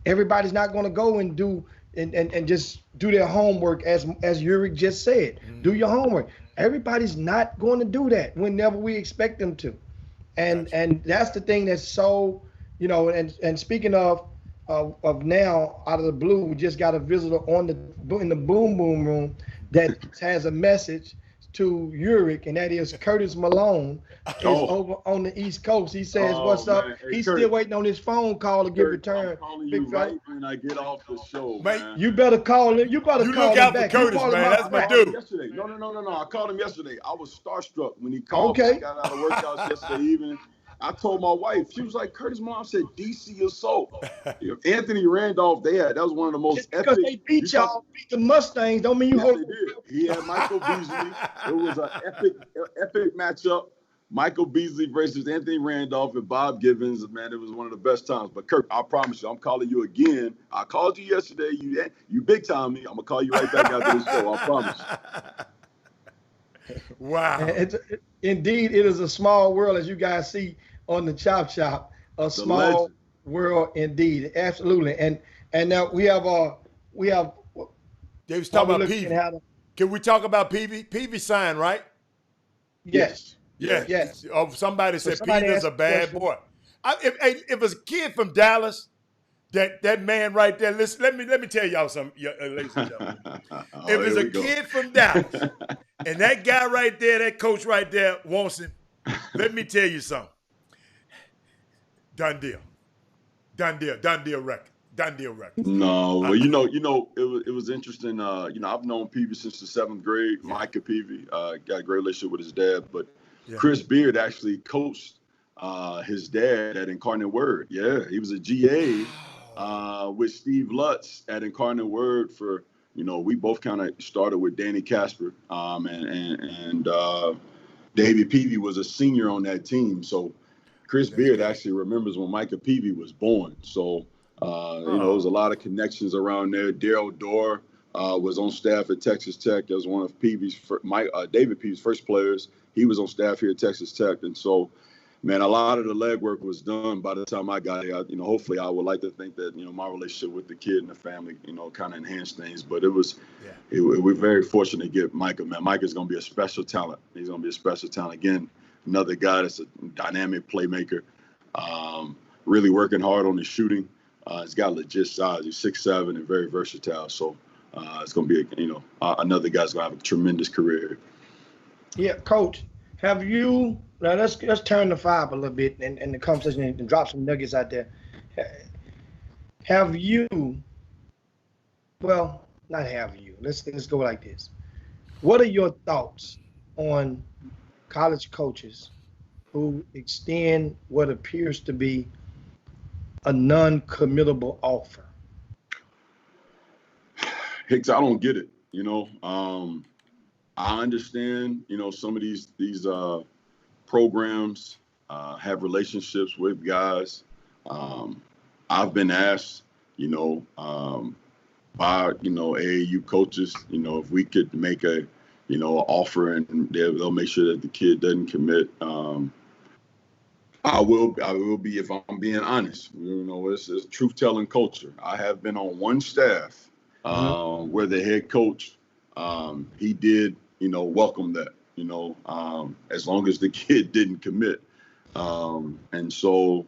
Everybody's not going to go and do and just do their homework, as Uric just said. Do your homework. Everybody's not going to do that whenever we expect them to. And that's the thing that's so, and speaking of now, out of the blue, we just got a visitor in the boom boom room that has a message to Uric, and that is Curtis Malone is over on the East Coast. He says, "What's up?" Man. Hey, He's Curtis, still waiting on his phone call to get returned. I'm calling you right when I get off the show, man. You better call him. You better call look him out back. for Curtis, man. That's my dude. Yesterday. No. I called him yesterday. I was starstruck when he called me. I got out of workouts yesterday evening. I told my wife, she was like, Curtis' mom said DC assault. Anthony Randolph, that was one of the most epic. Because they beat the Mustangs, don't mean you hold. They did. He had Michael Beasley. It was an epic matchup. Michael Beasley versus Anthony Randolph and Bob Givens. Man, it was one of the best times. But Kirk, I promise you, I'm calling you again. I called you yesterday. You big time me. I'm gonna call you right back after the show. I promise. Wow. Indeed, it is a small world, as you guys see on the Chop Shop. A small world indeed. Absolutely. And now we have they was talking about Peavy. Can we talk about Peavy? Peavy signed, right? Yes. Yes. Oh, somebody said Peavy is a bad boy. If it's a kid from Dallas, that man right there, listen, let me tell y'all something, ladies and gentlemen. If it's a kid from Dallas, and that guy right there, that coach right there wants him, let me tell you something. Done deal record. No, well, it was interesting. I've known Peavy since the 7th grade. Yeah. Micah Peavy got a great relationship with his dad, but Chris Beard actually coached his dad at Incarnate Word. Yeah, he was a GA with Steve Lutz at Incarnate Word for, we both kind of started with Danny Casper, and David Peavy was a senior on that team. So Chris Beard actually remembers when Micah Peavy was born. So, there was a lot of connections around there. Daryl Dorr was on staff at Texas Tech. That was one of David Peavy's first players. He was on staff here at Texas Tech. And so, man, a lot of the legwork was done by the time I got here. Hopefully I would like to think that, my relationship with the kid and the family, kind of enhanced things. But we're very fortunate to get Micah, man. Micah's going to be a special talent. He's going to be a special talent. Again, another guy that's a dynamic playmaker, really working hard on his shooting. He's got legit size. He's 6'7" and very versatile. So it's going to be, another guy's going to have a tremendous career. Yeah, Coach, have you – now let's turn the vibe a little bit and the conversation and drop some nuggets out there. Have you – well, not have you. Let's go like this. What are your thoughts on college coaches who extend what appears to be a non-committable offer? Hicks, I don't get it. I understand, some of these programs have relationships with guys. I've been asked, by, AAU coaches, if we could make a, offer and they'll make sure that the kid doesn't commit. I will be, if I'm being honest. It's truth-telling culture. I have been on one staff where the head coach, he did, welcome that, as long as the kid didn't commit. And so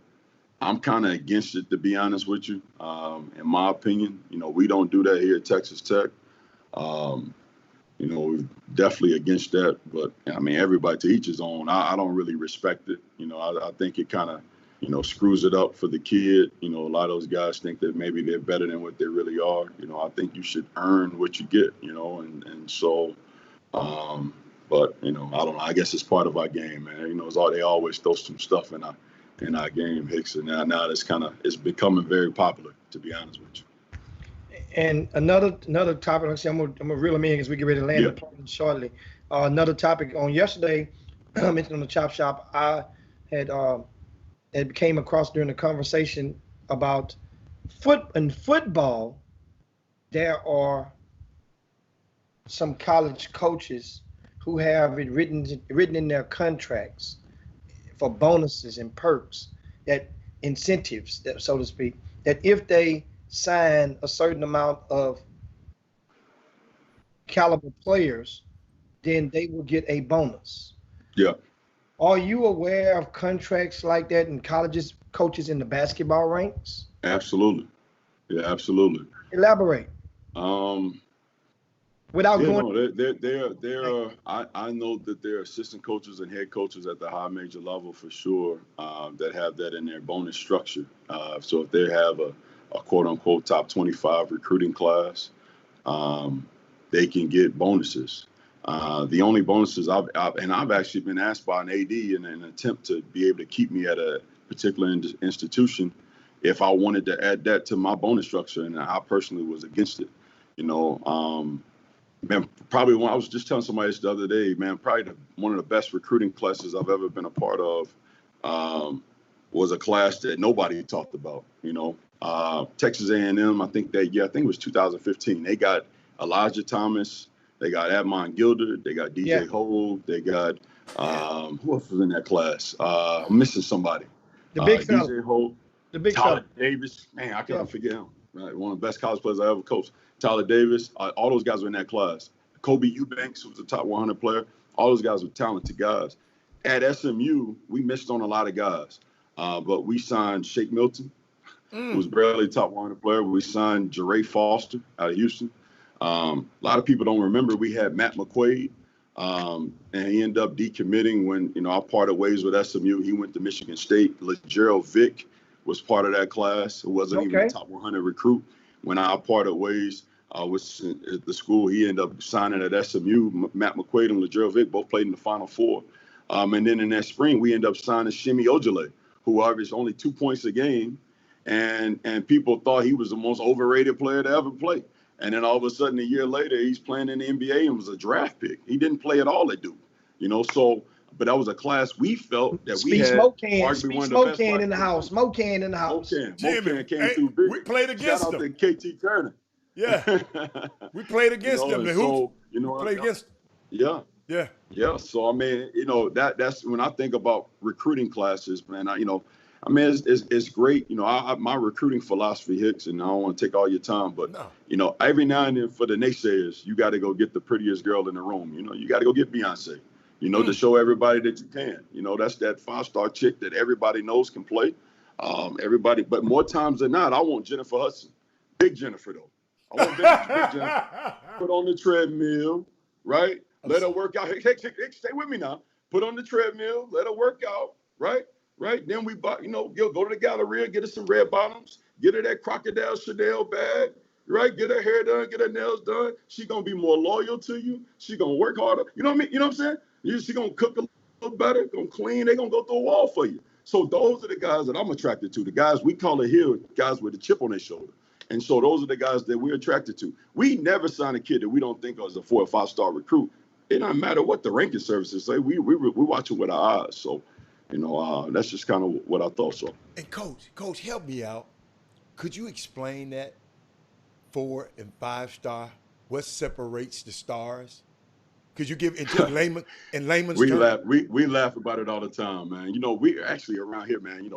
I'm kind of against it, to be honest with you. In my opinion, we don't do that here at Texas Tech. We're definitely against that, but everybody to each his own. I don't really respect it. I think it kind of, screws it up for the kid. A lot of those guys think that maybe they're better than what they really are. I think you should earn what you get, and so, but, I don't know. I guess it's part of our game, man. They always throw some stuff in our game, Hicks, and now it's becoming very popular, to be honest with you. And another topic, I'm gonna reel them in because we get ready to land the plane shortly. Another topic on yesterday, I mentioned on the Chop Shop, I had came across during the conversation about football. There are some college coaches who have it written in their contracts for bonuses and perks, that incentives, so to speak, that if they sign a certain amount of caliber players, then they will get a bonus. Yeah. Are you aware of contracts like that in colleges, coaches in the basketball ranks? Absolutely. Yeah, absolutely. Elaborate. Without going. I know that there are assistant coaches and head coaches at the high major level for sure that have that in their bonus structure. So if they have a quote unquote top 25 recruiting class, they can get bonuses. The only bonuses I've actually been asked by an AD in an attempt to be able to keep me at a particular institution if I wanted to add that to my bonus structure, and I personally was against it. Man, probably when I was just telling somebody this the other day, man, probably one of the best recruiting classes I've ever been a part of was a class that nobody talked about. Texas A&M, I think it was 2015. They got Elijah Thomas, they got Admon Gilder, they got DJ Hogue, they got who else was in that class? I'm missing somebody. The big fella. DJ Hogue, the big Tyler fella. Davis. Man, I can't forget him. Right, one of the best college players I ever coached. Tyler Davis, all those guys were in that class. Kobe Eubanks, who was a top 100 player. All those guys were talented guys. At SMU, we missed on a lot of guys, but we signed Shake Milton, who was barely a top 100 player. We signed Jeray Foster out of Houston. A lot of people don't remember we had Matt McQuaid, and he ended up decommitting when I parted ways with SMU. He went to Michigan State. LeGerald Vick was part of that class, who wasn't even a top 100 recruit. When I parted ways with the school, he ended up signing at SMU. Matt McQuaid and LeGerald Vick both played in the Final Four. And then in that spring, we ended up signing Shimi Ojale, who averaged only 2 points a game. And people thought he was the most overrated player to ever play. And then all of a sudden, a year later, he's playing in the NBA and was a draft pick. He didn't play at all at Duke, but that was a class we felt that we had. Smoke can in the house. Smoke can in the house. Jimmy, came through big. We played against Shout them. out to KT Turner. Yeah, we played against them. Played against. Yeah. Yeah. Yeah. So I mean, that's when I think about recruiting classes, man. It's great. My recruiting philosophy, Hicks, and I don't want to take all your time, but every now and then for the naysayers, you got to go get the prettiest girl in the room. You got to go get Beyonce. To show everybody that you can. That's that 5-star chick that everybody knows can play. But more times than not, I want Jennifer Hudson. Big Jennifer, though. I want big Jennifer. Put on the treadmill, right? Let her work out. Hey, stay with me now. Put on the treadmill. Let her work out, right? Right? Then we buy, go to the Galleria, get her some red bottoms, get her that Crocodile Chanel bag, right? Get her hair done, get her nails done. She going to be more loyal to you. She going to work harder. You know what I mean? You know what I'm saying? She going to cook a little better, going to clean. They going to go through a wall for you. So those are the guys that I'm attracted to. The guys, we call it here, guys with a chip on their shoulder. And so those are the guys that we're attracted to. We never sign a kid that we don't think of as a 4 or 5-star recruit. It doesn't matter what the ranking services say. We watch it with our eyes. So, that's just kind of what I thought. So. And Coach, help me out. Could you explain that 4 and 5-star? What separates the stars? Could you give into layman's terms? We laugh about it all the time, man. We actually around here, man.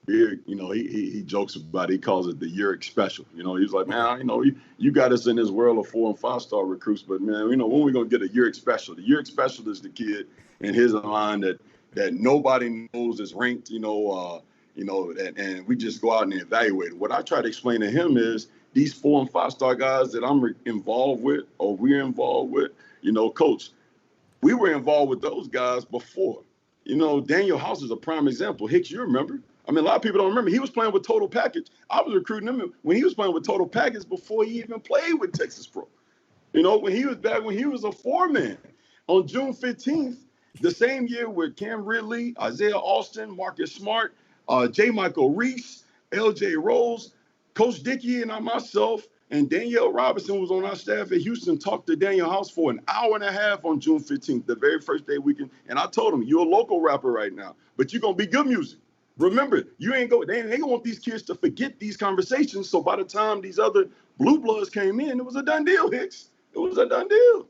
He jokes about it. He calls it the Uric special. He's like, man, you got us in this world of 4 and 5-star recruits, but man, when we gonna get a Uric special? The Uric special is the kid in his line that nobody knows is ranked, and we just go out and evaluate it. What I try to explain to him is these 4 and 5-star guys that I'm involved with, or we're involved with, Coach, we were involved with those guys before. Daniel House is a prime example. Hicks, you remember? I mean, a lot of people don't remember. He was playing with Total Package. I was recruiting him when he was playing with Total Package before he even played with Texas Pro. When he was a 4-man. On June 15th, the same year with Cam Ridley, Isaiah Austin, Marcus Smart, J. Michael Reese, L.J. Rose, Coach Dickey and myself, and Danielle Robinson was on our staff at Houston, talked to Daniel House for an hour and a half on June 15th, the very first day weekend. And I told him, you're a local rapper right now, but you're going to be good music. Remember, they ain't gonna want these kids to forget these conversations. So by the time these other blue bloods came in, it was a done deal, Hicks. It was a done deal.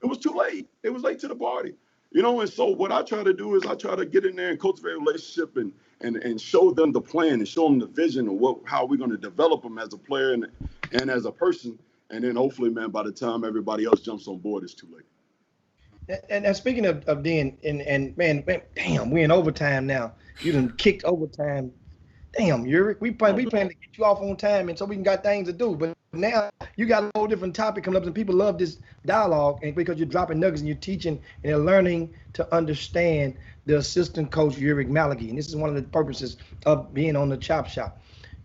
It was too late. It was late to the party. And so what I try to do is I try to get in there and cultivate a relationship and show them the plan and show them the vision of how we're going to develop them as a player and as a person. And then hopefully, man, by the time everybody else jumps on board, it's too late. And speaking of then, and man, damn, we're in overtime now. You done kicked overtime. Damn, Uric, we plan to get you off on time, and so we got things to do. But now you got a whole different topic coming up, and people love this dialogue, and because you're dropping nuggets and you're teaching and they're learning to understand the assistant coach Uric Malagi, and this is one of the purposes of being on the Chop Shop.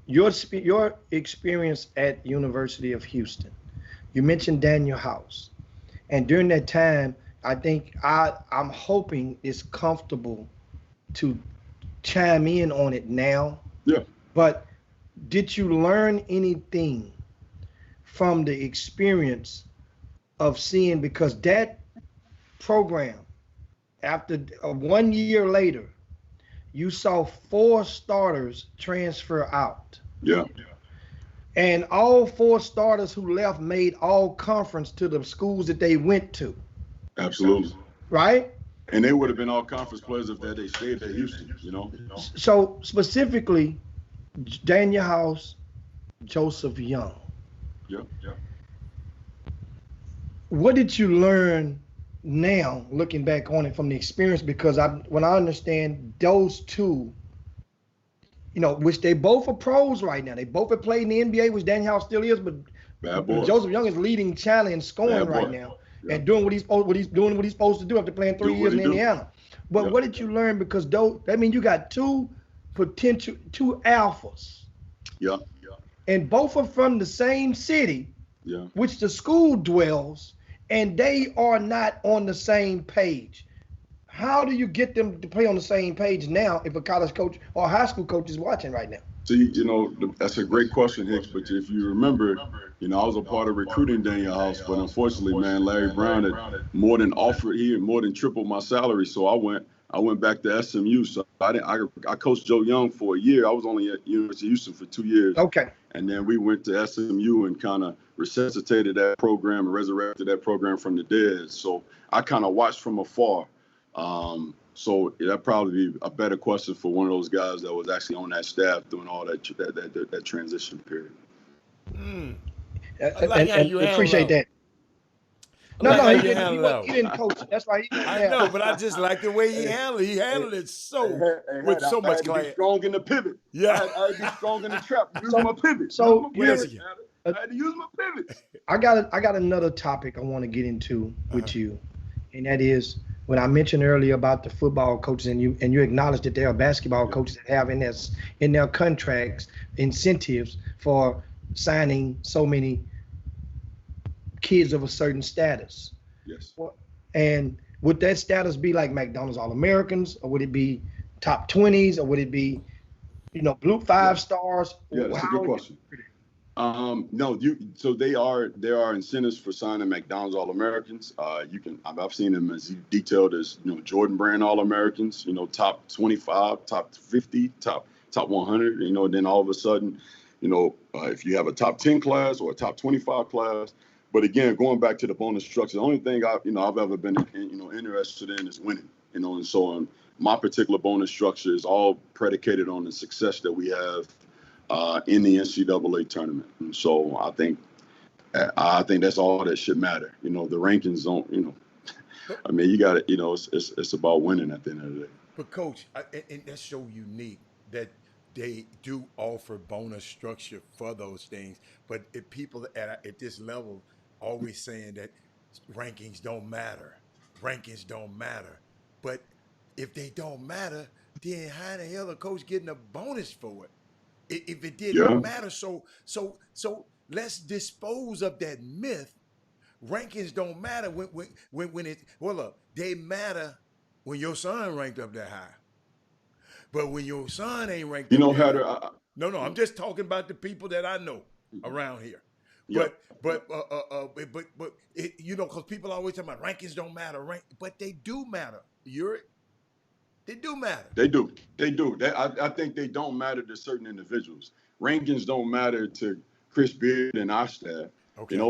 Your experience at University of Houston. You mentioned Daniel House, and during that time, I think I'm hoping it's comfortable to chime in on it now. Yeah. But did you learn anything from the experience of seeing, because that program, after 1 year later, you saw 4 starters transfer out. Yeah. And all 4 starters who left made all conference to the schools that they went to. Absolutely. Right? And they would have been all conference players if they stayed at Houston, So specifically, Daniel House, Joseph Young. Yeah. What did you learn now, looking back on it from the experience? Because when I understand those two, which they both are pros right now. They both have played in the NBA, which Daniel House still is, but Joseph Young is leading China in scoring right now, and doing what he's supposed to do after playing 3 years in Indiana. But what did you learn? Because that means you got 2 alphas. Yeah. And both are from the same city, yeah, which the school dwells, and they are not on the same page. How do you get them to play on the same page now if a college coach or a high school coach is watching right now? See, that's a great question, Hicks. But if you remember, I was a part of recruiting Daniel House, but unfortunately, man, Larry Brown had more than offered. He had more than tripled my salary, so I went back to SMU. So I coached Joe Young for a year. I was only at University of Houston for 2 years. Okay. And then we went to SMU and kind of resuscitated that program and resurrected that program from the dead. So I kind of watched from afar. So that'd probably be a better question for one of those guys that was actually on that staff doing all that transition period. I like how you appreciate that. No, he didn't coach. That's right. I know, but I just like the way he handled it. He handled it with so much class. I had to be strong in the pivot. Yeah. I had to be strong in the trap. Use my pivot. So I had to use my pivot. I got another topic I want to get into with you, and that is when I mentioned earlier about the football coaches, and you acknowledged that there are basketball coaches that have in their contracts incentives for signing so many kids of a certain status. Yes. And would that status be like McDonald's All-Americans, or would it be top 20s, or would it be, blue 5 stars? Yeah, that's a good question. No, so there are incentives for signing McDonald's All-Americans. I've seen them as detailed as Jordan Brand All-Americans, top 25, top 50, top 100. Then all of a sudden, if you have a top 10 class or a top 25 class. But again, going back to the bonus structure, the only thing I've ever been interested in is winning. And so my particular bonus structure is all predicated on the success that we have in the NCAA tournament. And so I think that's all that should matter. The rankings don't, I mean, you got it, it's about winning at the end of the day. But Coach, and that's so unique that they do offer bonus structure for those things. But if people at this level always saying that rankings don't matter, but if they don't matter, then how the hell a coach getting a bonus for it? If it didn't matter, so let's dispose of that myth. Rankings don't matter they matter when your son ranked up that high. But when your son ain't ranked up that high, no, I'm just talking about the people that I know around here. Yep. But because people always talk about rankings don't matter, but they do matter. They do matter. They do. I think they don't matter to certain individuals. Rankings don't matter to Chris Beard and our staff,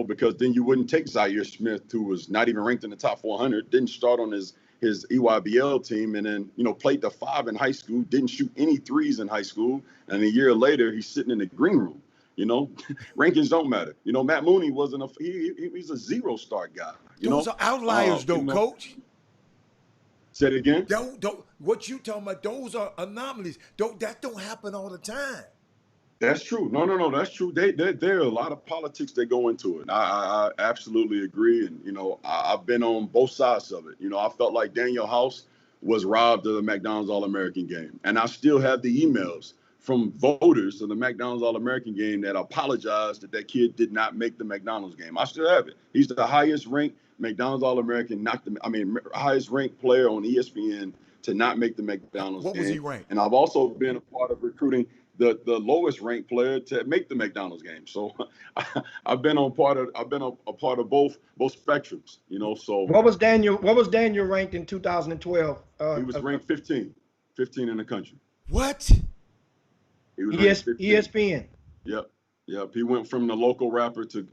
because then you wouldn't take Zaire Smith, who was not even ranked in the top 400, didn't start on his EYBL team, and then, played the 5 in high school, didn't shoot any threes in high school, and a year later, he's sitting in the green room. Rankings don't matter. Matt Mooney wasn't he's a 0-star guy. Those are outliers, Coach. Say it again. What you talking about? Those are anomalies. That don't happen all the time. That's true. No, that's true. There are a lot of politics that go into it. I absolutely agree, and I've been on both sides of it. I felt like Daniel House was robbed of the McDonald's All-American game, and I still have the emails from voters of the McDonald's All-American game that apologized that kid did not make the McDonald's game. I still have it. He's the highest ranked McDonald's All-American, highest ranked player on ESPN to not make the McDonald's game. What was he ranked? And I've also been a part of recruiting the lowest ranked player to make the McDonald's game. So I've been a part of both spectrums, you know. So what was Daniel ranked in 2012? He was ranked 15 in the country. What? He was ranked 15. ESPN. Yep. He went from the local rapper to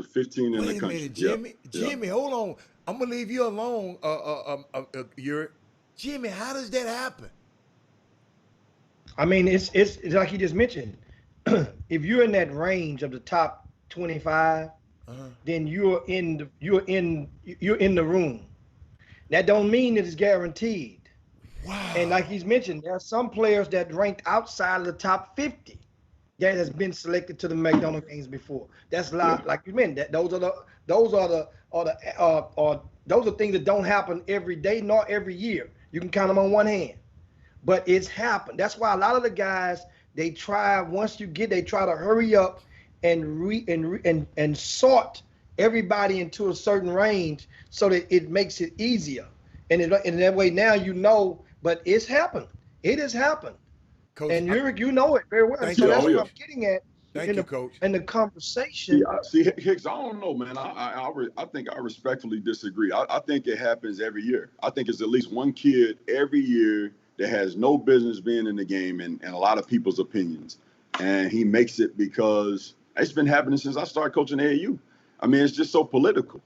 15 in the country. Wait a minute, Jimmy, hold on. I'm gonna leave you alone. Jimmy, how does that happen? I mean, it's like you just mentioned. If you're in that range of the top 25, then you're in the room. That don't mean that it's guaranteed. Wow. And like he's mentioned, there are some players that ranked outside of the top 50 that has been selected to the McDonald's games before. That's like you meant. That those are things that don't happen every day nor every year. You can count them on one hand. But it's happened. That's why a lot of the guys, they try to hurry up and sort everybody into a certain range so that it makes it easier. And that way now you know, but it's happened. It has happened. Coach, and you know it very well. So that's what I'm getting at. Thank you, Coach. In the conversation. See, Hicks, I don't know, man. I think I respectfully disagree. I think it happens every year. I think it's at least one kid every year that has no business being in the game and a lot of people's opinions. And he makes it because it's been happening since I started coaching AAU. I mean, it's just so political,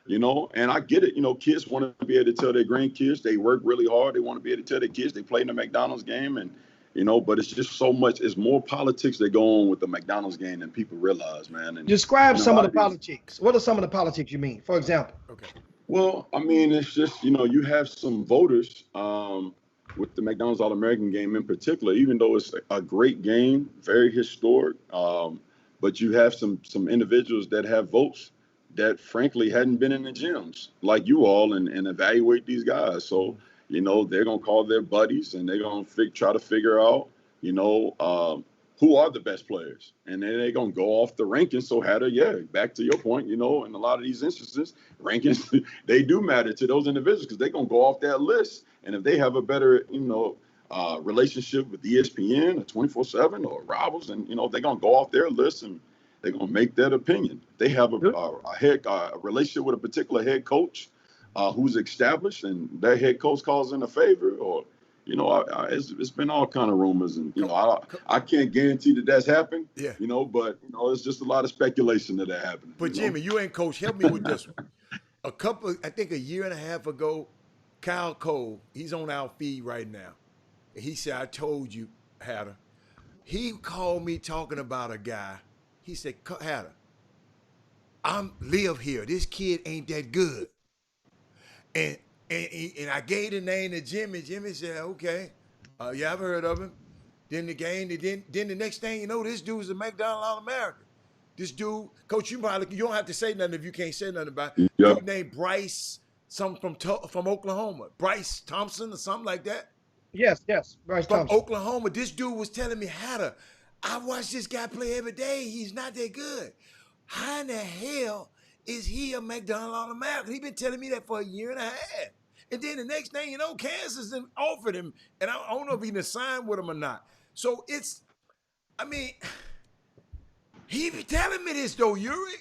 you know, and I get it. You know, kids want to be able to tell their grandkids they work really hard. They want to be able to tell their kids they play in the McDonald's game and, you know, but it's just so much. It's more politics that go on with the McDonald's game than people realize, man. And describe some of the politics. What are some of the politics you mean, for example? Okay. Well, I mean, it's just, you know, you have some voters with the McDonald's All-American game in particular, even though it's a great game, very historic, but you have some individuals that have votes that frankly hadn't been in the gyms like you all and evaluate these guys. So, you know, they're going to call their buddies and they're going to try to figure out, you know, who are the best players. And then they're going to go off the rankings. So back to your point, you know, in a lot of these instances, rankings, they do matter to those individuals because they're going to go off that list. And if they have a better, you know, relationship with ESPN or 24/7 or Rivals, and, you know, they're going to go off their list and they're going to make that opinion. They have a relationship with a particular head coach who's established and that head coach calls in a favor or, you know, it's been all kind of rumors and, you know, I can't guarantee that that's happened, you know, but, you know, it's just a lot of speculation that happened. But Jimmy, you ain't coach. Help me with this one. I think a year and a half ago, Kyle Cole, he's on our feed right now. He said, I told you, Hatter. He called me talking about a guy. He said, Hatter, I live here. This kid ain't that good. And I gave the name to Jimmy. Jimmy said, okay. Yeah, I've heard of him. Then the next thing you know, this dude's a McDonald's All-American. This dude, Coach, you don't have to say nothing if you can't say nothing about it. Yep. Dude named Bryce, something from Oklahoma. Bryce Thompson or something like that. Yes, Bryce from Thompson. Oklahoma. This dude was telling me, Hatter, I watch this guy play every day. He's not that good. How in the hell is he a McDonald's All-American? He's been telling me that for a year and a half. And then the next thing you know, Kansas offered him, and I don't know if he signed with him or not. So he be telling me this though, Yuri.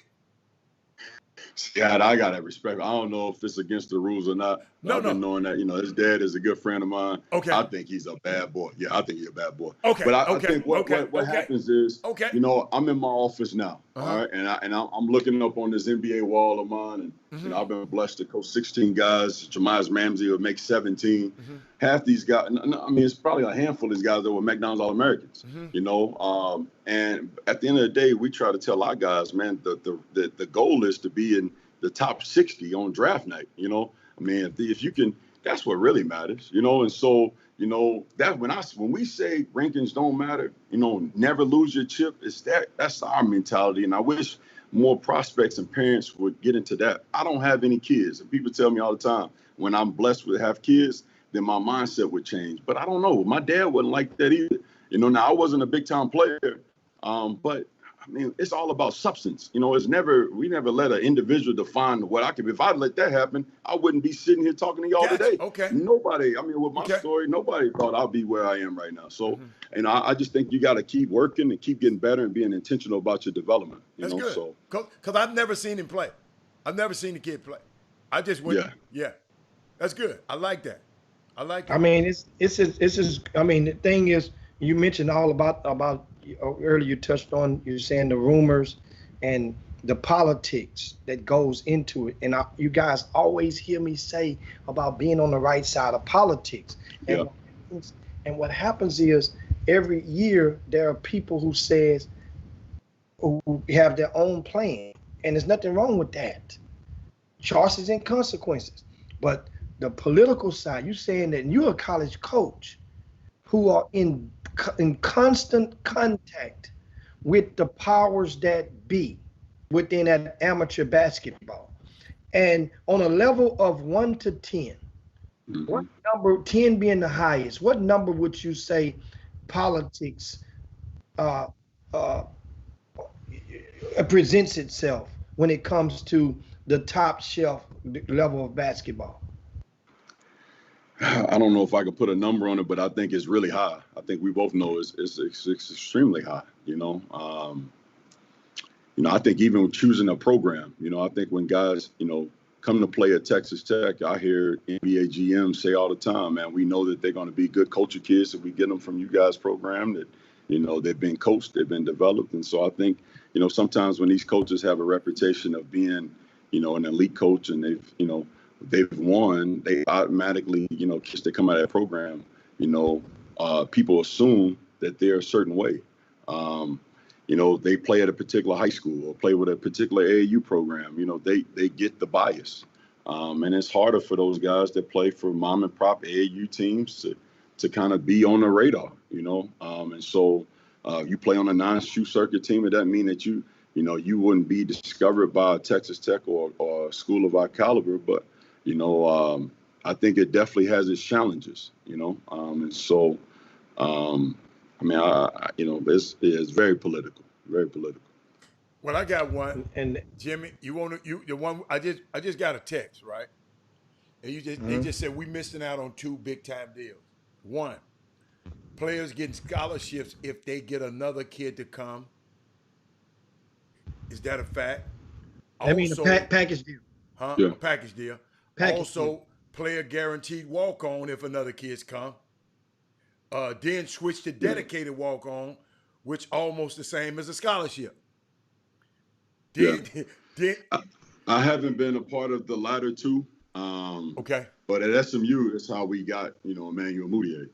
God, I gotta respect. I don't know if it's against the rules or not. I've been knowing that, you know, his dad is a good friend of mine. Okay. I think he's a bad boy. Yeah, I think he's a bad boy. Okay. But I think what happens is, you know, I'm in my office now, all right, and I'm looking up on this NBA wall of mine, and you know, I've been blessed to coach 16 guys. Jemias Ramsey would make 17. Half these guys, I mean, it's probably a handful of these guys that were McDonald's All-Americans. You know, and at the end of the day, we try to tell our guys, man, the goal is to be in the top 60 on draft night. You know, I mean, if you can, that's what really matters. You know, and so, you know, that when we say rankings don't matter, you know, never lose your chip, that's our mentality. And I wish more prospects and parents would get into that. I don't have any kids, and people tell me all the time when I'm blessed with have kids, then my mindset would change. But I don't know. My dad wasn't like that either. Now I wasn't a big time player, but I mean, it's all about substance. We never let an individual define what I could be. If I let that happen, I wouldn't be sitting here talking to y'all today. Okay. Nobody, with my story, nobody thought I'd be where I am right now. So, and I just think you got to keep working and keep getting better and being intentional about your development. That's good. So, because I've never seen him play. I've never seen the kid play. I just went. Yeah. That's good. I like that. I mean, the thing is, you mentioned all about earlier. You touched on, you're saying the rumors and the politics that goes into it, and you guys always hear me say about being on the right side of politics. And what happens is every year there are people who have their own plan, and there's nothing wrong with that. Choices and consequences, but the political side, you saying that you're a college coach who are in constant contact with the powers that be within that amateur basketball. And on a level of 1 to 10, what number, 10 being the highest, what number would you say politics presents itself when it comes to the top shelf level of basketball? I don't know if I could put a number on it, but I think it's really high. I think we both know it's extremely high. I think even with choosing a program, I think when guys, come to play at Texas Tech, I hear NBA GMs say all the time, man, we know that they're going to be good culture kids if we get them from you guys' program, that, they've been coached, they've been developed. And so I think, sometimes when these coaches have a reputation of being, an elite coach and they've won, they automatically, kids that come out of that program, people assume that they're a certain way. They play at a particular high school or play with a particular AAU program, they get the bias. And it's harder for those guys that play for mom and pop AAU teams to kind of be on the radar, and so you play on a non-shoe circuit team, it doesn't mean that you wouldn't be discovered by Texas Tech or a school of our caliber, but I think it definitely has its challenges, and so, it's very political, very political. Well, I got one, and Jimmy, the one I just got a text, right? And they just said we missing out on 2 big time deals. One, players getting scholarships if they get another kid to come. Is that a fact? I mean, a package deal. Huh? Yeah. A package deal. Deal. Player guaranteed walk on if another kid's come. Then switch to dedicated walk on, which almost the same as a scholarship. I haven't been a part of the latter two. Okay. But at SMU, that's how we got, Emmanuel Mudiay.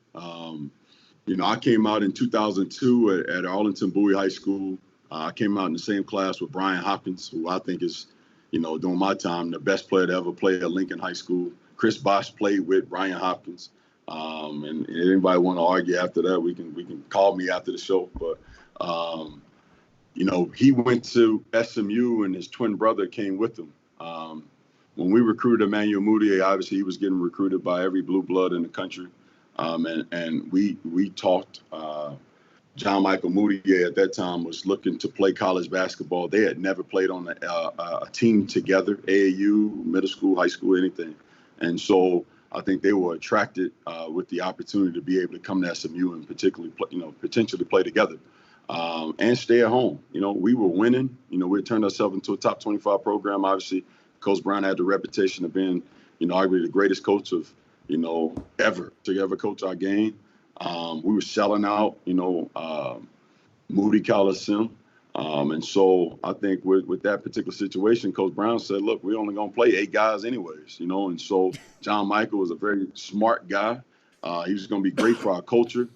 I came out in 2002 at Arlington Bowie High School. I came out in the same class with Brian Hopkins, who I think is, during my time, the best player to ever play at Lincoln High School. Chris Bosh played with Brian Hopkins. And anybody want to argue after that, we can call me after the show. But, he went to SMU and his twin brother came with him. When we recruited Emmanuel Mudiay, obviously he was getting recruited by every blue blood in the country. And we talked, John Michael Mudiay at that time was looking to play college basketball. They had never played on a team together, AAU, middle school, high school, anything. And so I think they were attracted with the opportunity to be able to come to SMU and particularly, potentially play together and stay at home. We were winning. We turned ourselves into a top 25 program. Obviously, Coach Brown had the reputation of being, arguably the greatest coach of, ever to ever coach our game. We were selling out, Moody Coliseum. And so I think with that particular situation, Coach Brown said, look, we're only going to play 8 guys anyways, and so John Michael was a very smart guy. He was going to be great for our culture.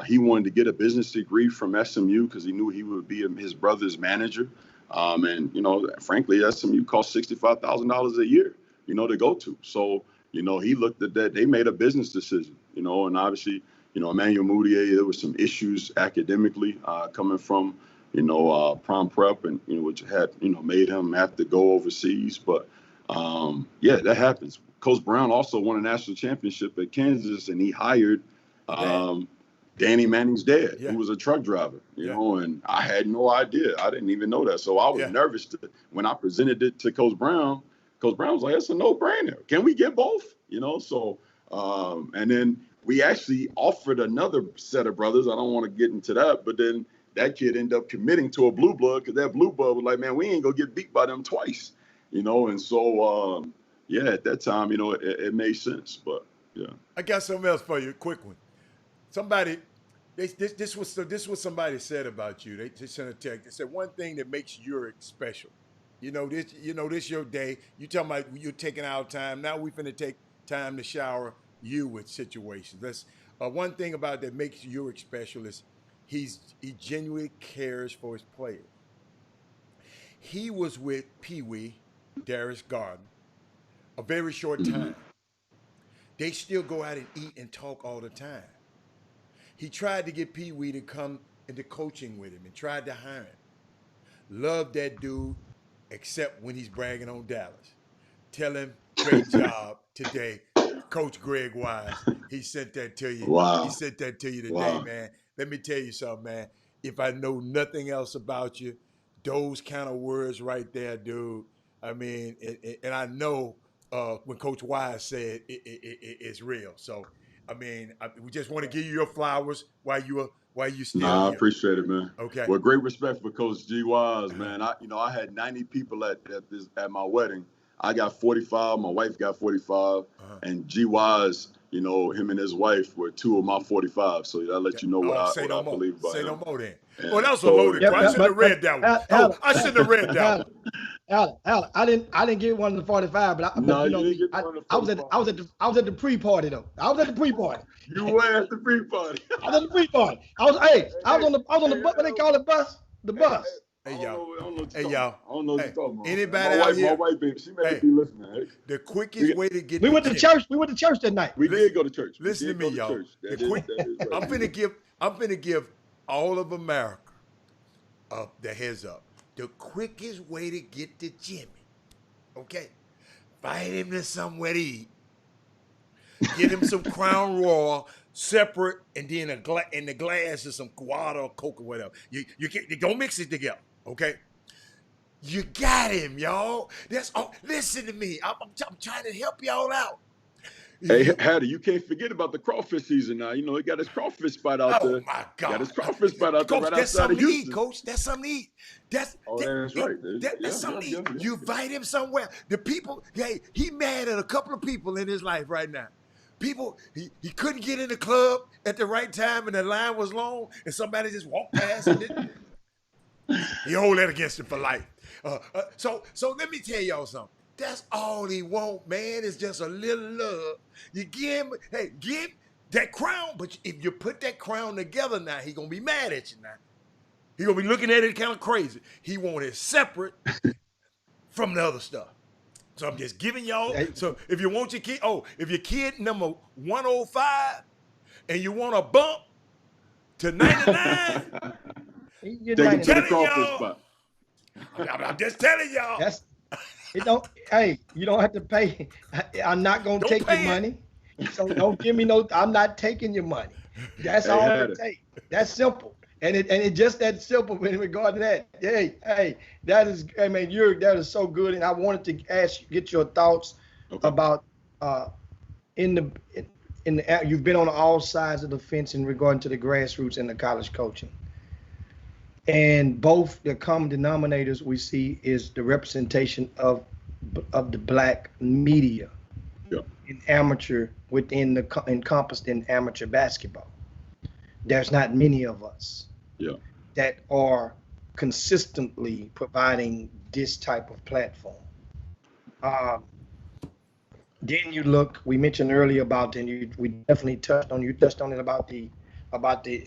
He wanted to get a business degree from SMU because he knew he would be his brother's manager. And frankly, SMU cost $65,000 a year, to go to. So, he looked at that. They made a business decision, and obviously, Emmanuel Mudiay, there was some issues academically coming from, prom prep and, which had, made him have to go overseas. But, that happens. Coach Brown also won a national championship at Kansas, and he hired Danny Manning's dad, Yeah. who was a truck driver, you Yeah. know, and I had no idea. I didn't even know that. So I was Yeah. nervous when I presented it to Coach Brown. Coach Brown was like, it's a no-brainer. Can we get both? You know, so, and then we actually offered another set of brothers. I don't want to get into that, but then that kid ended up committing to a blue blood because that blue blood was like, man, we ain't going to get beat by them twice, you know? And so, yeah, at that time, you know, it made sense, but yeah. I got something else for you, a quick one. Somebody, this was somebody said about you. They just sent a text. They said one thing that makes Uric special. This your day. You talking about you're taking our time. Now we finna take time to shower you with situations. That's one thing about that makes Uric special is he genuinely cares for his players. He was with Pee Wee, Darius Garden, a very short time. They still go out and eat and talk all the time. He tried to get Pee Wee to come into coaching with him and tried to hire him. Love that dude, except when he's bragging on Dallas. Tell him, great job today, Coach Greg Wise. He sent that to you. Wow. He sent that to you today, Wow. man. Let me tell you something, man. If I know nothing else about you, those kind of words right there, dude. I mean, and I know when Coach Wise said it's real. So, I mean, we just want to give you your flowers while you still Nah, I here. appreciate it, man. Okay. Well, great respect for Coach G. Wise, man. I had 90 people at my wedding. I got 45. My wife got 45, and G. Wise, you know, him and his wife were 2 of my 45. So that let you know what I believe about Say him. no more then. And Well, that was a loaded question. I shouldn't have read that one. I shouldn't have read that one. Alan, I didn't get one of the 45, but I was at the pre-party though. I was at the pre-party. You were at the pre-party. I was at the pre-party. I was on the what they call it, bus? The bus. Hey y'all. I don't know what Hey you're y'all. talking about. Anybody out here? My wife, baby, she may be listening. The quickest way to get we went to church. We went to church that night. We did go to church. Listen to me, y'all. I'm finna give all of America the heads up. The quickest way to get to Jimmy, okay? Invite him to somewhere to eat. Get him some Crown Royal separate, and then in the glass is some water or Coke or whatever. You don't mix it together, okay? You got him, y'all. That's all. Listen to me. I'm trying to help y'all out. Hey, Hattie, you can't forget about the crawfish season now. You know, he got his crawfish spot out there. Oh, my God. Got his crawfish spot out there Coach, right that's outside of something to Houston. eat, Coach. That's something to eat. That's right. That's something to eat. You invite him somewhere. The people, he mad at a couple of people in his life right now. People, he couldn't get in the club at the right time and the line was long and somebody just walked past and he hold that against him for life. So let me tell y'all something. That's all he want, man, is just a little love. You give him that crown, but if you put that crown together now, he gonna be mad at you now. He gonna be looking at it kind of crazy. He want it separate from the other stuff. So I'm just giving y'all. So if you want your kid, if your kid number 105 and you want a bump to 99, Take him to the crawfish spot. I'm just telling y'all. You don't have to pay. I'm not gonna take your money. So don't give me no. I'm not taking your money. That's all it takes. That's simple. And it just that simple in regard to that. Hey, that is. I mean, that is so good. And I wanted to get your thoughts about you've been on all sides of the fence in regard to the grassroots and the college coaching. And both the common denominators we see is the representation of the black media in amateur encompassed in amateur basketball. There's not many of us that are consistently providing this type of platform. Then you look, we mentioned earlier about, and we definitely touched on it about the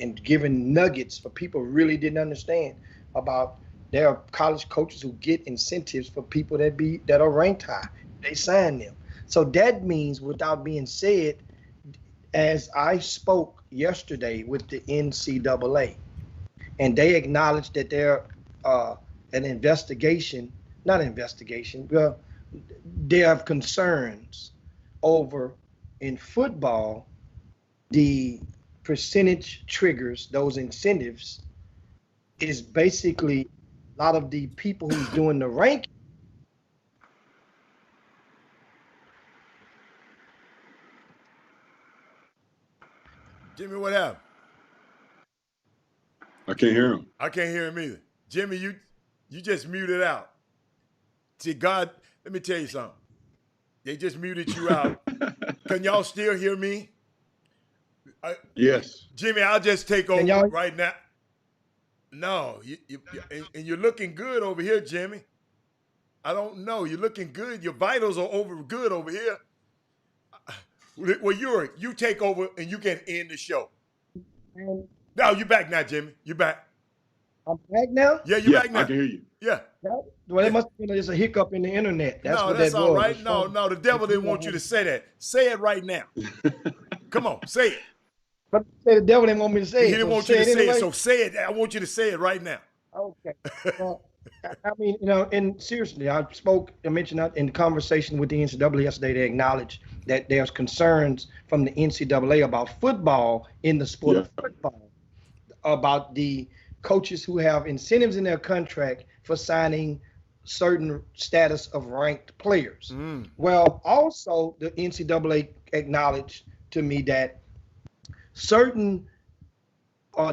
and giving nuggets for people who really didn't understand about there are college coaches who get incentives for people that are ranked high. They sign them. So that means, without being said, as I spoke yesterday with the NCAA, and they acknowledged that there they have concerns over in football the percentage triggers, those incentives, is basically a lot of the people who's doing the ranking. Jimmy, what happened? I can't hear him. I can't hear him either. Jimmy, you just muted out. See, God, let me tell you something. They just muted you out. Can y'all still hear me? Yes. Jimmy, I'll just take over right now. No, and you're looking good over here, Jimmy. I don't know. You're looking good. Your vitals are good over here. Well, you take over and you can end the show. No, you're back now, Jimmy. You're back. I'm back now? Yeah, you're back now. I can hear you. Yeah. Well, it must have been just a hiccup in the internet. That's what that's that all was. right. No, the devil didn't want you to say that. Say it right now. Come on, say it. But the devil didn't want me to say it. He didn't want you to say it, so say it. I want you to say it right now. Okay. Well, I mean, and seriously, I mentioned that in the conversation with the NCAA yesterday. They acknowledged that there's concerns from the NCAA about football in the sport of football, about the coaches who have incentives in their contract for signing certain status of ranked players. Well, also the NCAA acknowledged to me that certain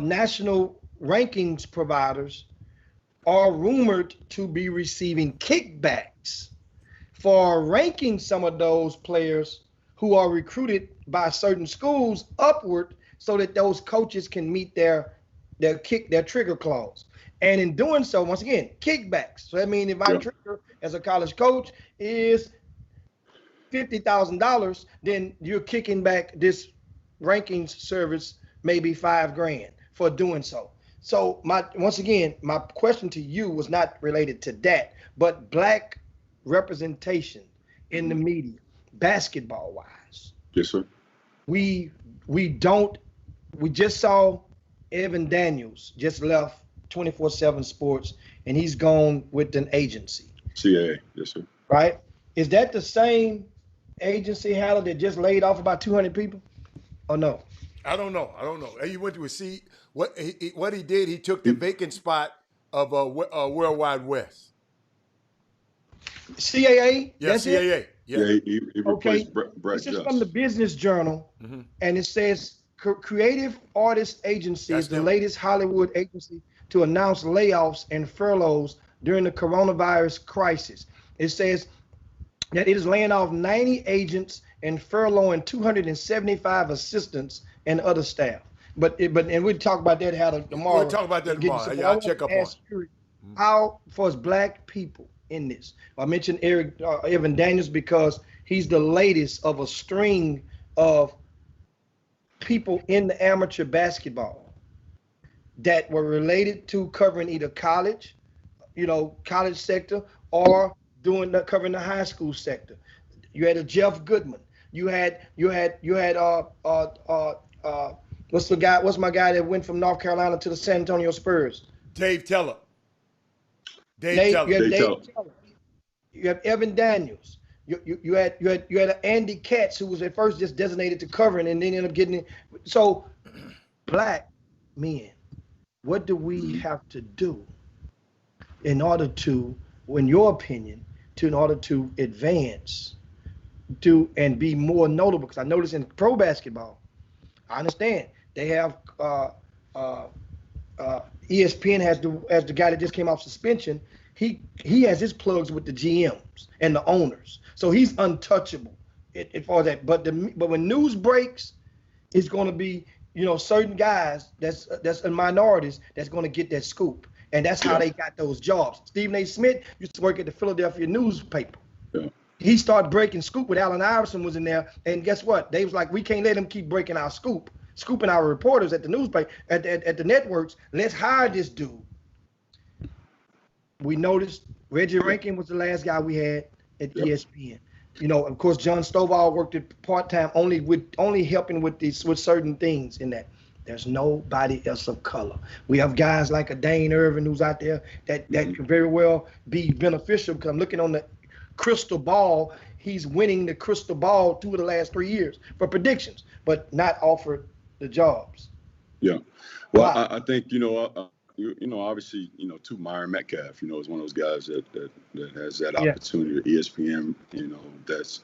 national rankings providers are rumored to be receiving kickbacks for ranking some of those players who are recruited by certain schools upward so that those coaches can meet their trigger clause. And in doing so, once again, kickbacks. So I mean, if my trigger as a college coach is $50,000, then you're kicking back this rankings service maybe $5,000 for doing so. So once again, my question to you was not related to that, but black representation in the media, basketball wise. Yes, sir. We just saw Evan Daniels just left 24/7 Sports, and he's gone with an agency. CAA, yes, sir. Right? Is that the same agency handler that just laid off about 200 people? Or no? I don't know. He went to what he did. He took the vacant spot of World Wide West. CAA? Yeah, That's CAA. It? Yeah. He replaced Brett This is Just. from the Business Journal, and it says Creative Artist Agency is the latest Hollywood agency to announce layoffs and furloughs during the coronavirus crisis. It says that it is laying off 90 agents and furloughing 275 assistants and other staff. But we'll talk about that tomorrow. We'll talk about that tomorrow. Yeah, I'll check up on it. How, for us black people in this, I mentioned Evan Daniels because he's the latest of a string of people in the amateur basketball that were related to covering either college sector or covering the high school sector. You had a Jeff Goodman. You had what's my guy that went from North Carolina to the San Antonio Spurs? Dave Teller. Dave Teller. You have Evan Daniels. You had an Andy Katz who was at first just designated to covering and then ended up getting it. So black men, what do we have to do in order to, in your opinion, in order to advance and be more notable? Because I noticed in pro basketball, I understand they have ESPN has the guy that just came off suspension. He has his plugs with the GMs and the owners, so he's untouchable as far as that. But when news breaks, it's going to be certain guys that's in minorities that's going to get that scoop, and that's how they got those jobs. Stephen A. Smith used to work at the Philadelphia newspaper. Yeah. He started breaking scoop when Allen Iverson was in there, and guess what? They was like, we can't let him keep breaking our scooping our reporters at the newspaper, at the networks. Let's hire this dude. We noticed Reggie Rankin was the last guy we had at ESPN. Of course, John Stovall worked at part-time only helping with certain things in that. There's nobody else of color. We have guys like a Dane Irvin who's out there that can very well be beneficial, because I'm looking on the crystal ball. He's winning the crystal ball 2 of the last 3 years for predictions, but not offered the jobs. Yeah. Well, I think, obviously, too, Myron Metcalf, is one of those guys that has that opportunity at ESPN, that's,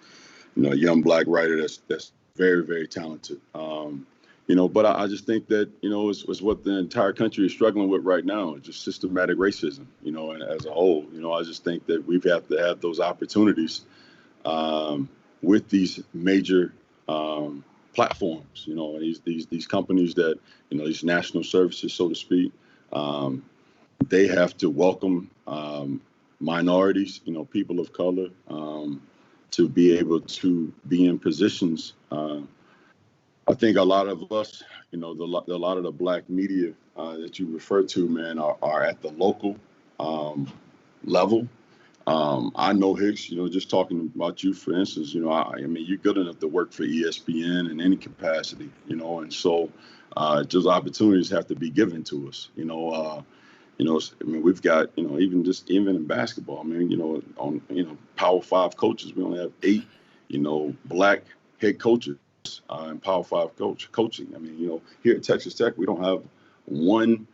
a young black writer that's very, very talented. But I just think that, it's what the entire country is struggling with right now, just systematic racism, and as a whole. I just think that we've had to have those opportunities with these major platforms, these companies that, these national services, so to speak. They have to welcome minorities, people of color, to be able to be in positions. I think a lot of us, a lot of the black media that you refer to, man, are at the local level. I know, Hicks, just talking about you, for instance, I mean, you're good enough to work for ESPN in any capacity, and so just opportunities have to be given to us, I mean, we've got, even in basketball, I mean, on, Power 5 coaches, we only have 8, black head coaches and Power 5 coaching. I mean, here at Texas Tech, we don't have one,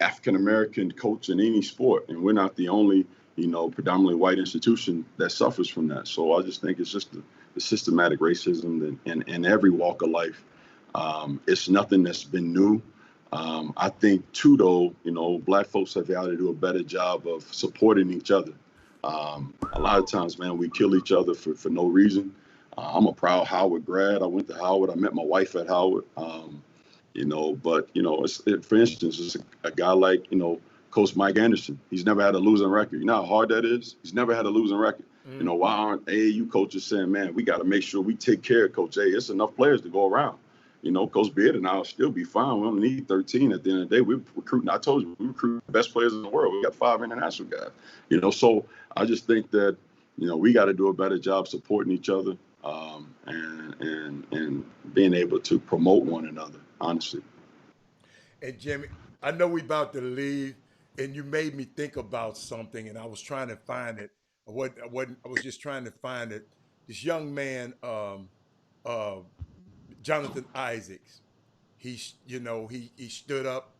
African-American coach in any sport. And we're not the only, predominantly white institution that suffers from that. So I just think it's just the systematic racism in every walk of life. It's nothing that's been new. I think, too, though, black folks have got to do a better job of supporting each other. A lot of times, man, we kill each other for no reason. I'm a proud Howard grad. I went to Howard. I met my wife at Howard. But, for instance, it's a guy like, Coach Mike Anderson. He's never had a losing record. You know how hard that is? He's never had a losing record. Why aren't AAU coaches saying, man, we got to make sure we take care of Coach A? It's enough players to go around. Coach Beard and I'll still be fine. We only need 13 at the end of the day. We're recruiting. I told you, we recruit the best players in the world. We got 5 international guys. So I just think that, we got to do a better job supporting each other and being able to promote one another, honestly. And Jimmy, I know we about to leave, and you made me think about something, and I was trying to find it. I was just trying to find it. This young man, Jonathan Isaacs, he stood up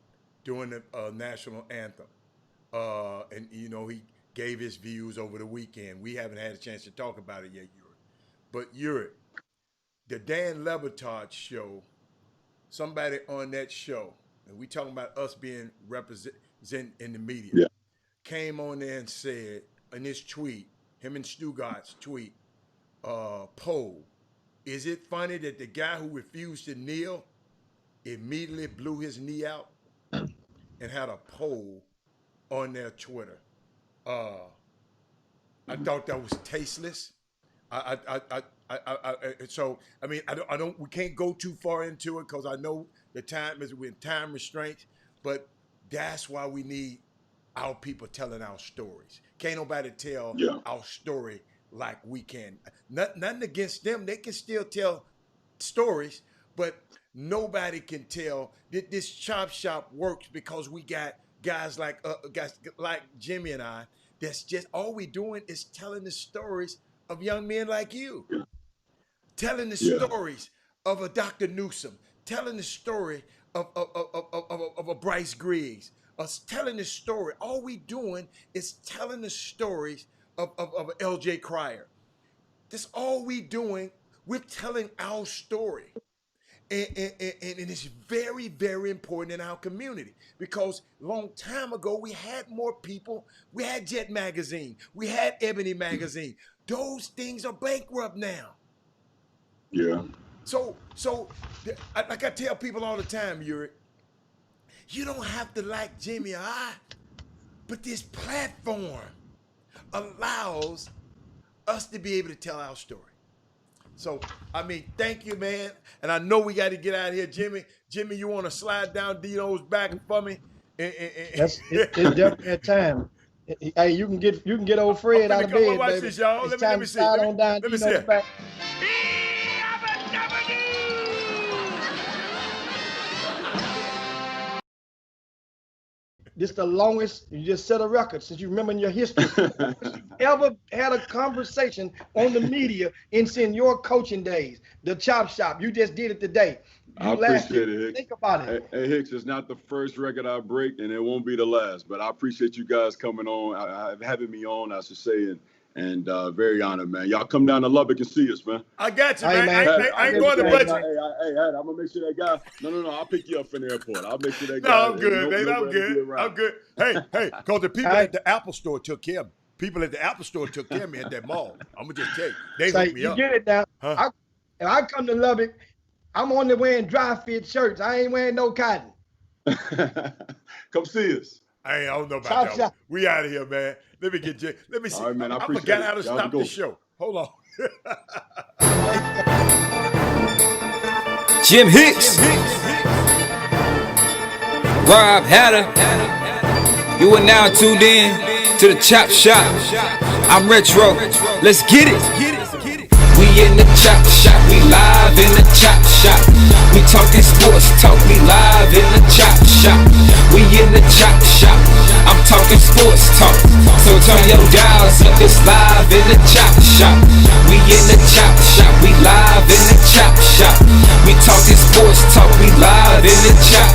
during the national anthem, and he gave his views over the weekend. We haven't had a chance to talk about it yet, but the Dan Lebertard show. Somebody on that show, and we talking about us being represented in the media, came on there and said in his tweet, him and Stugart's tweet, poll, is it funny that the guy who refused to kneel immediately blew his knee out, and had a poll on their Twitter? I thought that was tasteless. We can't go too far into it because I know the time is with time restraints, but that's why we need our people telling our stories. Can't nobody tell our story like we can. Nothing against them. They can still tell stories, but nobody can tell that this chop shop works because we got guys like Jimmy and I. That's just all we doing is telling the stories of young men like you, telling the stories of a Dr. Newsom, telling the story of a Bryce Griggs, us telling the story. All we doing is telling the stories of L.J. Cryer. That's all we doing. We're telling our story. And it's very, very important in our community because a long time ago, we had more people. We had Jet Magazine. We had Ebony Magazine. Those things are bankrupt now. Yeah. So like I tell people all the time, Yuri, you don't have to like Jimmy or I, but this platform allows us to be able to tell our story. So, I mean, thank you, man. And I know we got to get out of here. Jimmy, you want to slide down Dino's back for me? It's definitely a time. Hey, you can get old Fred out of bed, watch baby. This, y'all. It's Let time me to see. slide on down Dino's back. this the longest, you just set a record since you remember in your history. Ever had a conversation on the media in your coaching days, the Chop Shop. You just did it today. I appreciate it, Hicks. Think about it. Hey, Hicks, it's not the first record I break, and it won't be the last. But I appreciate you guys coming on, having me on, I should say, and very honored, man. Y'all come down to Lubbock and see us, man. I got you, man. I ain't going to budget. Hey, I'm going to make sure that guy. No, I'll pick you up from the airport. I'll make sure that guy. No, I'm good, man. I'm good. Hey, because the people at the Apple store took care of me. People at the Apple store took care of me at that mall. I'm going to just tell you. They hooked me up. You get it now. Huh? I come to Lubbock, I'm only wearing dry fit shirts. I ain't wearing no cotton. Come see us. I don't know about that. We out of here, man. Let me get you. Let me see. All right, man, I forgot how to stop the show. Hold on. Jim Hicks. Rob Hatter. You are now tuned in to the Chop Shop. I'm Retro. Let's get it. We in the Chop Shop. We live in the Chop Shop. We talking sports talk. We live in the Chop Shop. We in the Chop Shop. I'm talking sports talk. So turn your dials up. It's live in the Chop Shop. We in the Chop Shop. We live in the Chop Shop. We talking sports talk. We live in the Chop